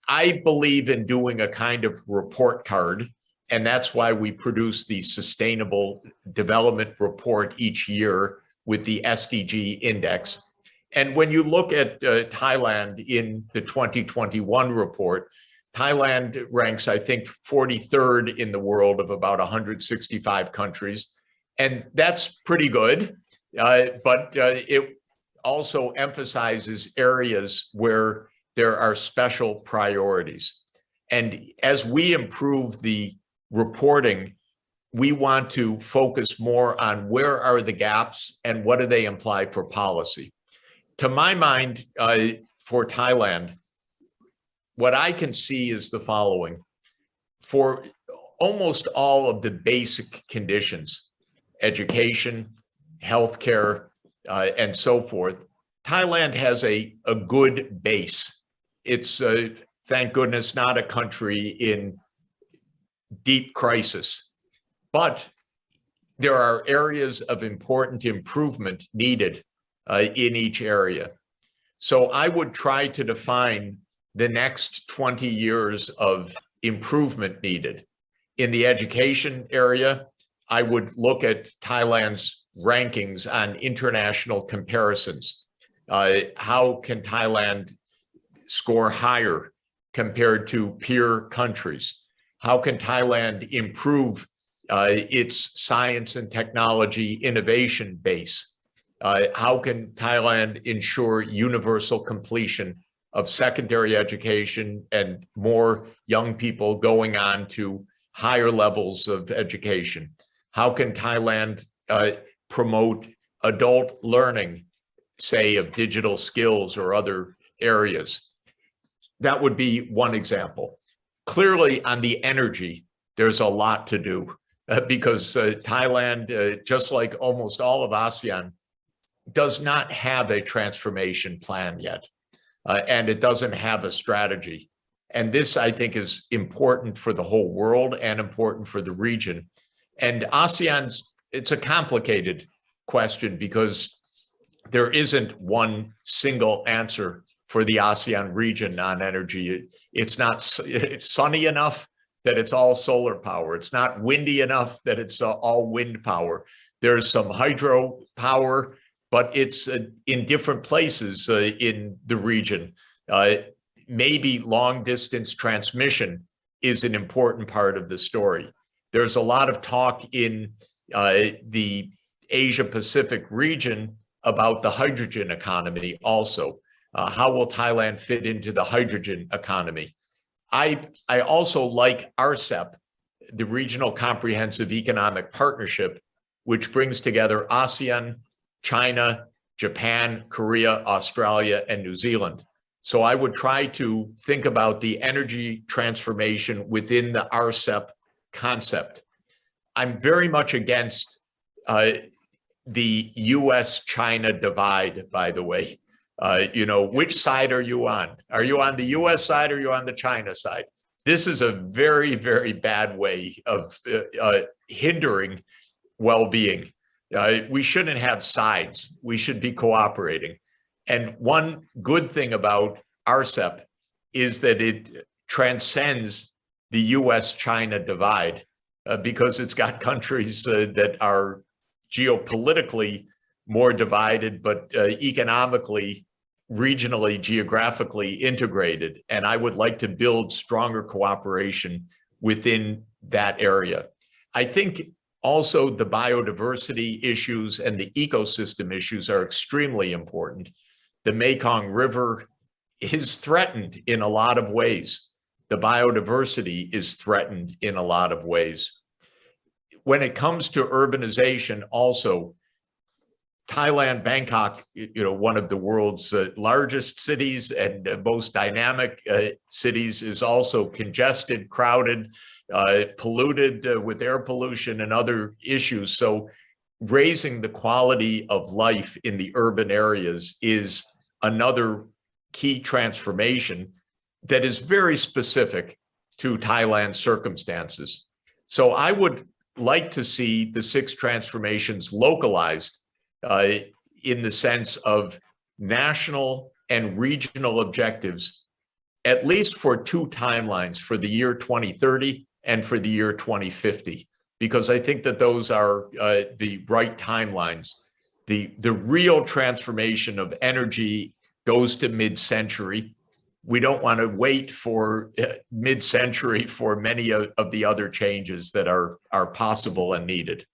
I believe in doing a kind of report card, and that's why we produce the Sustainable Development Report each year with the SDG Index. And when you look at Thailand in the 2021 report, Thailand ranks, I think, 43rd in the world of about 165 countries. And that's pretty good, but it also emphasizes areas where there are special priorities. And as we improve the reporting, we want to focus more on where are the gaps and what do they imply for policy. To my mind, for Thailand, what I can see is the following. For almost all of the basic conditions, education, healthcare, and so forth, Thailand has a good base. It's, thank goodness, not a country in deep crisis, but there are areas of important improvement needed in each area. So I would try to define the next 20 years of improvement needed. In the education area, I would look at Thailand's rankings on international comparisons. How can Thailand score higher compared to peer countries? How can Thailand improve its science and technology innovation base? How can Thailand ensure universal completion of secondary education and more young people going on to higher levels of education? How can Thailand promote adult learning, say, of digital skills or other areas? That would be one example. Clearly, on the energy, there's a lot to do because Thailand, just like almost all of ASEAN, does not have a transformation plan yet, and it doesn't have a strategy. And this, I think, is important for the whole world and important for the region. And ASEAN's, it's a complicated question because there isn't one single answer for the ASEAN region on energy. It's not it's sunny enough that it's all solar power. It's not windy enough that it's all wind power. There's some hydro power, but it's in different places in the region. Maybe long distance transmission is an important part of the story. There's a lot of talk in the Asia Pacific region about the hydrogen economy also. How will Thailand fit into the hydrogen economy? I also like RCEP, the Regional Comprehensive Economic Partnership, which brings together ASEAN, China, Japan, Korea, Australia, and New Zealand. So I would try to think about the energy transformation within the RCEP concept. I'm very much against the US-China divide, by the way. You know, which side are you on? Are you on the US side or are you on the China side? This is a very, very bad way of hindering well-being. We shouldn't have sides. We should be cooperating. And one good thing about RCEP is that it transcends the US-China divide because it's got countries that are geopolitically more divided, but economically, regionally, geographically integrated. And I would like to build stronger cooperation within that area. I think also the biodiversity issues and the ecosystem issues are extremely important. The Mekong River is threatened in a lot of ways. The biodiversity is threatened in a lot of ways. When it comes to urbanization also, Thailand, Bangkok, you know, one of the world's largest cities and most dynamic cities, is also congested, crowded, polluted with air pollution and other issues. So raising the quality of life in the urban areas is another key transformation that is very specific to Thailand's circumstances. So I would like to see the 6 transformations localized in the sense of national and regional objectives, at least for 2 timelines, for the year 2030 and for the year 2050, because I think that those are the right timelines. The real transformation of energy goes to mid-century. We don't want to wait for mid-century for many of the other changes that are possible and needed.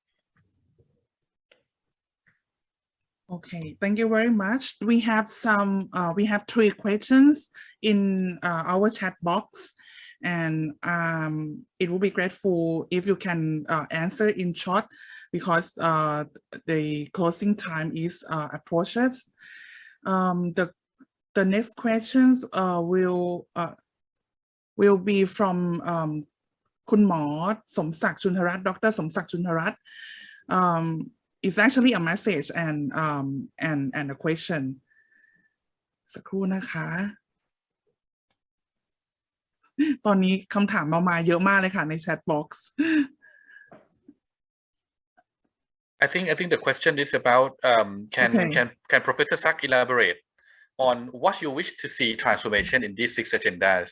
Okay, thank you very much. We have 3 questions in our chat box, and it will be grateful if you can answer in short, because the closing time is approaches. The next questions will be from คุณหมอ Somsak Chunharas, Dr. Somsak Chunharas. It's actually a message and a question. สักครู่นะคะ ตอนนี้คำถามมาเยอะมากเลยค่ะใน chat box. I think the question is about can Professor Sachs elaborate on what you wish to see transformation in these 6 agendas?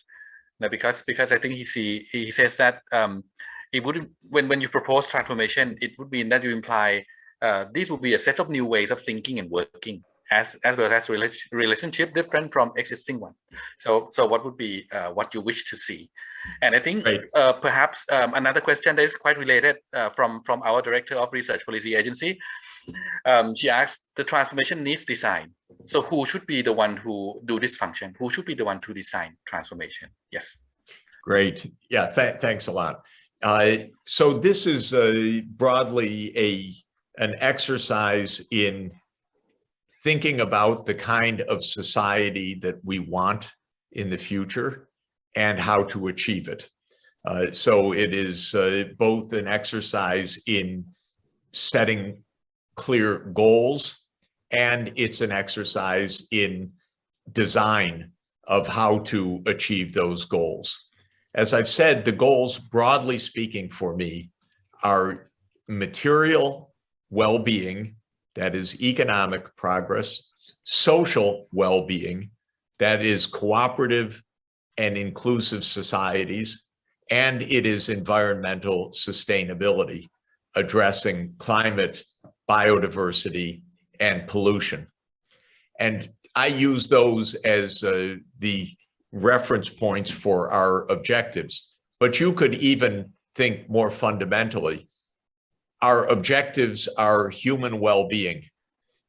Now, because I think he says that it would, when you propose transformation, it would mean that you imply these would be a set of new ways of thinking and working, as well as relationship different from existing one. So what would be what you wish to see? And I think perhaps another question that is quite related from our Director of Research Policy Agency. She asked, the transformation needs design. So who should be the one who do this function? Who should be the one to design transformation? Yes. Great. Yeah, thanks a lot. So this is broadly an exercise in thinking about the kind of society that we want in the future and how to achieve it. So it is both an exercise in setting clear goals, and it's an exercise in design of how to achieve those goals. As I've said, the goals, broadly speaking for me, are material well-being, that is economic progress, social well-being, that is cooperative and inclusive societies, and it is environmental sustainability, addressing climate, biodiversity, and pollution. And I use those as the reference points for our objectives. But you could even think more fundamentally, our objectives are human well-being.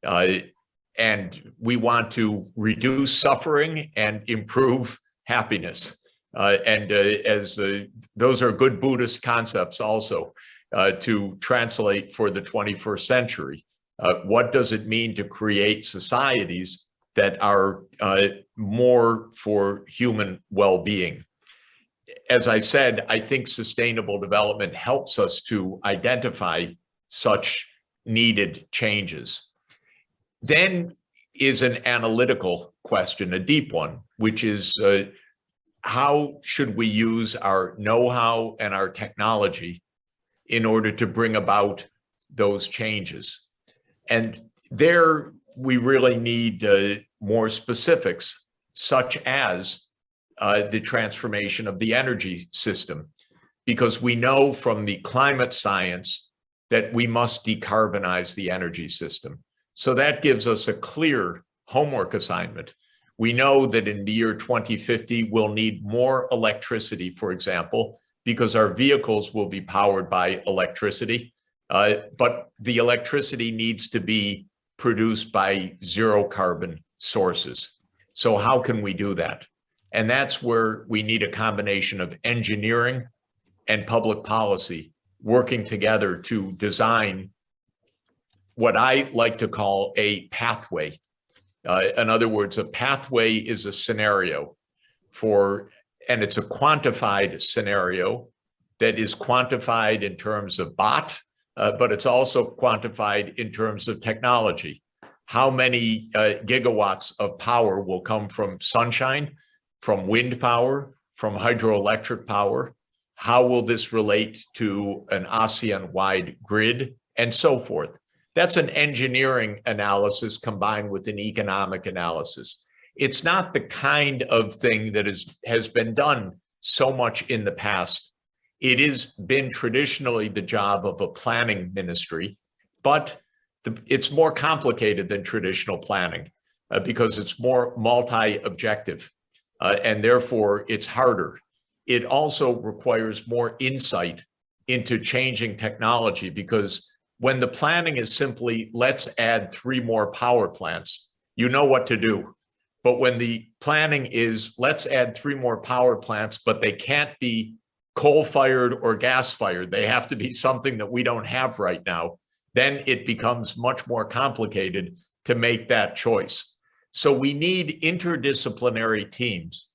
And we want to reduce suffering and improve happiness. Those are good Buddhist concepts also. To translate for the 21st century. What does it mean to create societies that are more for human well-being? As I said, I think sustainable development helps us to identify such needed changes. Then is an analytical question, a deep one, which is how should we use our know-how and our technology in order to bring about those changes? And there we really need more specifics, such as the transformation of the energy system, because we know from the climate science that we must decarbonize the energy system. So that gives us a clear homework assignment. We know that in the year 2050, we'll need more electricity, for example, because our vehicles will be powered by electricity, but the electricity needs to be produced by zero carbon sources. So how can we do that? And that's where we need a combination of engineering and public policy working together to design what I like to call a pathway. In other words, a pathway is a scenario and it's a quantified scenario that is quantified in terms of baht, but it's also quantified in terms of technology. How many gigawatts of power will come from sunshine, from wind power, from hydroelectric power? How will this relate to an ASEAN-wide grid, and so forth? That's an engineering analysis combined with an economic analysis. It's not the kind of thing that has been done so much in the past. It has been traditionally the job of a planning ministry, but it's more complicated than traditional planning because it's more multi-objective, and therefore it's harder. It also requires more insight into changing technology, because when the planning is simply, let's add 3 more power plants, you know what to do. But when the planning is, let's add 3 more power plants, but they can't be coal-fired or gas-fired, they have to be something that we don't have right now, then it becomes much more complicated to make that choice. So we need interdisciplinary teams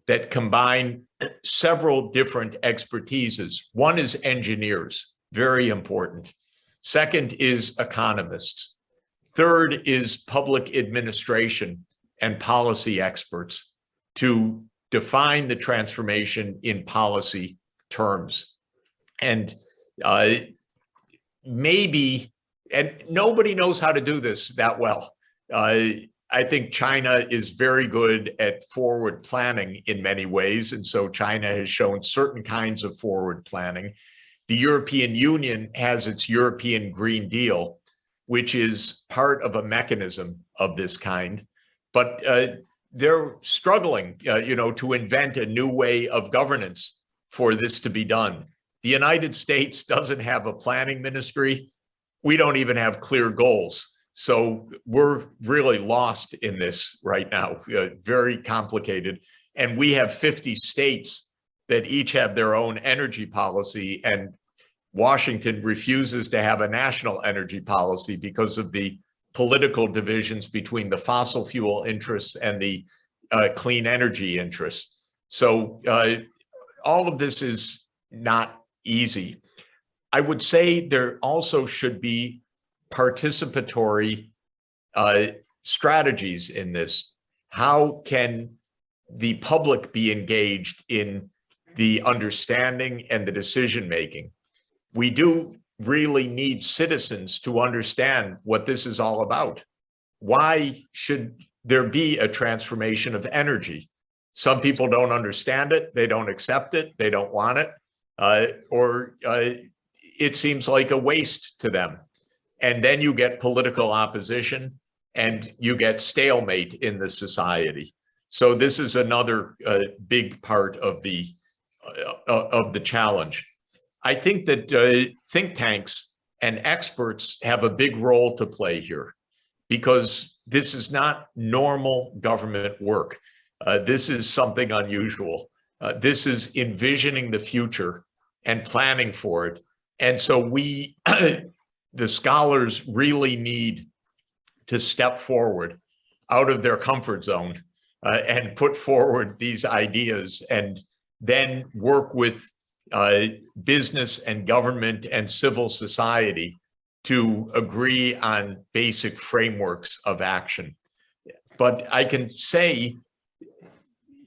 that combine several different expertises. One is engineers, very important. Second is economists. Third is public administration and policy experts to define the transformation in policy terms. And maybe, and nobody knows how to do this that well. I think China is very good at forward planning in many ways, and so China has shown certain kinds of forward planning. The European Union has its European Green Deal, which is part of a mechanism of this kind, but they're struggling, to invent a new way of governance for this to be done. The United States doesn't have a planning ministry. We don't even have clear goals. So we're really lost in this right now, very complicated. And we have 50 states that each have their own energy policy, and Washington refuses to have a national energy policy because of the political divisions between the fossil fuel interests and the clean energy interests. So all of this is not easy. I would say there also should be participatory strategies in this. How can the public be engaged in the understanding and the decision-making? We do really need citizens to understand what this is all about. Why should there be a transformation of energy? Some people don't understand it, they don't accept it, they don't want it, or it seems like a waste to them. And then you get political opposition and you get stalemate in the society. So this is another big part of the challenge. I think that think tanks and experts have a big role to play here, because this is not normal government work. This is something unusual. This is envisioning the future and planning for it. And so we, the scholars, really need to step forward out of their comfort zone and put forward these ideas, and then work with business and government and civil society to agree on basic frameworks of action. But I can say,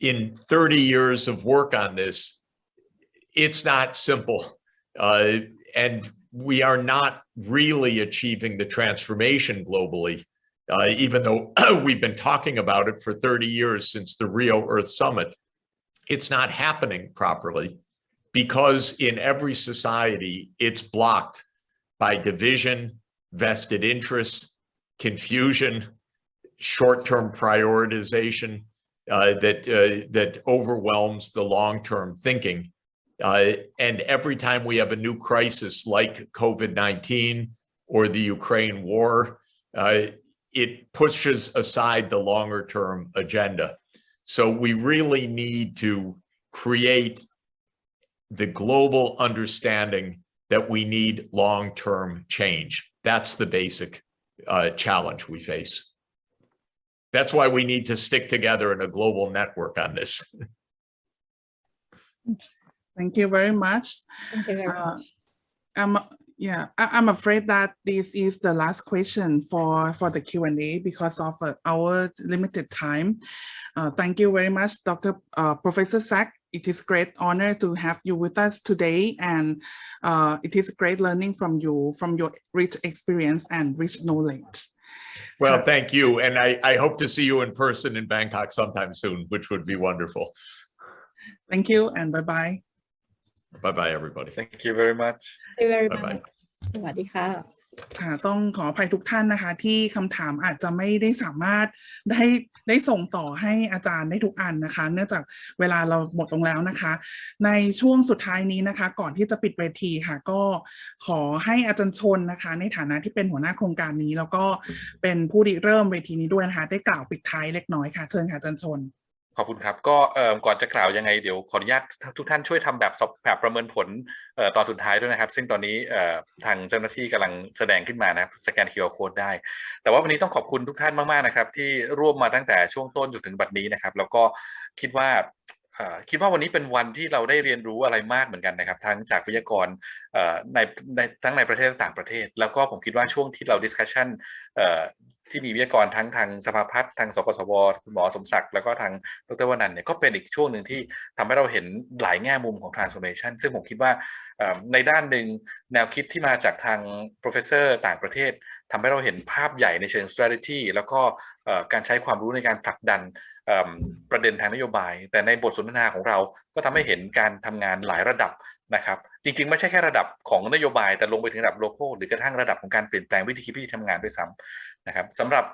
in 30 years of work on this, it's not simple. And we are not really achieving the transformation globally, even though we've been talking about it for 30 years since the Rio Earth Summit. It's not happening properly, because in every society, it's blocked by division, vested interests, confusion, short-term prioritization that overwhelms the long-term thinking. And every time we have a new crisis like COVID-19 or the Ukraine war, it pushes aside the longer-term agenda. So we really need to create the global understanding that we need long-term change. That's the basic challenge we face. That's why we need to stick together in a global network on this. Thank you very much. Thank you very much. Yeah, I'm afraid that this is the last question for the Q&A because of our limited time. Thank you very much, Professor Sachs. It is great honor to have you with us today, and it is great learning from you, from your rich experience and rich knowledge. Well, thank you. And I hope to see you in person in Bangkok sometime soon, which would be wonderful. Thank you and bye-bye. Bye-bye, everybody. Thank you very much. Thank you very Bye-bye. much สวัสดีค่ะ ค่ะต้องขออภัยทุกท่านนะคะที่คำถามอาจจะไม่ได้สามารถได้ส่งต่อให้อาจารย์ได้ทุกอันนะคะเนื่องจากเวลาเราหมดลงแล้วนะคะในช่วงสุดท้ายนี้นะคะก่อนที่จะปิดเวทีค่ะก็ขอให้อาจารย์ชนนะคะในฐานะที่เป็นหัวหน้าโครงการนี้แล้วก็เป็นผู้ริเริ่มเวทีนี้ด้วยนะคะได้กล่าวปิดท้ายเล็กน้อยค่ะเชิญค่ะอาจารย์ชนขอบคุณครับก็ก่อนจะกล่าวยังไงเดี๋ยวขออนุญาตทุกท่านช่วยทำแบบประเมินผลตอนสุดท้ายด้วยนะครับซึ่งตอนนี้ทางเจ้าหน้าที่กำลังแสดงขึ้นมานะครับสแกน QR Code ได้แต่ว่าวันนี้ต้องขอบคุณทุกท่านมากๆนะครับที่ร่วมมาตั้งแต่ช่วงต้นจนถึงบัดนี้นะครับแล้วก็คิดว่าวันนี้เป็นวันที่เราได้เรียนรู้อะไรมากเหมือนกันนะครับทั้งจากวิทยากรทั้งในประเทศและต่างประเทศแล้วก็ผมคิดว่าช่วงที่เรา discussion ที่มีวิทยากรทั้งทางสภาพัฒน์ทางสกสวคุณหมอสมศักดิ์แล้วก็ทางดร.วนันท์เนี่ยก็เป็นอีกช่วงหนึ่งที่ทำให้เราเห็นหลายแง่มุมของ transformation ซึ่งผมคิดว่าในด้านหนึ่งแนวคิดที่มาจากทาง professor ต่างประเทศทำให้เราเห็นภาพใหญ่ในเชิง strategy แล้วก็การใช้ความรู้ในการผลักดันประเด็นทางนโยบายแต่ในบทสนทนาของเราก็ทำให้เห็นการทำงานหลายระดับนะครับจริงๆไม่ใช่แค่ระดับของนโยบายแต่ลงไปถึงระดับโลคอลหรือกระทั่งระดับของการเปลี่ยนแปลงวิธีคิดวิธีทำงานด้วยซ้ำนะครับสำหรับ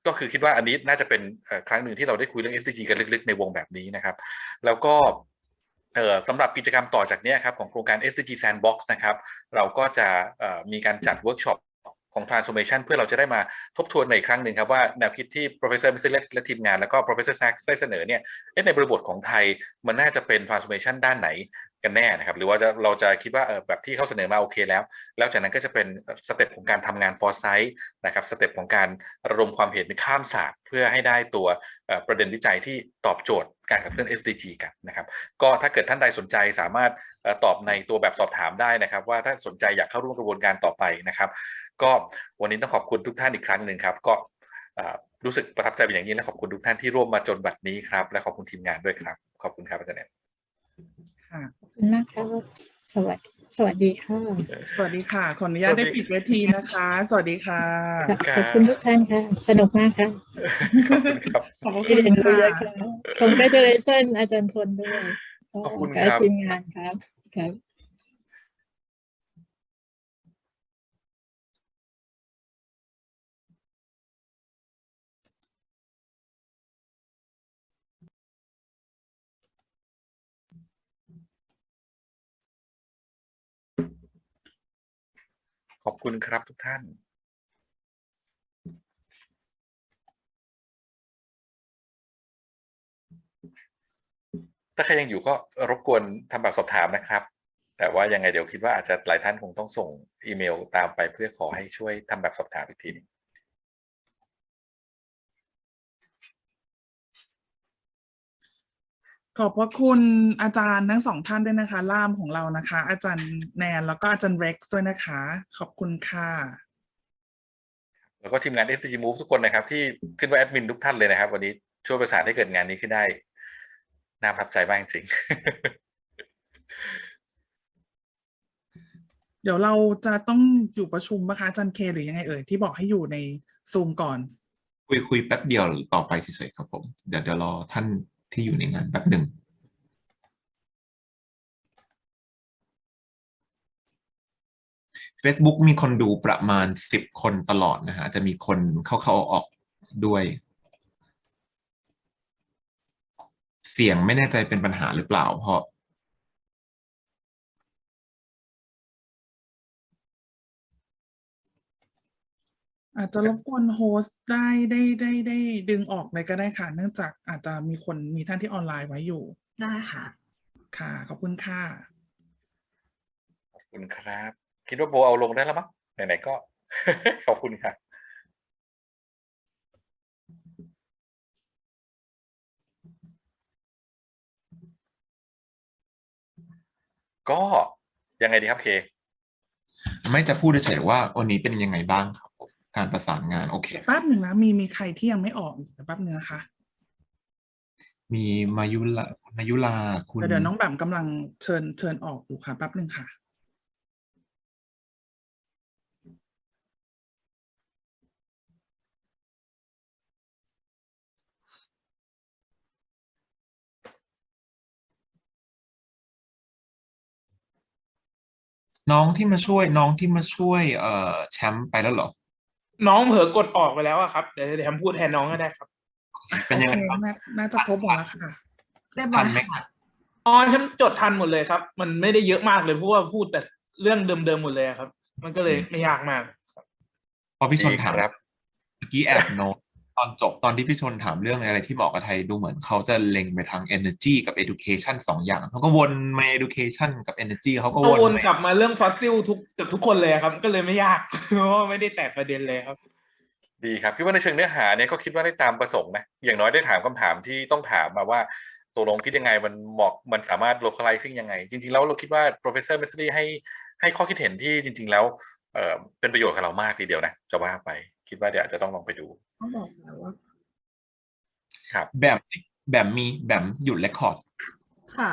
ก็คือคิดว่าอันนี้น่าจะเป็นครั้งหนึ่งที่เราได้คุยเรื่อง SDG กันลึกๆในวงแบบนี้นะครับแล้วก็สำหรับกิจกรรมต่อจากนี้ครับของโครงการ SDG Sandbox นะครับเราก็จะมีการจัดเวิร์กช็อปของ transformation เพื่อเราจะได้มาทบทวนในอีกครั้งหนึ่งครับว่าแนวคิดที่ professor Messerli และทีมงานแล้วก็ professor Sachs ได้เสนอเนี่ยในบริบทของไทยมันน่าจะเป็น transformation ด้านไหนกันแน่นะครับหรือว่าเราจะคิดว่าแบบที่เขาเสนอมาโอเคแล้วจากนั้นก็จะเป็นสเต็ปของการทำงาน foresight นะครับสเต็ปของการระดมความเห็นข้ามศาสตร์เพื่อให้ได้ตัวประเด็นวิจัยที่ตอบโจทย์การขับเคลื่อน SDG กันนะครับก็ถ้าเกิดท่านใดสนใจสามารถตอบในตัวแบบสอบถามได้นะครับว่าถ้าสนใจอยากเข้าร่วมกระบวนการต่อไปนะครับก็วันนี้ต้องขอบคุณทุกท่านอีกครั้งหนึ่งครับก็รู้สึกประทับใจเป็นอย่างยิ่งและขอบคุณทุกท่านที่ร่วมมาจนบัดนี้ครับและขอบคุณทีมงานด้วยครับขอบคุณครับอาจารย์แนนขอบคุณมากค่ะสวัสดีค่ะสวัสดีค่ะขออนุญาตได้ปิดเวทีนะคะสวัสดีค่ะขอบคุณทุกท่านค่ะสนุกมากค่ะขอบคุณค่ะCongratulations อาจารย์ชนด้วยขอบคุณค รั รั บบ ทีมงานครับขอบคุณครับทุกท่านถ้าใครยังอยู่ก็รบกวนทำแบบสอบถามนะครับแต่ว่ายังไงเดี๋ยวคิดว่าอาจจะหลายท่านคงต้องส่งอีเมลตามไปเพื่อขอให้ช่วยทำแบบสอบถามอีกทีนึงขอบพระคุณอาจารย์ทั้งสองท่านด้วยนะคะล่ามของเรานะคะอาจารย์แนนแล้วก็อาจารย์เร็กซ์ด้วยนะคะขอบคุณค่ะแล้วก็ทีมงาน SDG Move ทุกคนนะครับที่ขึ้นว่าแอดมินทุกท่านเลยนะครับวันนี้ช่วยประสานให้เกิดงานนี้ขึ้นได้น่าประทับใจมากจริงเดี๋ยวเราจะต้องอยู่ประชุมนะคะอาจารย์เคหรือยังไงเอ่ยที่บอกให้อยู่ในซูมก่อนคุยแป๊บเดียวต่อไปเฉยๆครับผมเดี๋ยวรอท่านที่อยู่ในงานแป๊บหนึ่ง Facebook มีคนดูประมาณ10 คนตลอดนะฮะจะมีคนเข้าออกด้วยเสียงไม่แน่ใจเป็นปัญหาหรือเปล่าเพราะอาจจะรบกวนโฮสต์ได้ดึงออกเลยก็ได้ค่ะเนื่องจากอาจจะมีท่านที่ออนไลน์ไว้อยู่ได้ค่ะค่ะขอบคุณค่ะขอบคุณครับคิดว่าโบเอาลงได้แล้วมั้งไหนๆก็ ขอบคุณครับก็ยังไงดีครับเค ไม่จะพูดเฉยๆว่าวันนี้เป็นยังไงบ้างครับการประสานงานโอเคแป๊บหนึ่งนะมีใครที่ยังไม่ออกแป๊บนึงนะคะมีมายุลาคุณเดี๋ยวน้องแบมกำลังเชิญออกอยู่ค่ะแป๊บนึงค่ะน้องที่มาช่วยแชมป์ไปแล้วเหรอน้องเผลอกดออกไปแล้วอะครับเดี๋ยวแชมป์พูดแทนน้องก็ได้ครับเป็นยังไงบ้างน่าจะครบหมดแล้วค่ะทันไหมครับฉันจดทันหมดเลยครับมันไม่ได้เยอะมากเลยเพราะว่าพูดแต่เรื่องเดิมๆหมดเลยครับมันก็เลยไม่ยากมากพอพี่ชนถามเมื่อกี้แอบโน้ตตอนจบตอนที่พี่ชนถามเรื่องอะไรที่เหมาะกับไทยดูเหมือนเขาจะเล็งไปทาง energy กับ education 2 อย่างเขาก็วนมา education กับ energy เขาก็วนกลับมาเรื่อง fossil ทุกคนเลยครับก็เลยไม่ยากเพราะว่าไม่ได้แตกประเด็นเลยครับดีครับคิดว่าในเชิงเนื้อหาเนี่ยก็คิดว่าได้ตามประสงค์นะอย่างน้อยได้ถามคำถามที่ต้องถามมาว่าตกลงคิดยังไงมันเหมาะมันสามารถ localizing ยังไงจริงๆแล้วเราคิดว่า professor Messerli ให้ข้อคิดเห็นที่จริงๆแล้วเป็นประโยชน์กับเรามากทีเดียวนะจะว่าไปคิดว่าเดี๋ยวอาจจะต้องลองไปดูครับแบบหยุด record ค่ะ